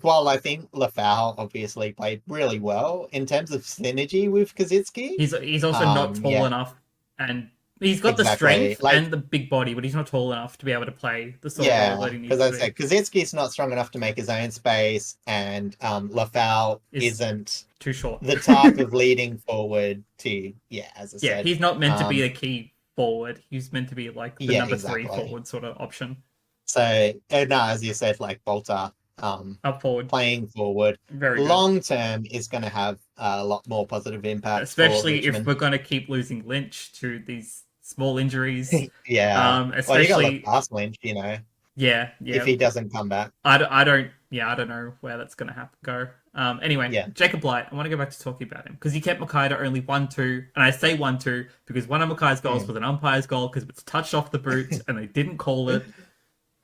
while I think Lafau obviously played really well in terms of synergy with Kazitsky, he's also not tall enough, and he's got the strength and the big body, but he's not tall enough to be able to play the sort of role that he needs to be. Because I said Kazitsky's not strong enough to make his own space, and Lafau isn't too short. The type of leading forward to as I said. He's not meant to be a key forward. He's meant to be the number 3 forward sort of option. So as you said, Bolter Up forward. playing forward, Very good. long term is going to have a lot more positive impact. Especially for if Richmond. we're going to keep losing Lynch to these small injuries. Yeah. Well, you got to Especially, look past Lynch, you know, yeah, if he doesn't come back. I don't know where that's going to go. Anyway, Yeah. Jacob Blight, I want to go back to talking about him because he kept Mackay to only 1-2, and I say 1-2 because one of Mackay's goals was an umpire's goal because it's touched off the boot and they didn't call it.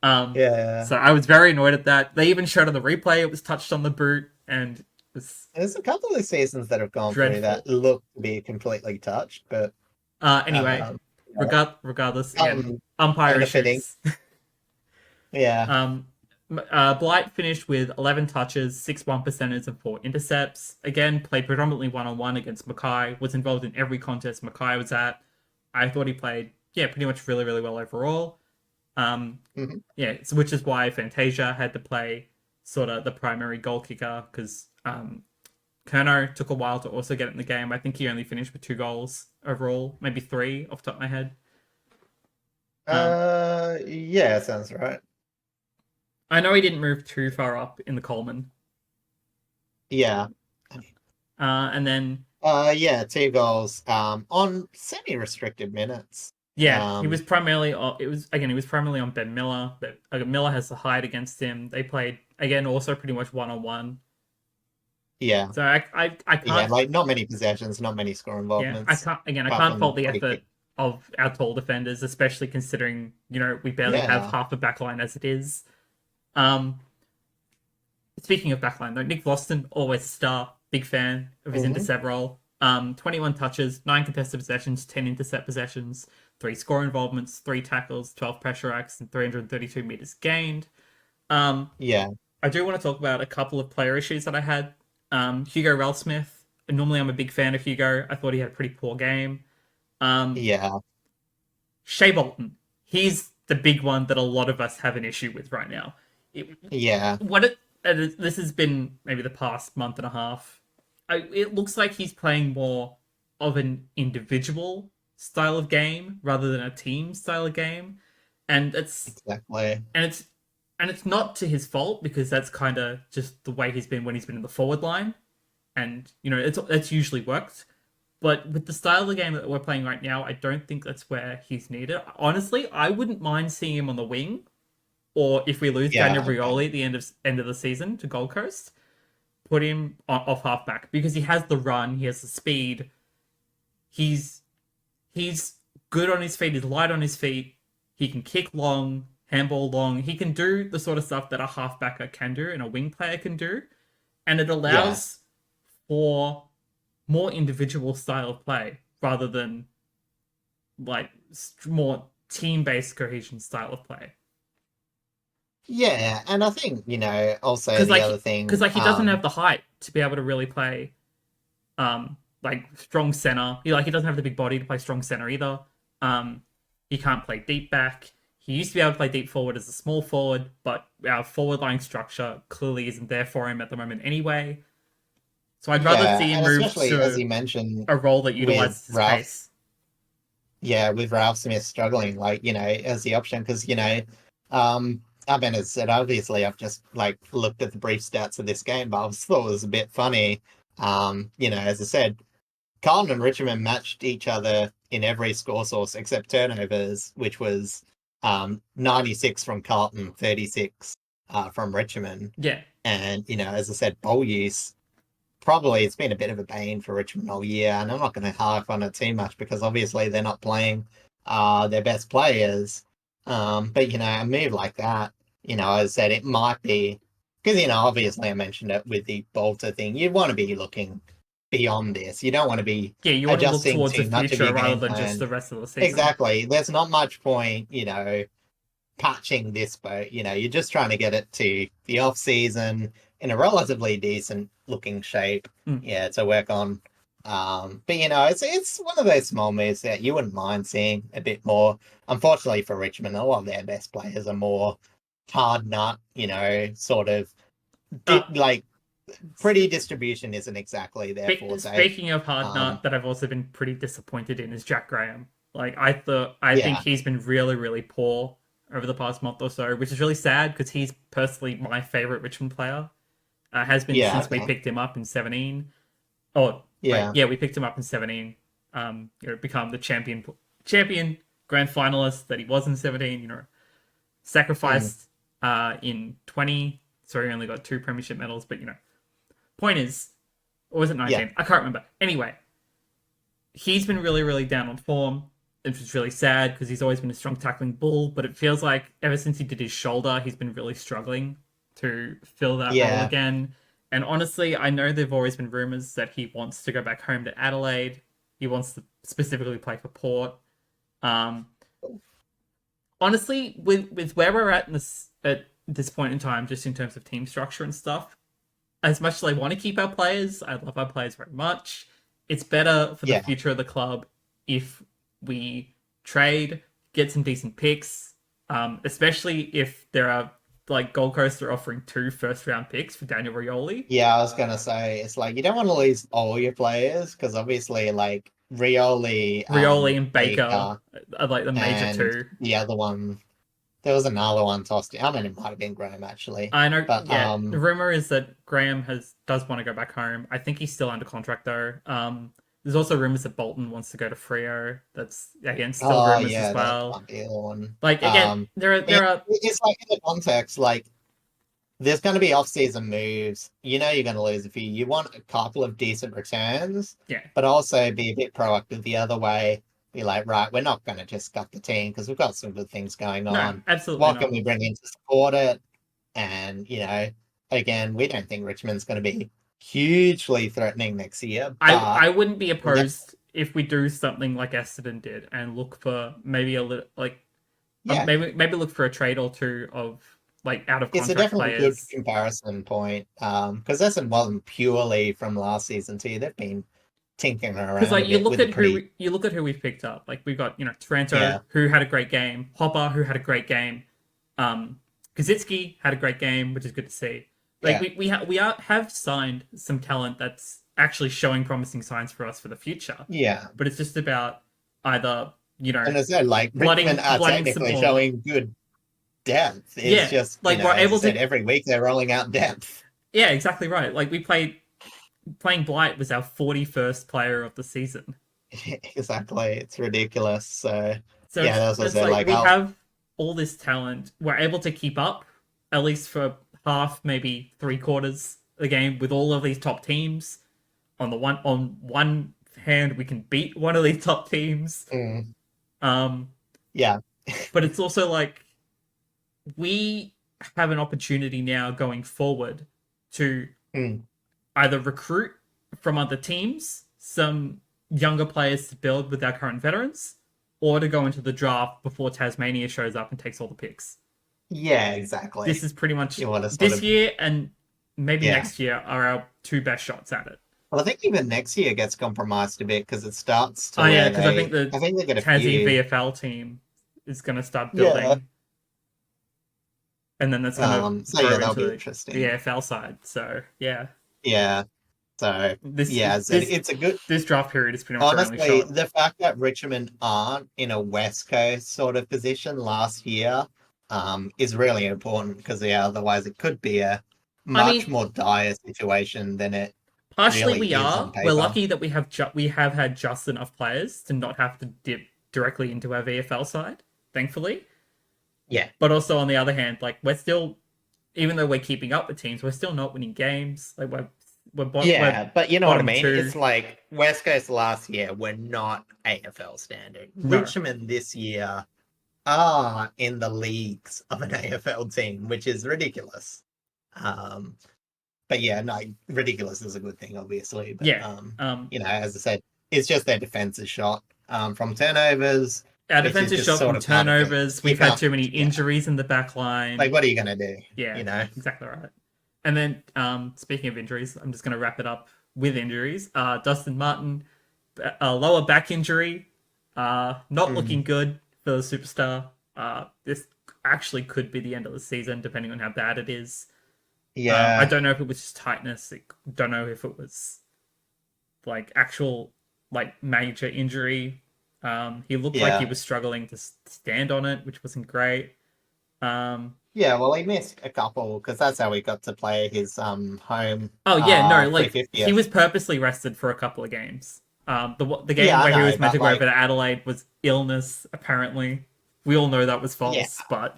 Yeah. So I was very annoyed at that. They even showed on the replay it was touched on the boot, and it was There's a couple of seasons that have gone dreadful. through that look to be completely touched, but anyway, regardless, again, umpire benefiting. issues. Yeah. Blight finished with 11 touches, 6 1%ers, and 4 intercepts. Again, played predominantly one-on-one against Mackay, was involved in every contest Mackay was at. I thought he played, pretty much really, really well overall. Mhm. So which is why Fantasia had to play sort of the primary goal kicker, because Kerno took a while to also get in the game. I think he only finished with 2 goals overall, maybe 3 off the top of my head. Yeah, sounds right. I know he didn't move too far up in the Coleman. Yeah. And then 2 goals on semi-restricted minutes. Yeah, he was primarily. He was primarily on Ben Miller, but Miller has the height against him. They played again, also pretty much one-on-one. Yeah. So I can't. Yeah, like not many possessions, not many score involvements. I can't fault the effort of our tall defenders, especially considering we barely have half a backline as it is. Speaking of backline though, Nick Voston, always a star, big fan of his intercept role. 21 touches, 9 contested possessions, 10 intercept possessions, 3 score involvements, 3 tackles, 12 pressure acts, and 332 meters gained. Yeah. I do want to talk about a couple of player issues that I had. Hugo Ralsmith. Normally, I'm a big fan of Hugo. I thought he had a pretty poor game. Yeah. Shea Bolton. He's the big one that a lot of us have an issue with right now. This has been maybe the past month and a half. It looks like he's playing more of an individual style of game rather than a team style of game, and exactly. And it's not to his fault because that's kind of just the way he's been when he's been in the forward line, and it's usually worked. But with the style of the game that we're playing right now, I don't think that's where he's needed. Honestly, I wouldn't mind seeing him on the wing, or if we lose Daniel Brioli at the end of the season to Gold Coast, put him off halfback because he has the run, he has the speed. He's good on his feet, he's light on his feet, he can kick long, handball long, he can do the sort of stuff that a halfbacker can do and a wing player can do, and it allows for more individual style of play rather than like more team-based cohesion style of play. Yeah, and I think, also other thing... Because, he doesn't have the height to be able to really play, strong center. He doesn't have the big body to play strong center either. He can't play deep back. He used to be able to play deep forward as a small forward, but our forward line structure clearly isn't there for him at the moment anyway. So I'd rather see him move to, as he mentioned, a role that utilizes his pace. Yeah, with Ralph Smith struggling, as the option, because, as said, obviously, I've just looked at the brief stats of this game, but I thought it was a bit funny. As I said, Carlton and Richmond matched each other in every score source except turnovers, which was 96 from Carlton, 36 from Richmond. Yeah. And, as I said, ball use, probably it's been a bit of a bane for Richmond all year, and I'm not going to harp on it too much because obviously they're not playing their best players. But, a move like that, as I said, it might be, because, obviously I mentioned it with the Bolter thing, you want to be looking beyond this. You don't want to be you want to look towards the future rather than plan. just the rest of the season. Exactly. There's not much point, patching this boat. You're just trying to get it to the off season in a relatively decent looking shape. To work on. But it's one of those small moves that you wouldn't mind seeing a bit more. Unfortunately for Richmond, a lot of their best players are more hard nut, sort of pretty distribution isn't exactly there for. Speaking of hard nut, that I've also been pretty disappointed in is Jack Graham. I think he's been really, really poor. over the past month or so, which is really sad because he's personally my favorite Richmond player. Has been Yeah, since we okay. picked him up in 17. Oh, wait, Yeah. yeah, we picked him up in 17. Become the champion grand finalist that he was in 17. Mm, Sacrificed in 20, so he only got 2 premiership medals. But point is, or was it yeah. 19? I can't remember. Anyway, he's been really, really down on form. Which is really sad because he's always been a strong tackling bull, but it feels like ever since he did his shoulder, he's been really struggling to fill that role Yeah. again. And honestly, I know there've always been rumors that he wants to go back home to Adelaide. He wants to specifically play for Port. Um, Honestly, with where we're at this point in time, just in terms of team structure and stuff, as much as I want to keep our players, I love our players very much. It's better for the Yeah. future of the club if we trade, get some decent picks, especially if there are like Gold Coast are offering 2 first-round picks for Daniel Rioli. Yeah, I was gonna say it's like you don't want to lose all your players because obviously like Rioli, Rioli and Baker Baker, are like the major and two. the other one there was another one tossed in. I mean, it might have been Graham actually, I know. but Yeah, the rumor is that Graham does want to go back home. I think he's still under contract though. There's also rumors that Bolton wants to go to Freo. That's again still oh rumors as yeah, that well. might be the one. Like again, there are It's like in the context like there's going to be off-season moves. You know you're going to lose a few. You want a couple of decent returns, yeah. but also be a bit proactive the other way. Be like, right, we're not going to just gut the team because we've got some good things going No, on. absolutely What can not. we bring in to support it? And, again, we don't think Richmond's going to be hugely threatening next year, but I wouldn't be that, opposed if we do something like Essendon did and look for maybe a little like yeah, maybe look for a trade or two of like out of it's a contract definitely good players. comparison point. Because Essendon wasn't purely from last season too. They've been tinkering Because around a like you bit look with a at pretty you look at who we've picked up. Like we've got Taranto yeah. who had a great game, Hopper who had a great game, Kazitsky had a great game, which is good to see. Like Yeah, have signed some talent that's actually showing promising signs for us for the future. yeah. But it's just about either And as I said, like Richmond are blooding some technically more. showing good depth. It's Yeah, just, like we're as I able said, to. every week they're rolling out depth. Yeah, exactly right. Like we playing Blight was our 41st player of the season. Exactly. It's ridiculous. So So yeah, that's what I it's said. like Like we I'll have all this talent. We're able to keep up at least for half, maybe 3/4 the game with all of these top teams. On one hand, we can beat one of these top teams. mm, Um, yeah. but it's also like we have an opportunity now going forward to Mm, either recruit from other teams some younger players to build with our current veterans, or to go into the draft before Tasmania shows up and takes all the picks. yeah, This exactly. is pretty much You want to sort this of year and maybe yeah. next year are our 2 best shots at it. Well, I think even next year gets compromised a bit because it starts Oh to yeah, where because I think I the think they get a Tassie few. VFL team is going to start Yeah. building, and then that's going to So yeah, grow that'll into be the interesting. AFL side. So yeah, Yeah. So this yeah, as I said, this it's a good this draft period is pretty much our only honestly, shot. the fact that Richmond aren't in a West Coast sort of position last year, is really important because yeah, otherwise it could be a I much mean, more dire situation than it partially really we is on are. We're paper. lucky that we have had just enough players to not have to dip directly into our VFL side, thankfully. Yeah. But also on the other hand, like we're still, even though we're keeping up with teams, we're still not winning games. Like we're Yeah, but you know what I bottom mean? two. It's like West Coast last year were not AFL standard. No, Richmond this year are in the leagues of an AFL team, which is ridiculous. Um, but yeah, no, ridiculous is a good thing, obviously. But yeah. as I said, it's just their defense is shot from turnovers, Our which defense is is just shot sort from of part of things. turnovers. You We've had can't, too many yeah, injuries in the back line. like what are you gonna do? Yeah, You know? exactly right. And then, speaking of injuries, I'm just going to wrap it up with injuries. Dustin Martin, a lower back injury, not looking Mm, good for the superstar. This actually could be the end of the season, depending on how bad it is. I yeah, don't know if it was just tightness. Don't know if it was like actual like major injury. He looked like he yeah, was struggling to stand on it, which wasn't great. Yeah, well, he missed a couple because that's how he got to play his home Oh yeah, no, like he 350th. was purposely rested for a couple of games. The game Yeah, I where he know, was meant but to go over like, to Adelaide was illness. Apparently, we all know that was yeah, false, but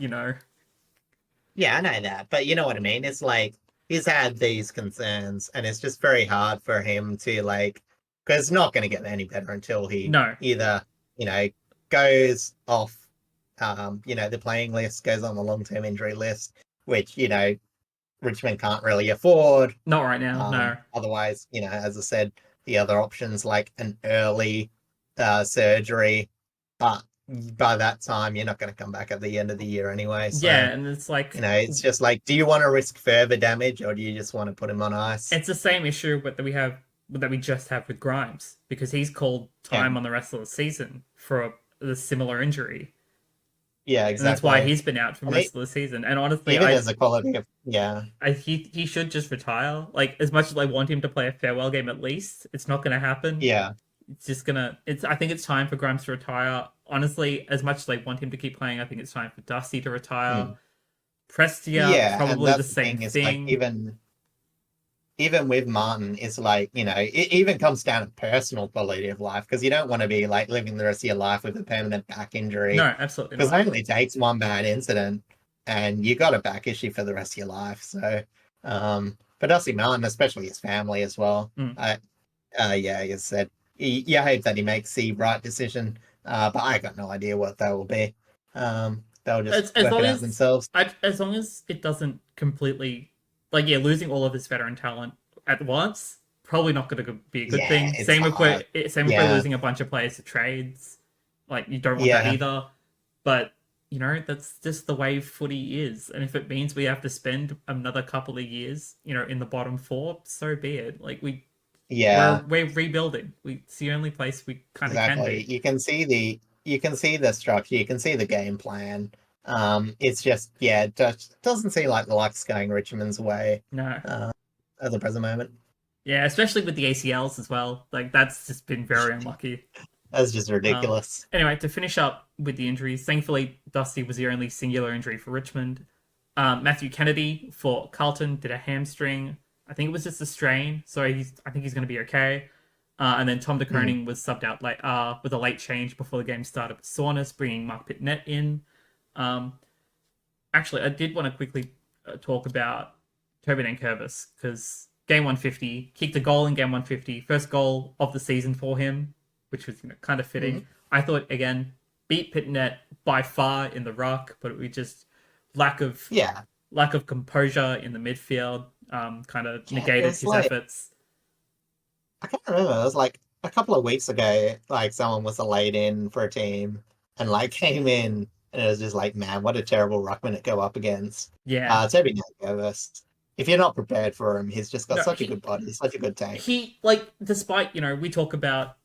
yeah, I know that. But you know what I mean? It's like he's had these concerns, and it's just very hard for him to like, because it's not going to get any better until he no, either, you know, goes off, the playing list, goes on the long-term injury list, which, Richmond can't really afford. not right now. No, Otherwise, as I said, the other options like an early surgery, but by that time you're not going to come back at the end of the year anyway. So, yeah, and it's like it's just like, do you want to risk further damage or do you just want to put him on ice? it's the same issue that we have that we just have with Grimes because he's called Yeah, time on the rest of the season for a similar injury, yeah, and that's why exactly. he's been out for And most of the season. And honestly, even as a quality of, yeah, he should just retire. Like as much as I want him to play a farewell game, at least it's not going to happen. yeah, It's just gonna. It's. I think it's time for Grimes to retire. Honestly, as much as I want him to keep playing, I think it's time for Dusty to retire. mm. Prestia, Yeah, and probably the that's the same thing is like thing. even with Martin, it's like, it even comes down to personal quality of life because you don't want to be like living the rest of your life with a permanent back No, injury absolutely because it not. only takes one bad incident and you got a back issue for the rest of your life. So, but Dusty Martin, especially his family as well, Mm. yeah, like I said, you hope that he makes the right decision, but I got no idea what that will be. They'll just As work long it out as themselves. as long as it doesn't completely like losing all of his veteran talent at once, probably not going to be a good Yeah, thing. it's hard. Same if we're Yeah, losing a bunch of players to trades. Like you don't want that yeah. either. But that's just the way footy is. And if it means we have to spend another couple of years, in the bottom four, so be it. Like Yeah, we're rebuilding. It's the only place we kind of can exactly. be. You can see the structure, you can see the game plan. It's just, yeah, it just doesn't seem like the luck's going Richmond's way No. uh, at the present moment. Yeah, especially with the ACLs as well. Like that's just been very unlucky. That's just Um, ridiculous. anyway, to finish up with the injuries, thankfully Dusty was the only singular injury for Richmond. Matthew Kennedy for Carlton did a hamstring. I think it was just a strain, so I think he's going to be okay. And then Tom de Hmm. Koning was subbed out late, with a late change before the game started with soreness, bringing Mark Pitnet in. Um, actually, I did want to quickly talk about Tobin and Curvis because game 150 kicked a goal in game 150, first goal of the season for him, which was kind of Hmm. fitting. I thought again beat Pitnet by far in the ruck, but we just lack of Yeah, lack of composure in the midfield kind of yeah. It negated was his like, efforts. I can't remember. It was like a couple of weeks ago, like someone was laid in for a team and like came in and it was just like, man, what a terrible ruckman to go up against. Yeah, Toby Nankervis. If you're not prepared for him, he's just got no, such a good body, such a good tank. he like despite we talk about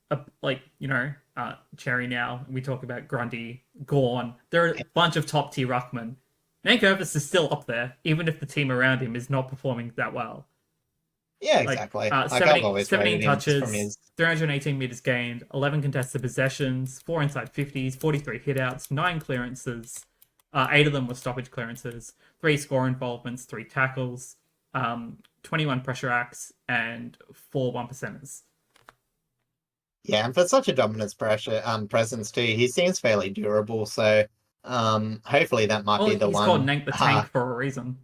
Cherry now, we talk about Grundy, Gorn. There are a bunch of top tier ruckmen. Nankervis is still up there, even if the team around him is not performing that well. Yeah, Like exactly. Like I've 70, always 17 rated him just from touches, his 318 meters gained, 11 contested possessions, 4 inside 50s, 43 hitouts, 9 clearances. 8 of them were stoppage clearances, 3 score involvements, 3 tackles, 21 pressure acts, and 4 one percenters. yeah, and for such a dominance pressure presence too, he seems fairly durable. So hopefully that might Well, be the he's called one. Nank the Tank for a reason.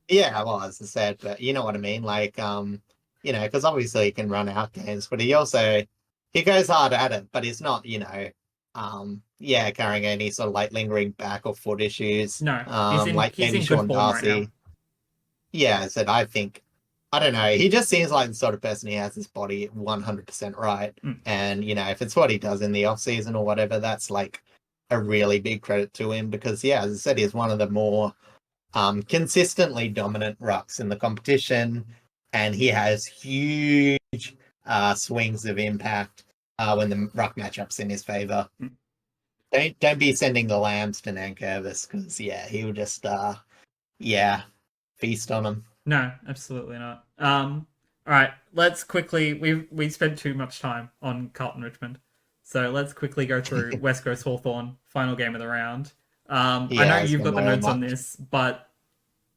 Yeah, well, as I said, but you know what I mean? Like, because obviously he can run out games, but he goes hard at it, but he's not, yeah, carrying any sort of like lingering back or foot issues. No, Like he's maybe in good Sean form right now. Darcy. Yeah, I said I don't know. He just seems like the sort of person he has his body 100% right. Mm. And, if it's what he does in the off season or whatever, that's like a really big credit to him because, yeah, as I said, he's one of the more consistently dominant rucks in the competition, and he has huge swings of impact when the ruck matchup's in his favor. Mm. Don't be sending the lambs to Nankervis because yeah, he'll just yeah feast on them. No, absolutely not. All right, let's quickly. We spent too much time on Carlton Richmond, so let's quickly go through West Coast Hawthorn final game of the round. I know Yeah, it's you've been got the very notes on much. this, but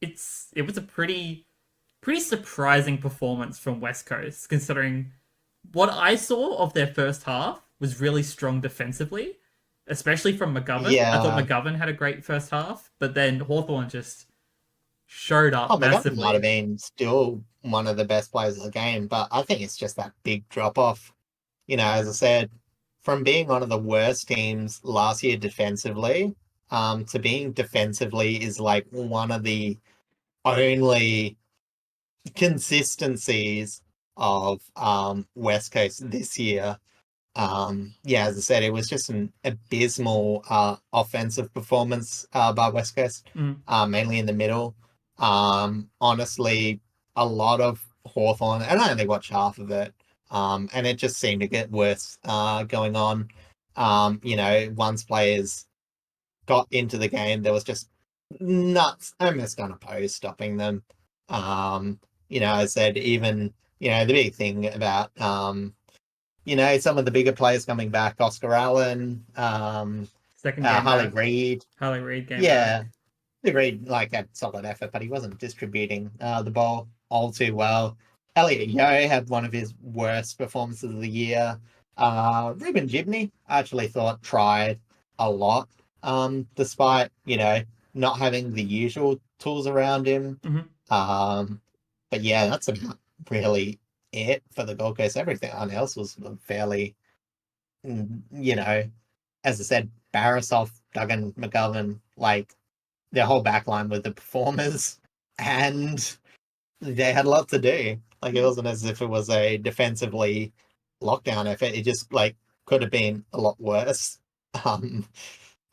it was a pretty surprising performance from West Coast, considering what I saw of their first half was really strong defensively, especially from McGovern. I thought Yeah. McGovern had a great first half, but then Hawthorn just showed up Oh, McGovern might have massively. been still one of the best players of the game, but I think it's just that big drop off. As I said, from being one of the worst teams last year defensively, to being defensively is like one of the only consistencies of West Coast this year. Yeah, as I said, it was just an abysmal offensive performance by West Coast, Mm. mainly in the middle. Honestly, a lot of Hawthorn, and I only watched half of it, and it just seemed to get worse going on. Once players got into the game, there was just nuts, almost unopposed stopping them. I said even, the big thing about some of the bigger players coming back, Oscar Allen, Second game Harley back, Reid. Harley Reid game Yeah, back. Harley Reid like had solid effort, but he wasn't distributing the ball all too well. Elliot Yeo had one of his worst performances of the year. Ruben Gibney, I actually thought tried a lot, despite not having the usual tools around him. Hmm. Um, but yeah, that's about really it for the Gold Coast. Everything else was fairly, you know, as I said, Barasov, Duggan, McGovern, like their whole backline with the performers, and they had a lot to do. Like it wasn't as if it was a defensively lockdown effort. It just like could have been a lot worse. Um,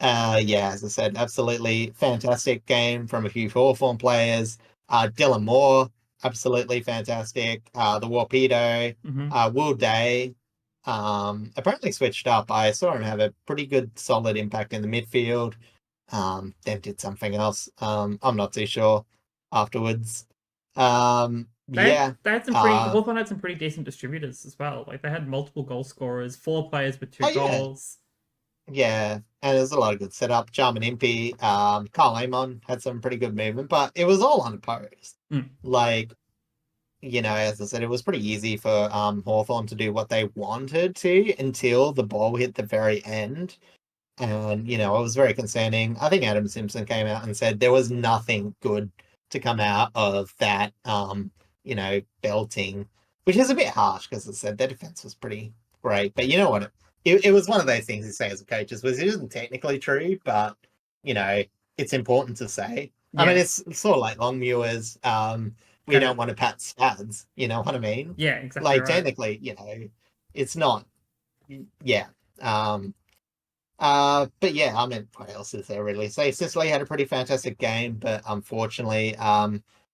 yeah, as I said, absolutely fantastic game from a few Hawthorn players. Dylan Moore, absolutely fantastic. The Warpedo, Hmm. Will Day, apparently switched up. I saw him have a pretty good, solid impact in the midfield. Then did something else. I'm not too sure afterwards. Yeah. They had some pretty Hawthorn had some pretty decent distributors as well. Like they had multiple goal scorers, four players with two Oh yeah, goals. yeah, and there's a lot of good setup. Jarman Impey, Carl Amon had some pretty good movement, but it was all unopposed. Mm. Like, as I said, it was pretty easy for Hawthorn to do what they wanted to until the ball hit the very end. And, it was very concerning. I think Adam Simpson came out and said there was nothing good to come out of that, belting, which is a bit harsh because, as I said, their defense was pretty great. But you know what? It was one of those things you say as a coach, was it isn't technically true, but, you know, it's important to say. I mean, Yeah, it's sort of like Longmuir's, we kind of. don't want to pat studs, you know what I mean? Yeah, exactly Like, right. technically, it's not, yeah. Um, but yeah, I mean, what else is there really? So Sicily had a pretty fantastic game, but unfortunately,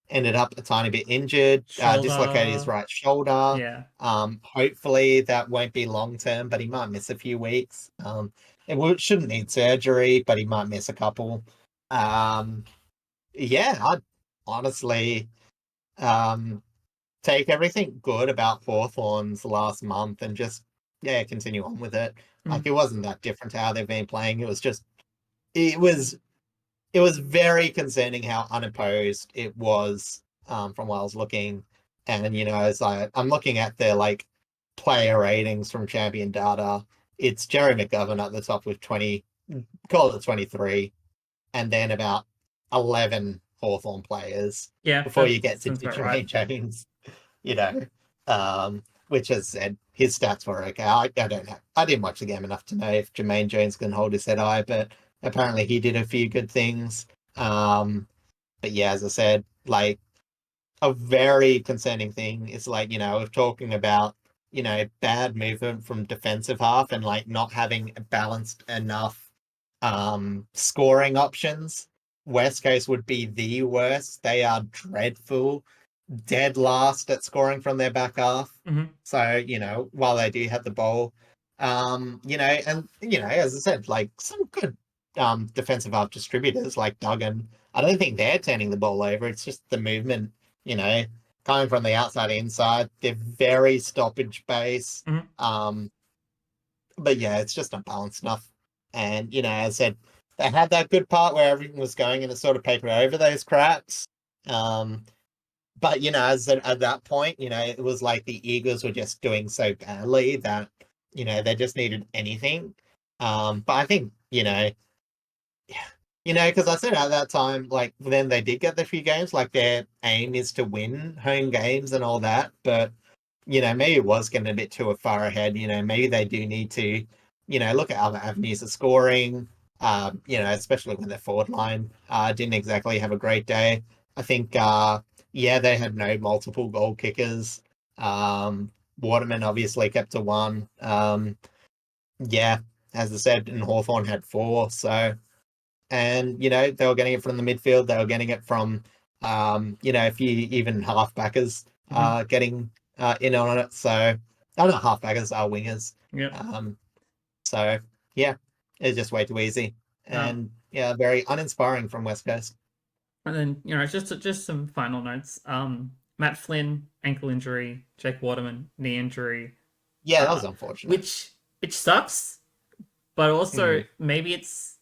ended up a tiny bit injured, dislocated his Shoulder. right shoulder. Yeah. Hopefully that won't be long term, but he might miss a few weeks. Shouldn't need surgery, but he might miss a couple. Um, yeah, I'd honestly, um, take everything good about Hawthorn's last month and just, yeah, continue on with it. Like Mm. it wasn't that different to how they've been playing. It was it was very concerning how unopposed it was, from what I was looking. And as I'm looking at their like player ratings from Champion Data, it's Jerry McGovern at the top with 20, call it 23, and then about 11 Hawthorn players Yeah, before that you get to sounds about right. Jermaine Jones, you know, which has said his stats were okay. I don't know. I didn't watch the game enough to know if Jermaine Jones can hold his head high, but apparently he did a few good things. But yeah, as I said, like a very concerning thing is like, we're talking about, bad movement from defensive half and like not having a balanced enough scoring options. West Coast would be the worst. They are dreadful, dead last at scoring from their back half. Hmm. So, while they do have the ball, and as I said, like some good defensive half distributors like Duggan, I don't think they're turning the ball over. It's just the movement, you know, coming from the outside inside. They're very stoppage based. Hmm. But yeah, it's just not balanced enough. And, as I said, they had that good part where everything was going and it sort of papered over those cracks. But at that point, it was like the Eagles were just doing so badly that they just needed anything. But I think because I said at that time, like then they did get the few games, like their aim is to win home games and all that. But maybe it was getting a bit too far ahead. Maybe they do need to, look at other avenues of scoring. Especially when their forward line didn't exactly have a great day. I think, they had no multiple goal kickers. Waterman obviously kept to one. As I said, and Hawthorn had four. So, and they were getting it from the midfield. They were getting it from, a few even halfbackers getting in on it. So, I don't know, halfbackers are wingers. Yeah. So yeah, it's just way too easy and very uninspiring from West Coast. And then just some final notes. Matt Flynn ankle injury, Jake Waterman knee injury. Yeah, that was unfortunate. Which sucks, but also maybe it's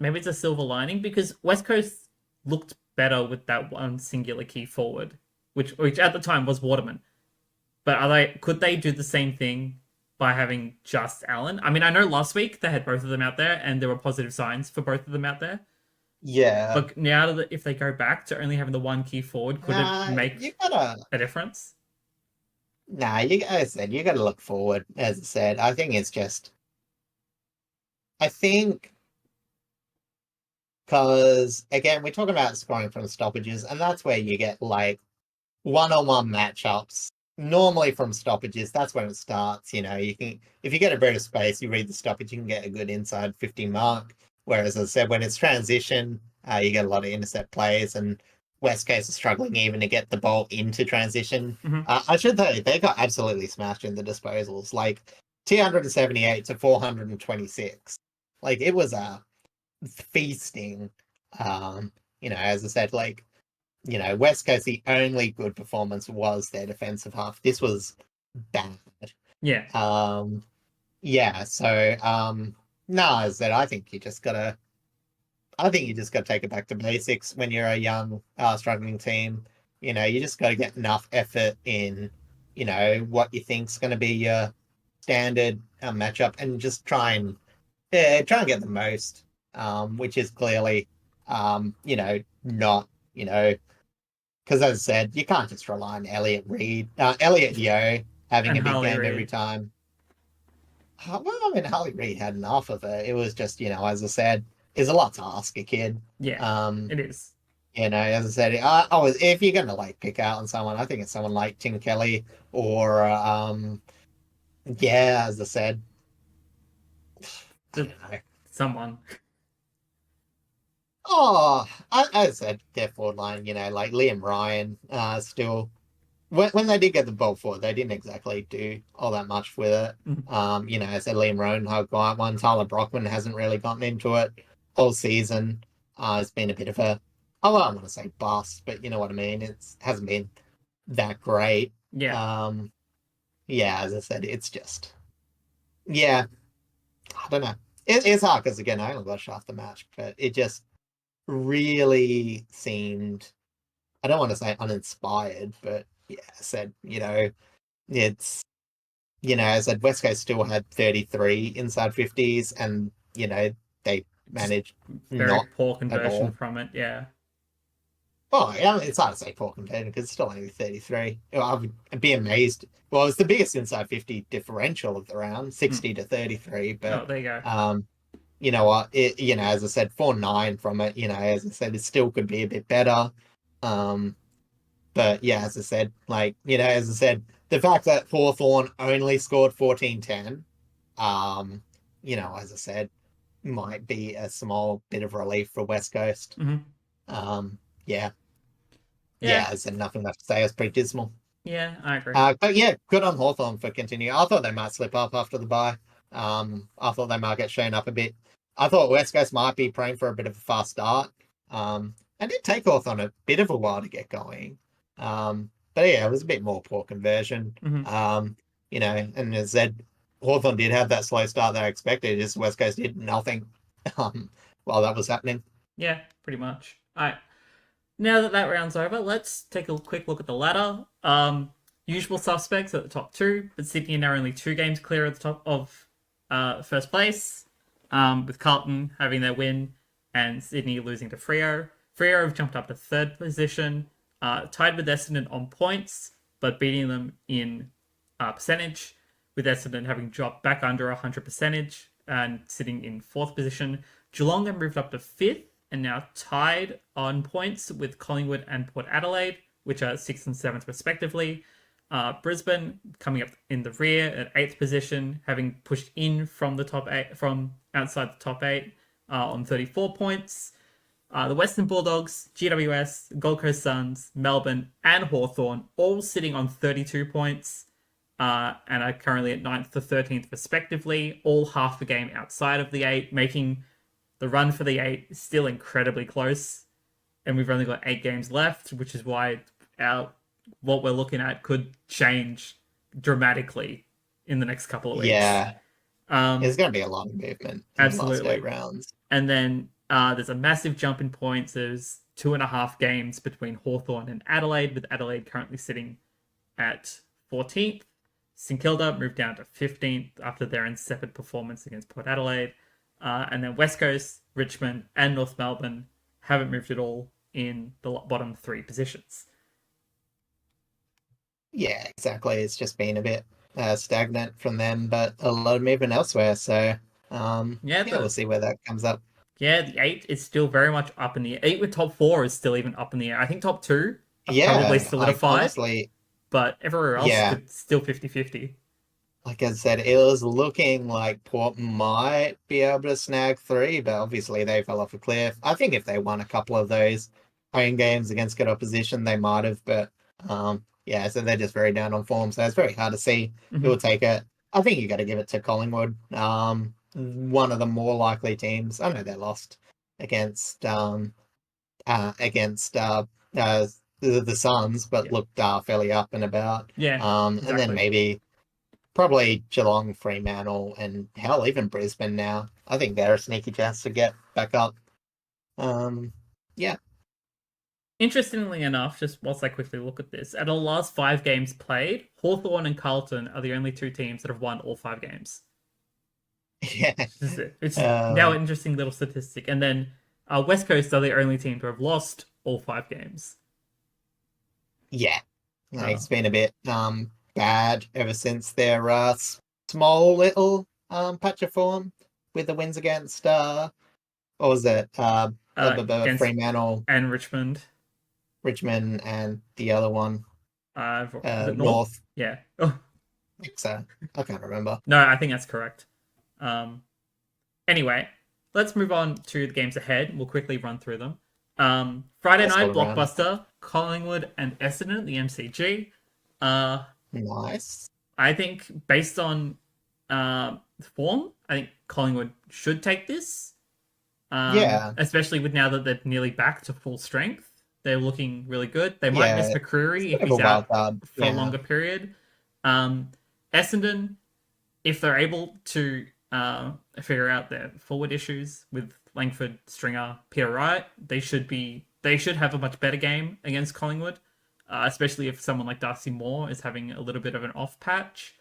a silver lining because West Coast looked better with that one singular key forward, which at the time was Waterman. But could they do the same thing by having just Allen? I mean, I know last week they had both of them out there, and there were positive signs for both of them out there. Yeah. But now if they go back to only having the one key forward, could it make a difference? Nah, you got to look forward. As I said, I think it's just. I think because again, we're talking about scoring from stoppages, and that's where you get like one-on-one matchups. Normally from stoppages, that's when it starts. You can if you get a bit of space, you read the stoppage, you can get a good inside 50 mark. Whereas, as I said, when it's transition, you get a lot of intercept plays, and West Coast is struggling even to get the ball into transition. I should say they got absolutely smashed in the disposals, like 278 to 426. Like it was a feasting. As I said, like West Coast, the only good performance was their defensive half. This was bad. Yeah. So no, as I said, I think you just gotta take it back to basics when you're a young, struggling team. You just gotta get enough effort in, what you think's gonna be your standard matchup, and just try and get the most, which is clearly, not, because as I said, you can't just rely on Elliot Yeo having And a big Harley game Reid. every time. Well, I mean, Harley Reid had enough of it. It was just, as I said, it's a lot to ask a kid. Yeah, it is. As I said, if you're gonna like pick out on someone, I think it's someone like Tim Kelly or, as I said, I don't know. Someone. Oh, as I said, their forward line, like Liam Ryan, still. When they did get the ball forward, they didn't exactly do all that much with it. As I said, Liam Rowan got one. Tyler Brockman hasn't really gotten into it all season. It's been a bit of a, I don't want to say bust, but you know what I mean. It hasn't been that great. Yeah. As I said, it's just, I don't know. It's hard because again, I only watched half the match, but it just really seemed, I don't want to say uninspired, but I said, it's, I said West Coast still had 33 inside 50s, and, they managed very not poor at conversion all. from it, yeah. Oh, yeah, it's hard to say poor conversion because it's still only 33. I would be amazed. Well, it's the biggest inside 50 differential of the round, 60 to 33, but there you go. you know what, as I said, 4-9 from it, as I said, it still could be a bit better. But yeah, as I said, the fact that Hawthorn only scored 14-10, as I said, might be a small bit of relief for West Coast. Yeah, I said nothing left to say. It's pretty dismal. Yeah, I agree. But yeah, good on Hawthorn for continuing. I thought they might slip up after the bye. I thought they might get shown up a bit. I thought West Coast might be praying for a bit of a fast start. And it take Hawthorn a bit of a while to get going. But yeah, it was a bit more poor conversion. And as I said, Hawthorn did have that slow start that I expected. Just West Coast did nothing. while that was happening. Yeah, pretty much. All right. Now that that round's over, let's take a quick look at the ladder. Usual suspects at the top two, but Sydney are now only 2 games clear at the top of first place, with Carlton having their win and Sydney losing to Freo. Freo have jumped up to third position, tied with Essendon on points, but beating them in percentage, with Essendon having dropped back under 100 percentage and sitting in fourth position. Geelong have moved up to fifth and now tied on points with Collingwood and Port Adelaide, which are sixth and seventh respectively. Brisbane coming up in the rear at eighth position, having pushed in from the top eight, from outside the top eight, on 34 points. The Western Bulldogs, GWS, Gold Coast Suns, Melbourne, and Hawthorn all sitting on 32 points, and are currently at 9th to 13th respectively, all half a game outside of the 8, making the run for the 8 still incredibly close. And we've only got 8 games left, which is why what we're looking at could change dramatically in the next couple of weeks. Yeah. There's going to be a lot of movement in the last 8 rounds. And then there's a massive jump in points. There's 2.5 games between Hawthorn and Adelaide, with Adelaide currently sitting at 14th. St Kilda moved down to 15th after their insipid performance against Port Adelaide. And then West Coast, Richmond, and North Melbourne haven't moved at all in the bottom 3 positions. Yeah, exactly. It's just been a bit stagnant from them, but a lot of movement elsewhere. So, we'll see where that comes up. Yeah, the 8 is still very much up in the air. 8 with top 4 is still even up in the air. I think top 2 are probably solidified, honestly, but everywhere else it's still 50-50. Like I said, it was looking like Port might be able to snag 3, but obviously they fell off a cliff. I think if they won a couple of those home games against good opposition, they might have, but so they're just very down on form. So it's very hard to see who will take it. I think you got to give it to Collingwood. One of the more likely teams. I know they lost against the Suns, but looked fairly up and about. Yeah, exactly. And then maybe probably Geelong, Fremantle, and hell, even Brisbane now. I think they're a sneaky chance to get back up. Interestingly enough, just whilst I quickly look at this, at the last 5 games played, Hawthorn and Carlton are the only 2 teams that have won all 5 games. Yeah. It's now an interesting little statistic. And then West Coast are the only team to have lost all 5 games. Yeah. It's been a bit bad ever since their small little patch of form with the wins against what was it? Fremantle and Richmond and the other one. North. Yeah. I think so. I can't remember. No, I think that's correct. Anyway, let's move on to the games ahead. We'll quickly run through them. Friday night blockbuster, Collingwood and Essendon at the MCG. Nice. I think based on form, I think Collingwood should take this. Especially with now that they're nearly back to full strength. They're looking really good. They might miss McCreary if he's out for a longer period. Essendon, if they're able to figure out their forward issues with Langford, Stringer, Peter Wright, they should have a much better game against Collingwood, especially if someone like Darcy Moore is having a little bit of an off patch.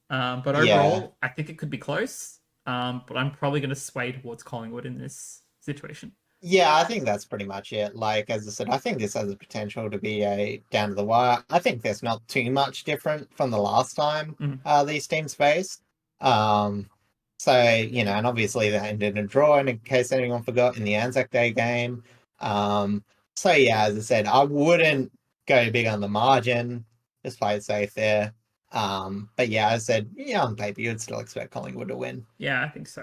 But overall, I think it could be close. But I'm probably going to sway towards Collingwood in this situation. Yeah, I think that's pretty much it. Like, as I said, I think this has the potential to be a down to the wire. I think there's not too much different from the last time these teams faced. So, and obviously they ended in a draw, in case anyone forgot, in the Anzac Day game. So, yeah, as I said, I wouldn't go big on the margin. Just play it safe there. But yeah, as I said, on paper, you'd still expect Collingwood to win. Yeah, I think so.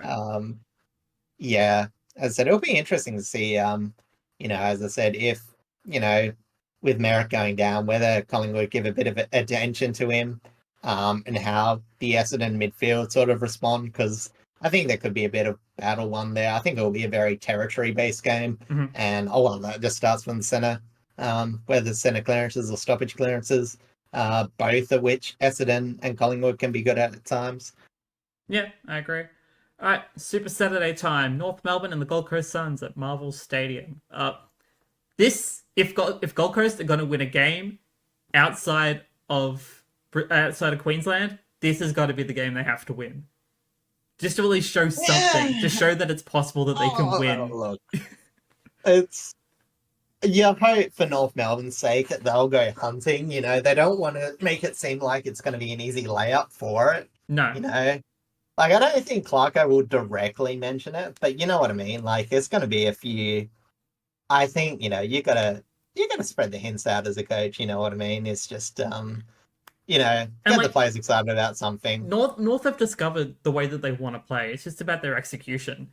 As I said, it'll be interesting to see, as I said, if, with Merrick going down, whether Collingwood give a bit of attention to him, and how the Essendon midfield sort of respond, because I think there could be a bit of battle one there. I think it will be a very territory-based game, and a lot of that just starts from the centre, whether centre clearances or stoppage clearances, both of which Essendon and Collingwood can be good at times. Yeah, I agree. All right, Super Saturday time. North Melbourne and the Gold Coast Suns at Marvel Stadium. If Gold Coast are going to win a game outside of Queensland, this has got to be the game they have to win. Just to really show something, to show that it's possible that they can win. Look, it's you hope for North Melbourne's sake that they'll go hunting. They don't want to make it seem like it's going to be an easy layup for it. No, Like I don't think Clarko will directly mention it, but you know what I mean. Like there's going to be a few. I think you gotta spread the hints out as a coach. You know what I mean? It's just get the players excited about something. North have discovered the way that they want to play. It's just about their execution.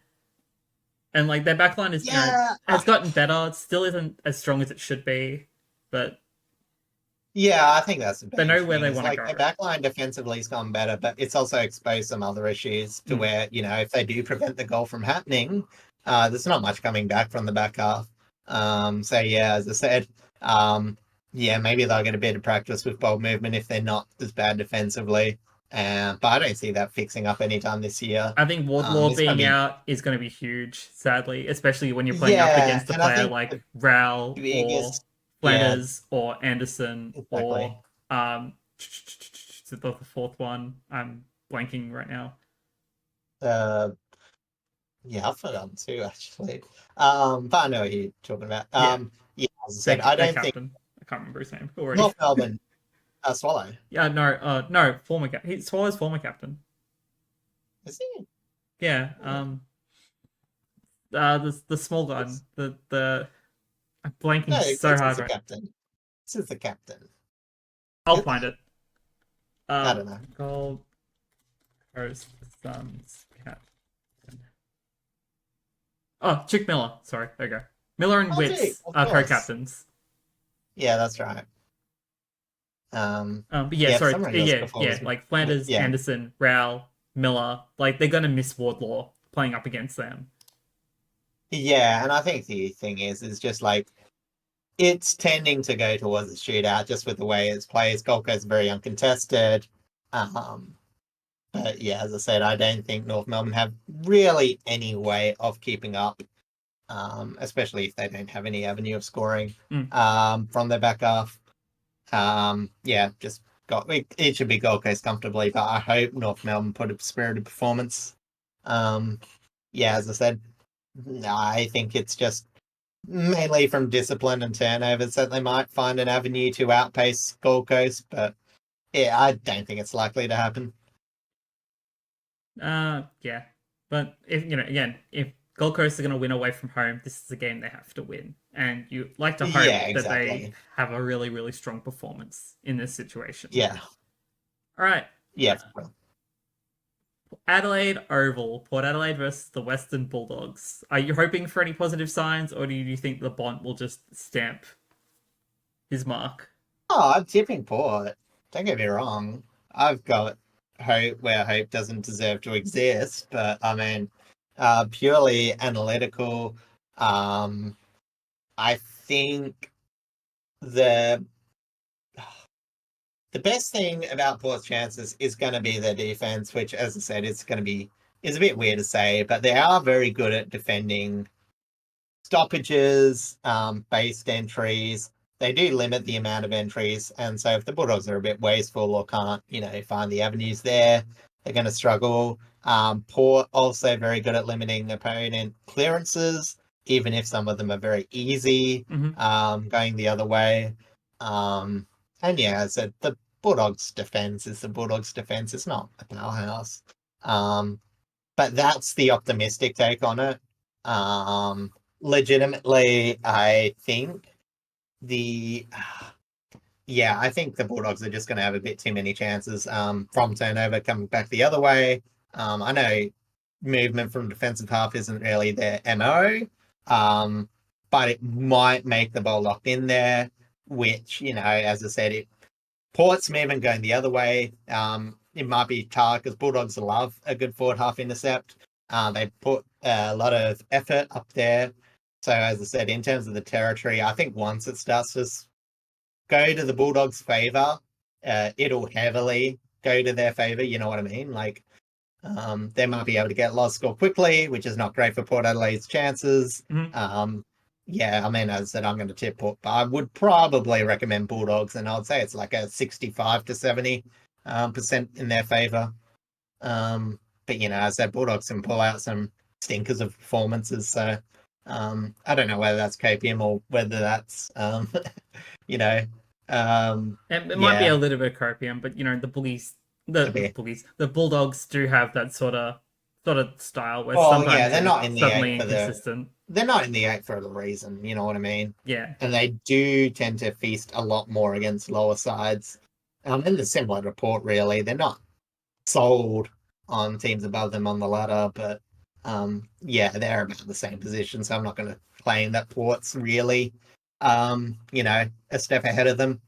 And like their backline has gotten better. It still isn't as strong as it should be, but yeah, I think that's the they know where they want to go. Their backline defensively has gone better, but it's also exposed some other issues to where if they do prevent the goal from happening, there's not much coming back from the back half. So yeah, as I said, maybe they'll get a bit of practice with ball movement if they're not as bad defensively. But I don't see that fixing up anytime this year. I think Wardlaw being out is going to be huge, sadly, especially when you're playing up against a player like Rowell or Flanders or Anderson or the fourth one. I'm blanking right now. Yeah, I've forgotten too, actually. But I know what you're talking about. As I said, I don't think I can't remember his name already. North Melbourne, Swallow. Yeah, no, former he's Swallow's former captain. Is he? Yeah. The small guy. The I'm blanking so hard. Right. Captain. This is the captain. I'll find it. I don't know. Gold Coast Suns captain. Oh, Chick Miller. Sorry, there you go. Miller and Witts are co-captains. Yeah, that's right. But yeah, like Flanders, Anderson, Rowell, Miller, like they're gonna miss Wardlaw playing up against them. Yeah, and I think the thing is just like it's tending to go towards a shootout just with the way it's played. Gold Coast is very uncontested. But yeah, as I said, I don't think North Melbourne have really any way of keeping up, especially if they don't have any avenue of scoring from their back half. It should be Gold Coast comfortably, but I hope North Melbourne put a spirited performance. As I said, I think it's just mainly from discipline and turnovers that they might find an avenue to outpace Gold Coast, but yeah, I don't think it's likely to happen. But if Gold Coast are going to win away from home, this is a game they have to win, and you like to hope that they have a really, really strong performance in this situation. Yeah. All right. Yeah. Adelaide Oval, Port Adelaide versus the Western Bulldogs. Are you hoping for any positive signs, or do you think the Bont will just stamp his mark? Oh, I'm tipping Port. Don't get me wrong. I've got hope where hope doesn't deserve to exist, but I mean, purely analytical. I think the best thing about Port's chances is going to be their defense, which, as I said, is a bit weird to say, but they are very good at defending stoppages, based entries. They do limit the amount of entries, and so if the Bulldogs are a bit wasteful or can't, find the avenues there, they're going to struggle. Port also very good at limiting opponent clearances, even if some of them are very easy, going the other way. And yeah, as I said, the Bulldogs' defense is the Bulldogs' defense. It's not a powerhouse. But that's the optimistic take on it. Legitimately, I think I think the Bulldogs are just going to have a bit too many chances from turnover coming back the other way. I know movement from defensive half isn't really their MO, but it might make the ball locked in there, which, as I said, Port's movement going the other way, it might be tough because Bulldogs love a good forward half intercept. They put a lot of effort up there. So, as I said, in terms of the territory, I think once it starts to go to the Bulldogs' favour, it'll heavily go to their favour. You know what I mean? Like, They might be able to get lost score quickly, which is not great for Port Adelaide's chances. Mhm. Yeah, I mean, as I said, I'm going to tip Port, but I would probably recommend Bulldogs, and I would say it's like a 65 to 70 percent in their favour. But you know, as I said, Bulldogs can pull out some stinkers of performances, so I don't know whether that's KPM or whether that's you know, It might be a yeah, little bit of copium, but you know, the bullies, a bit. the Bulldogs do have that sort of style where Well, yeah, sometimes they're they're not in the eight suddenly for the inconsistent. they're not in the eight for a reason, you know what I mean? Yeah. And they do tend to feast a lot more against lower sides. And a similar report, really. They're not sold on teams above them on the ladder, but yeah, they're about the same position. So I'm not going to claim that Port's really, you know, a step ahead of them,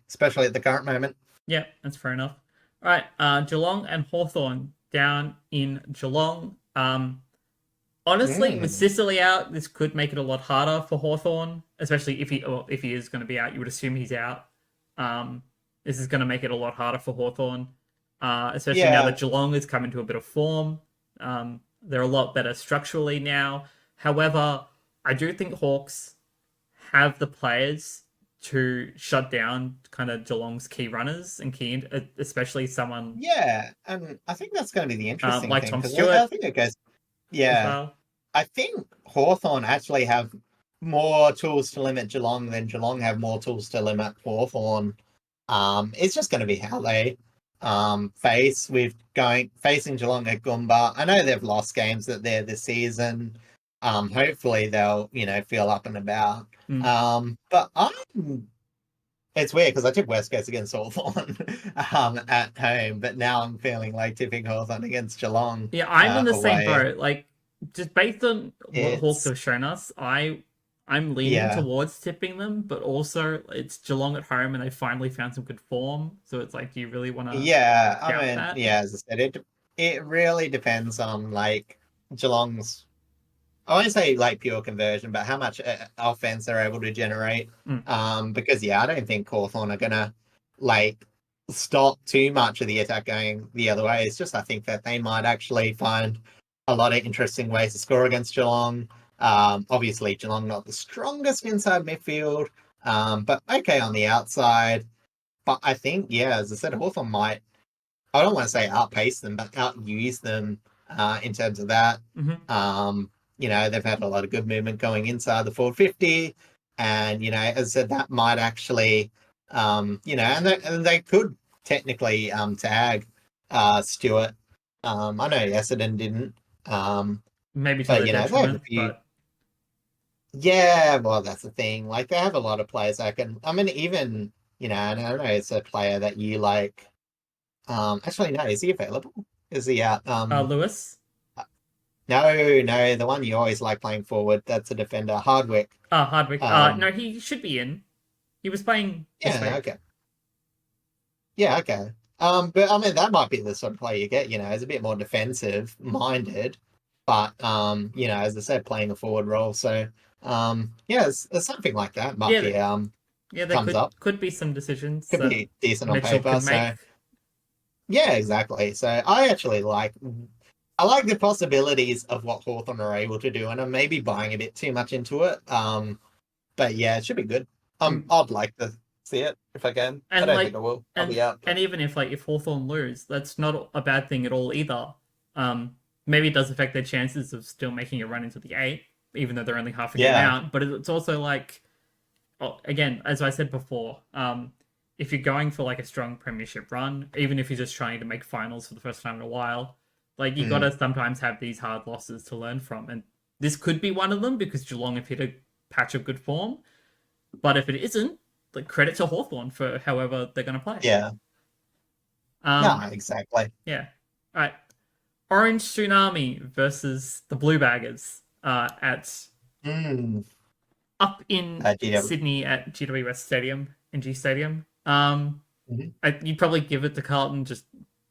especially at the current moment. Yeah, that's fair enough. All right, Geelong and Hawthorn down in Geelong. Honestly, with Mm, Sicily out, this could make it a lot harder for Hawthorn, especially if he is going to be out. You would assume he's out. This is going to make it a lot harder for Hawthorn, especially now that yeah, Geelong has come into a bit of form. They're a lot better structurally now. However, I do think Hawks have the players to shut down kind of Geelong's key runners and especially someone yeah, and I think that's going to be the interesting like thing Tom because I Stewart think it goes. as Yeah, well. I think Hawthorn actually have more tools to limit Geelong than Geelong have more tools to limit Hawthorn. It's just going to be how they face with facing Geelong at Goomba. I know they've lost games that they're this season. Hopefully they'll feel up and about. Mm. But it's weird because I took West Coast against Hawthorn at home, but now I'm feeling like tipping Hawthorn against Geelong Yeah, I'm in the same away. boat. Like, just based on what Hawks It's have shown us, I'm leaning yeah. towards tipping them, but also it's Geelong at home and they finally found some good form. So it's like, do you really want to Yeah, I doubt mean, that? yeah, as I said, it really depends on like Geelong's. I won't say like pure conversion, but how much offense they're able to generate. Mm. Because yeah, I don't think Hawthorn are gonna like stop too much of the attack going the other way. It's just I think that they might actually find a lot of interesting ways to score against Geelong. Obviously Geelong not the strongest inside midfield, but okay on the outside. But I think, yeah, as I said, Hawthorn might, I don't want to say outpace them, but outuse them in terms of that. Hmm. They've had a lot of good movement going inside the 450. And, as I said, that might actually, and they could technically tag Stewart. I know Essendon didn't. Um, Maybe to but, their they have a detriment, few. but Yeah, well, that's the thing. Like, they have a lot of players that can, I mean, even, and I know it's a player that you like. Actually, no, is he available? Is he out? Lewis, No, the one you always like playing forward. That's a defender, Hardwick. Hardwick, Um, no, he should be in. He was playing this yeah, week. okay, yeah, okay. But I mean, that might be the sort of player you get. Is a bit more defensive minded, but as I said, playing a forward role. So, yeah, it's something like that might Yeah, be yeah, there comes up. could be some decisions Could that be decent on Mitchell paper. could make. So, yeah, exactly. So I actually I like the possibilities of what Hawthorn are able to do, and I'm maybe buying a bit too much into it. But yeah, it should be good. Mm. I'd like to see it if I can. I And don't think I like will. I'll and be out, and but even if like if Hawthorn lose, that's not a bad thing at all either. Maybe it does affect their chances of still making a run into the eight, even though they're only half a game yeah, out. But it's also like, again, as I said before, if you're going for like a strong premiership run, even if you're just trying to make finals for the first time in a while, like you mm, gotta sometimes have these hard losses to learn from, and this could be one of them because Geelong have hit a patch of good form. But if it isn't, like credit to Hawthorn for however they're gonna play. yeah, no, Um, exactly. yeah. All right. Orange Tsunami versus the Blue Baggers at Mm, up in GW. Sydney at GWS Stadium, NG Stadium. Mhm. You'd probably give it to Carlton just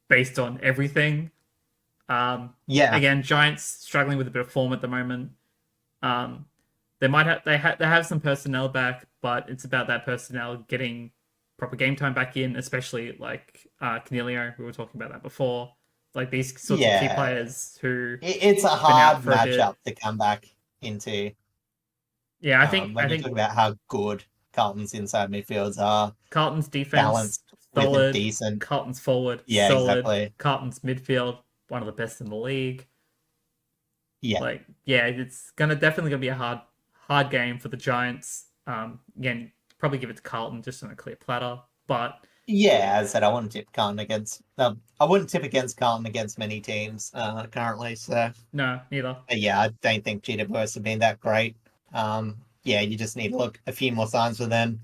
based on everything. Um, Yeah, Again, Giants struggling with a bit of form at the moment. Um, they have some personnel back, but it's about that personnel getting proper game time back in, especially like Canelio, we were talking about that before. Like these sorts of key Yeah. players who It's a been out hard for a bit. matchup to come back into. Yeah, I When you talk think about how good Carlton's inside midfields are, Carlton's defense balanced with a solid, decent. Carlton's forward Yeah, solid, exactly. Carlton's midfield one of the best in the league. Yeah. Like, yeah, it's definitely gonna be a hard game for the Giants. Again, probably give it to Carlton just on a clear platter, but Yeah, as I said, I wouldn't tip Carlton against. I wouldn't tip against Carlton against many teams currently. So, no, neither. but yeah, I don't think GWS have been that great. Yeah, you just need to look a few more signs for them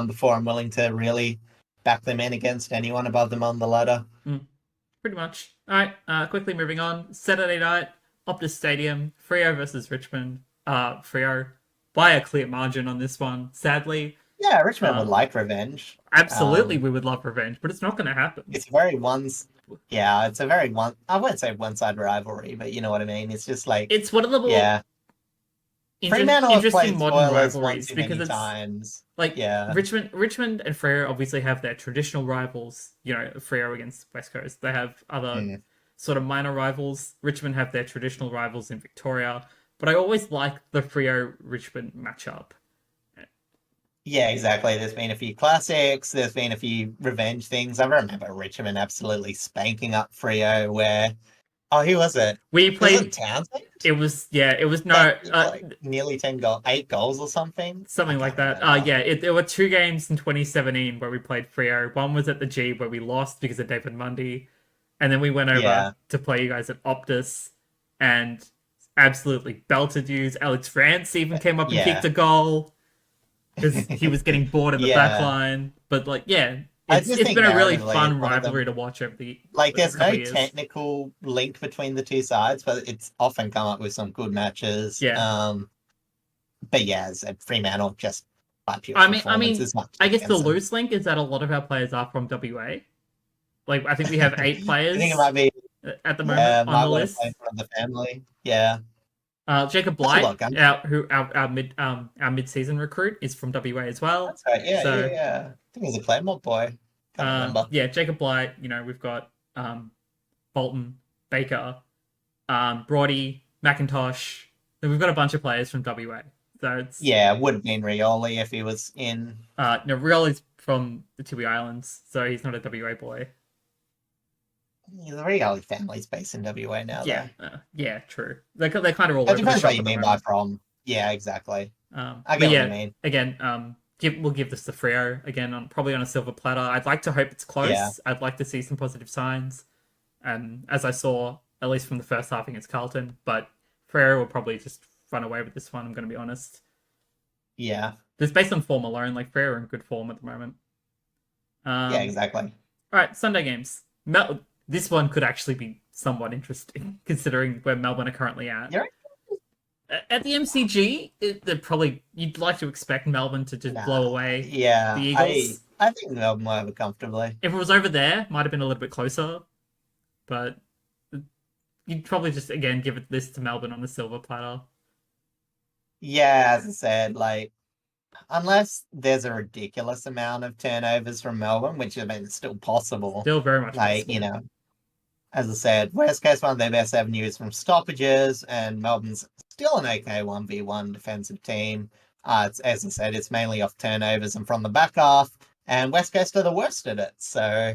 before I'm willing to really back them in against anyone above them on the ladder. Pretty much. All right, quickly moving on. Saturday night, Optus Stadium, Freo versus Richmond. Freo by a clear margin on this one. Sadly, Yeah, Richmond would uh, like revenge. absolutely, we would love revenge, but it's not going to happen. It's very yeah, it's a very I wouldn't say one-side rivalry, but you know what I mean. It's just like, It's one of the more yeah, Fremantle have interesting played modern spoilers one rivalries too because many it's times. like Yeah, Richmond and Freo obviously have their traditional rivals. You know, Freo against West Coast. They have other mm. sort of minor rivals. Richmond have their traditional rivals in Victoria, but I always like the Freo Richmond matchup. Yeah, exactly. There's been a few classics. There's been a few revenge things. I remember Richmond absolutely spanking up Frio. Who was it? We Was it played. Townsend? It was no That like nearly 8 goals or something. I something like can't that. remember. There were two games in 2017 where we played Freo. One was at the G where we lost because of David Mundy, and then we went over Yeah, to play you guys at Optus and absolutely belted you. Alex Rance even came up and kicked yeah, a goal because he was getting bored in the back yeah. line. But like, yeah, I just it's think been a really narratively, it's fun one of rivalry them. to watch over the Like, there's couple no of years. technical link between the two sides, but it's often come up with some good matches. Yeah, But yeah, as I said, Fremantle just by pure I performance mean, is much I guess the against them. loose link is that a lot of our players are from WA. Like, I think we have eight I think it players might be, at the moment yeah, on might the want to play list. in front of the family. Yeah. Jacob That's a Blight, lot, Gun. our mid season recruit, is from WA as well. That's right. Yeah, yeah, So yeah. I think he's a Claremont boy. Can't remember. yeah, Jacob Blight. You know, we've got Bolton, Baker, Brody, McIntosh. Then we've got a bunch of players from WA. So it's Yeah, would have been Rioli if he was in. no, Rioli's from the Tiwi Islands, so he's not a WA boy. The Rioli family's based in WA now, Yeah, though. yeah, true. They're kind of all It over the depends what shop you at the mean by moment. from. Yeah, exactly. I But get what you yeah, mean. again, we'll give this to Freo again on probably on a silver platter. I'd like to hope it's Yeah. close. I'd like to see some positive signs, and as I saw at least from the first half against Carlton, but Freo will probably just run away with this one. I'm going to be honest. Yeah. Just based on form alone, like Freo are in good form at the moment. Yeah, Um, exactly. all right, Sunday games. This one could actually be somewhat interesting considering where Melbourne are currently at. You're At the MCG, they're probably you'd like to expect Melbourne to just blow away the Yeah, Eagles. I think Melbourne will have it comfortably. If it was over there, might have been a little bit closer, but you'd probably just again give it this to Melbourne on the silver platter. Yeah, as I said, like, unless there's a ridiculous amount of turnovers from Melbourne, which I mean is still possible. Still very much Like, possible. as I said, West Coast one of their best avenues from stoppages, and Melbourne's still an okay 1v1 defensive team. It's, as I said, it's mainly off turnovers and from the back half, and West Coast are the worst at it. So,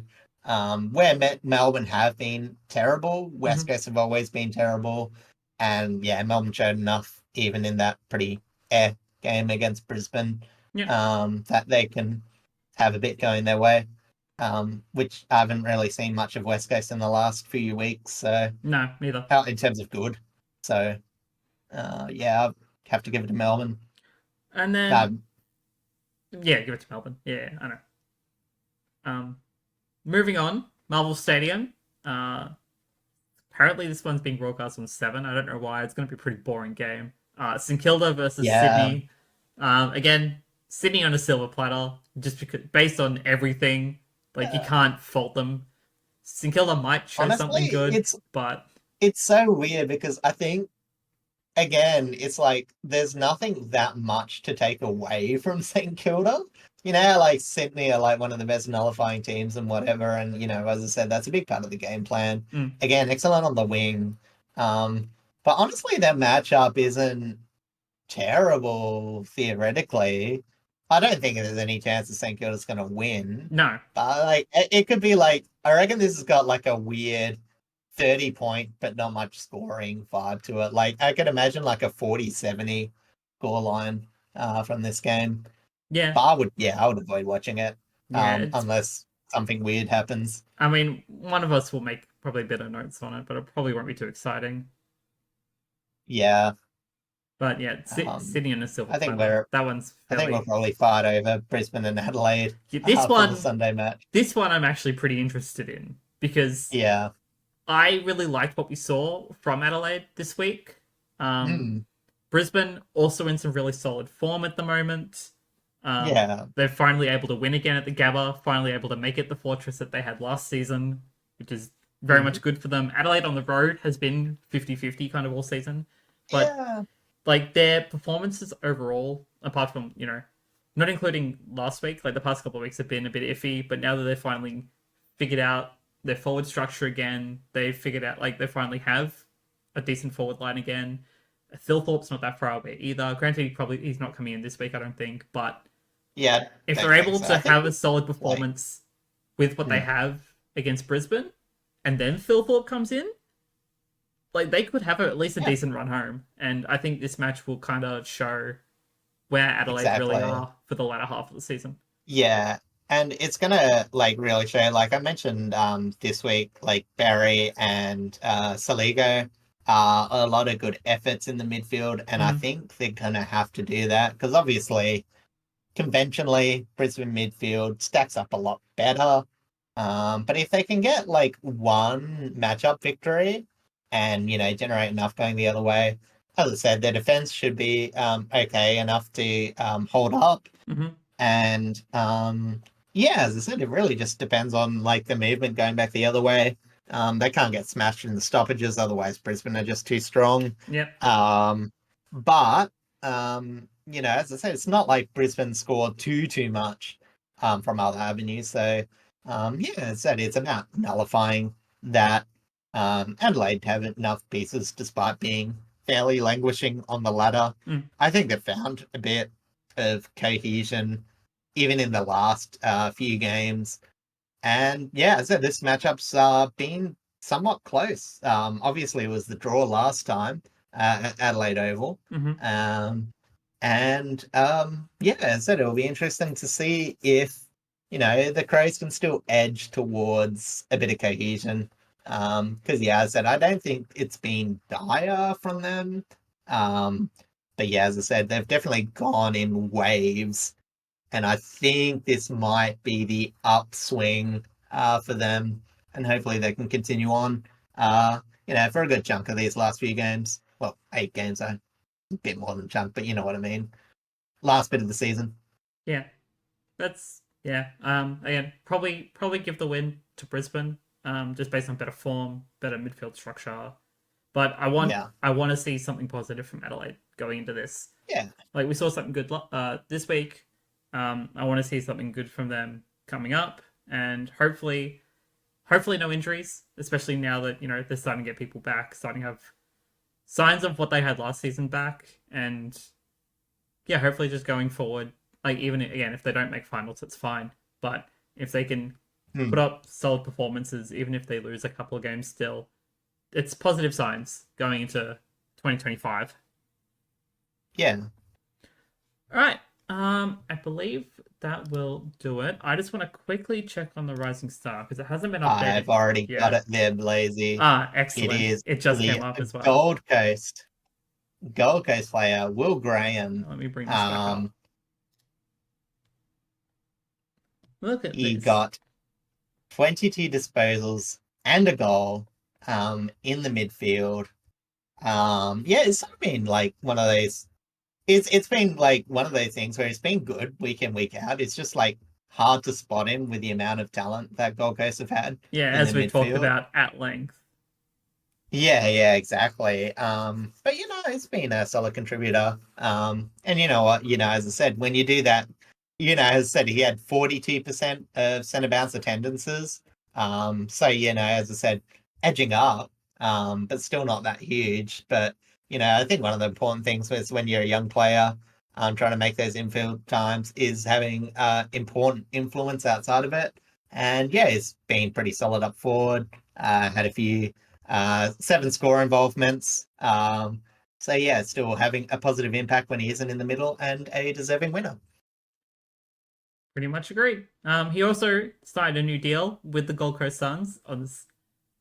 where Melbourne have been terrible, West Coast have always been terrible. And yeah, Melbourne showed enough, even in that pretty air game against Brisbane, that they can have a bit going their way. Which I haven't really seen much of West Coast in the last few weeks. So No, neither. in terms of good. So yeah, I have to give it to Melbourne. And then yeah, give it to Melbourne. Yeah, I know. Moving on, Marvel Stadium. Apparently this one's being broadcast on 7. I don't know why. It's going to be a pretty boring game. St Kilda versus Sydney. Again, Sydney on a silver platter, just because based on everything. Like, you can't fault them. St Kilda might show something good, but it's so weird because I think, again, it's like there's nothing that much to take away from St Kilda. you know, like Sydney are like one of the best nullifying teams and whatever. And, you know, as I said, that's a big part of the game plan. Mm. Again, excellent on the wing. But honestly, their matchup isn't terrible theoretically. I don't think there's any chance that St Kilda's going to win. No. But like, it could be like, I reckon this has got like a weird 30-point, but not much scoring vibe to it. Like, I could imagine like a 40-70 score line from this game. Yeah. But I would avoid watching it Yeah. unless something weird happens. I mean, one of us will make probably better notes on it, but it probably won't be too exciting. Yeah. But yeah, Sydney and the Silver. I think that one's. I think we'll probably fight over Brisbane and Adelaide. This one, for the Sunday match. This one, I'm actually pretty interested in because I really liked what we saw from Adelaide this week. Brisbane also in some really solid form at the moment. They're finally able to win again at the Gabba, finally able to make it the fortress that they had last season, which is very much good for them. Adelaide on the road has been 50-50 kind of all season. But like their performances overall, apart from, you know, not including last week, like the past couple of weeks have been a bit iffy, but now that they've finally figured out their forward structure again, they've figured out, like, they finally have a decent forward line again. Thilthorpe's not that far away either. Granted, he's not coming in this week, I don't think, but if they're able to have a solid performance with what they have against Brisbane, and then Thilthorpe comes in, like, they could have at least a decent run home. And I think this match will kind of show where Adelaide really are for the latter half of the season. Yeah, and it's gonna like really show. Like I mentioned this week, like Barry and Saligo a lot of good efforts in the midfield, and I think they're gonna have to do that because obviously, conventionally, Brisbane midfield stacks up a lot better. But if they can get like one matchup victory and, you know, generate enough going the other way, as I said, their defense should be okay enough to hold up. And as I said, it really just depends on like the movement going back the other way. They can't get smashed in the stoppages, otherwise Brisbane are just too strong. But you know, as I said, it's not like Brisbane scored too much from other avenues. So as I said, it's about nullifying that. Adelaide have enough pieces despite being fairly languishing on the ladder. I think they've found a bit of cohesion even in the last few games. And as I said, this matchup's been somewhat close. Obviously, it was the draw last time at Adelaide Oval. As I said, it'll be interesting to see if, you know, the Crows can still edge towards a bit of cohesion. Because as I said, I don't think it's been dire from them. But as I said, they've definitely gone in waves, and I think this might be the upswing for them, and hopefully they can continue on. You know, for a good chunk of these last few games. Well, 8 games, a bit more than a chunk, but you know what I mean. Last bit of the season. Yeah, that's again, probably give the win to Brisbane. Just based on better form, better midfield structure. But I want to see something positive from Adelaide going into this. Like we saw something good this week. I want to see something good from them coming up, and hopefully no injuries, especially now that, you know, they're starting to get people back, starting to have signs of what they had last season back, and hopefully just going forward, like even again if they don't make finals, it's fine. But if they can put up solid performances, even if they lose a couple of games still, it's positive signs going into 2025. Yeah. All right. I believe that will do it. I just want to quickly check on the Rising Star because it hasn't been updated. I've already got it there, Blazy. Excellent. It just came up as well. Gold Coast player, Will Graham. Let me bring this back up. Look at He this. got 22 disposals and a goal in the midfield. It's been like one of those. It's been like one of those things where it's been good week in, week out. It's just like hard to spot him with the amount of talent that Gold Coast have had. As we talked about at length. Yeah, exactly. But you know, it's been a solid contributor. And you know what? You know, as I said, when you do that, has said he had 42% of centre bounce attendances. So, as I said, edging up, but still not that huge. But, I think one of the important things was when you're a young player, trying to make those infield times is having important influence outside of it. And yeah, he's been pretty solid up forward, had a few 7 score involvements. So yeah, still having a positive impact when he isn't in the middle and a deserving winner. Pretty much agree. He also signed a new deal with the Gold Coast Suns on this,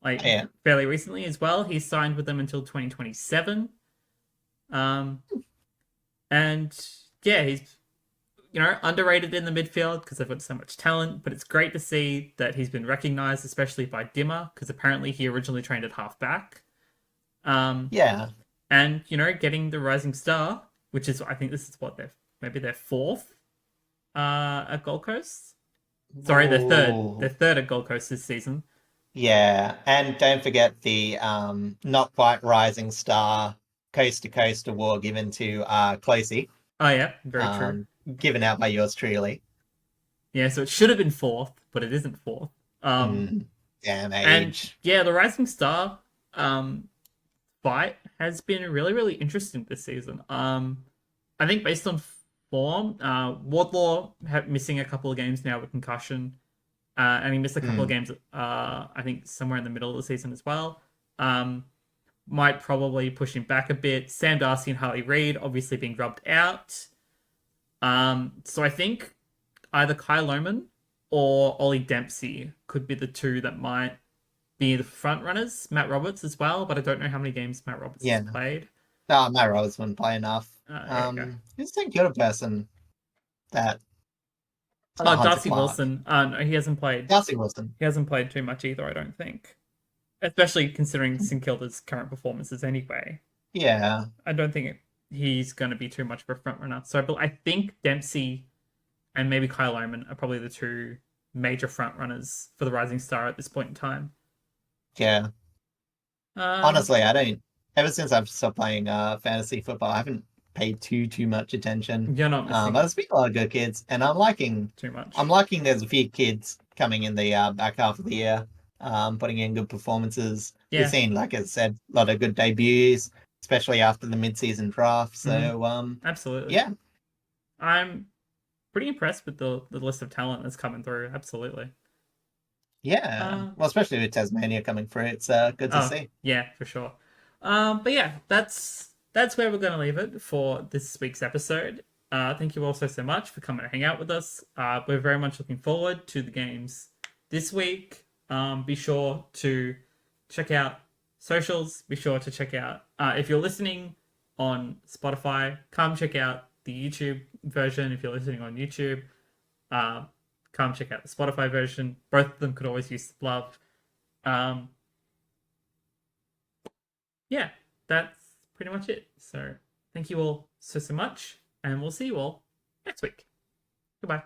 Yeah. fairly recently as well. He signed with them until 2027. And yeah, he's underrated in the midfield because they've got so much talent. But it's great to see that he's been recognised, especially by Dimmer, because apparently he originally trained at halfback. Yeah. And getting the Rising Star, which is I think this is what maybe their fourth at Gold Coast. Sorry, they're third. Ooh. They're third at Gold Coast this season. Yeah, and don't forget the not quite rising star coast to coast award given to Closey, Oh yeah, very true. given out by yours truly. Yeah, so it should have been fourth, but it isn't fourth. Damn And age. yeah, the Rising Star fight has been really, really interesting this season. I think based on form, Wardlaw missing a couple of games now with concussion, and he missed a couple of games. I think somewhere in the middle of the season as well. Might probably push him back a bit. Sam Darcy and Harley Reid obviously being rubbed out. So I think either Kai Lohman or Ollie Dempsey could be the two that might be the front runners. Matt Roberts as well, but I don't know how many games Matt Roberts has played. No, Matt Roberts wouldn't play enough. Who's the other person that? Oh, Darcy Wilson. No, he hasn't played. Darcy Wilson. He hasn't played too much either, I don't think. Especially considering St Kilda's current performances anyway. Yeah. I don't think he's going to be too much of a front runner. So I think Dempsey and maybe Kyle Lohman are probably the two major front runners for the Rising Star at this point in time. Yeah. Honestly, I don't. Ever since I've stopped playing fantasy football, I haven't paid too much attention. You're not missing. There's been a lot of good kids, and I'm liking too much. I'm liking there's a few kids coming in the back half of the year, putting in good performances. Yeah. We've seen, like I said, a lot of good debuts, especially after the mid-season draft. So, absolutely. Yeah. I'm pretty impressed with the list of talent that's coming through. Absolutely. Yeah. Well, especially with Tasmania coming through, it's good to see. Yeah, for sure. But yeah, that's where we're going to leave it for this week's episode. Thank you all so much for coming to hang out with us. We're very much looking forward to the games this week. Be sure to check out socials. Be sure to check out, if you're listening on Spotify, come check out the YouTube version. If you're listening on YouTube, come check out the Spotify version. Both of them could always use the love. Yeah, that's pretty much it. So thank you all so much, and we'll see you all next week. Goodbye.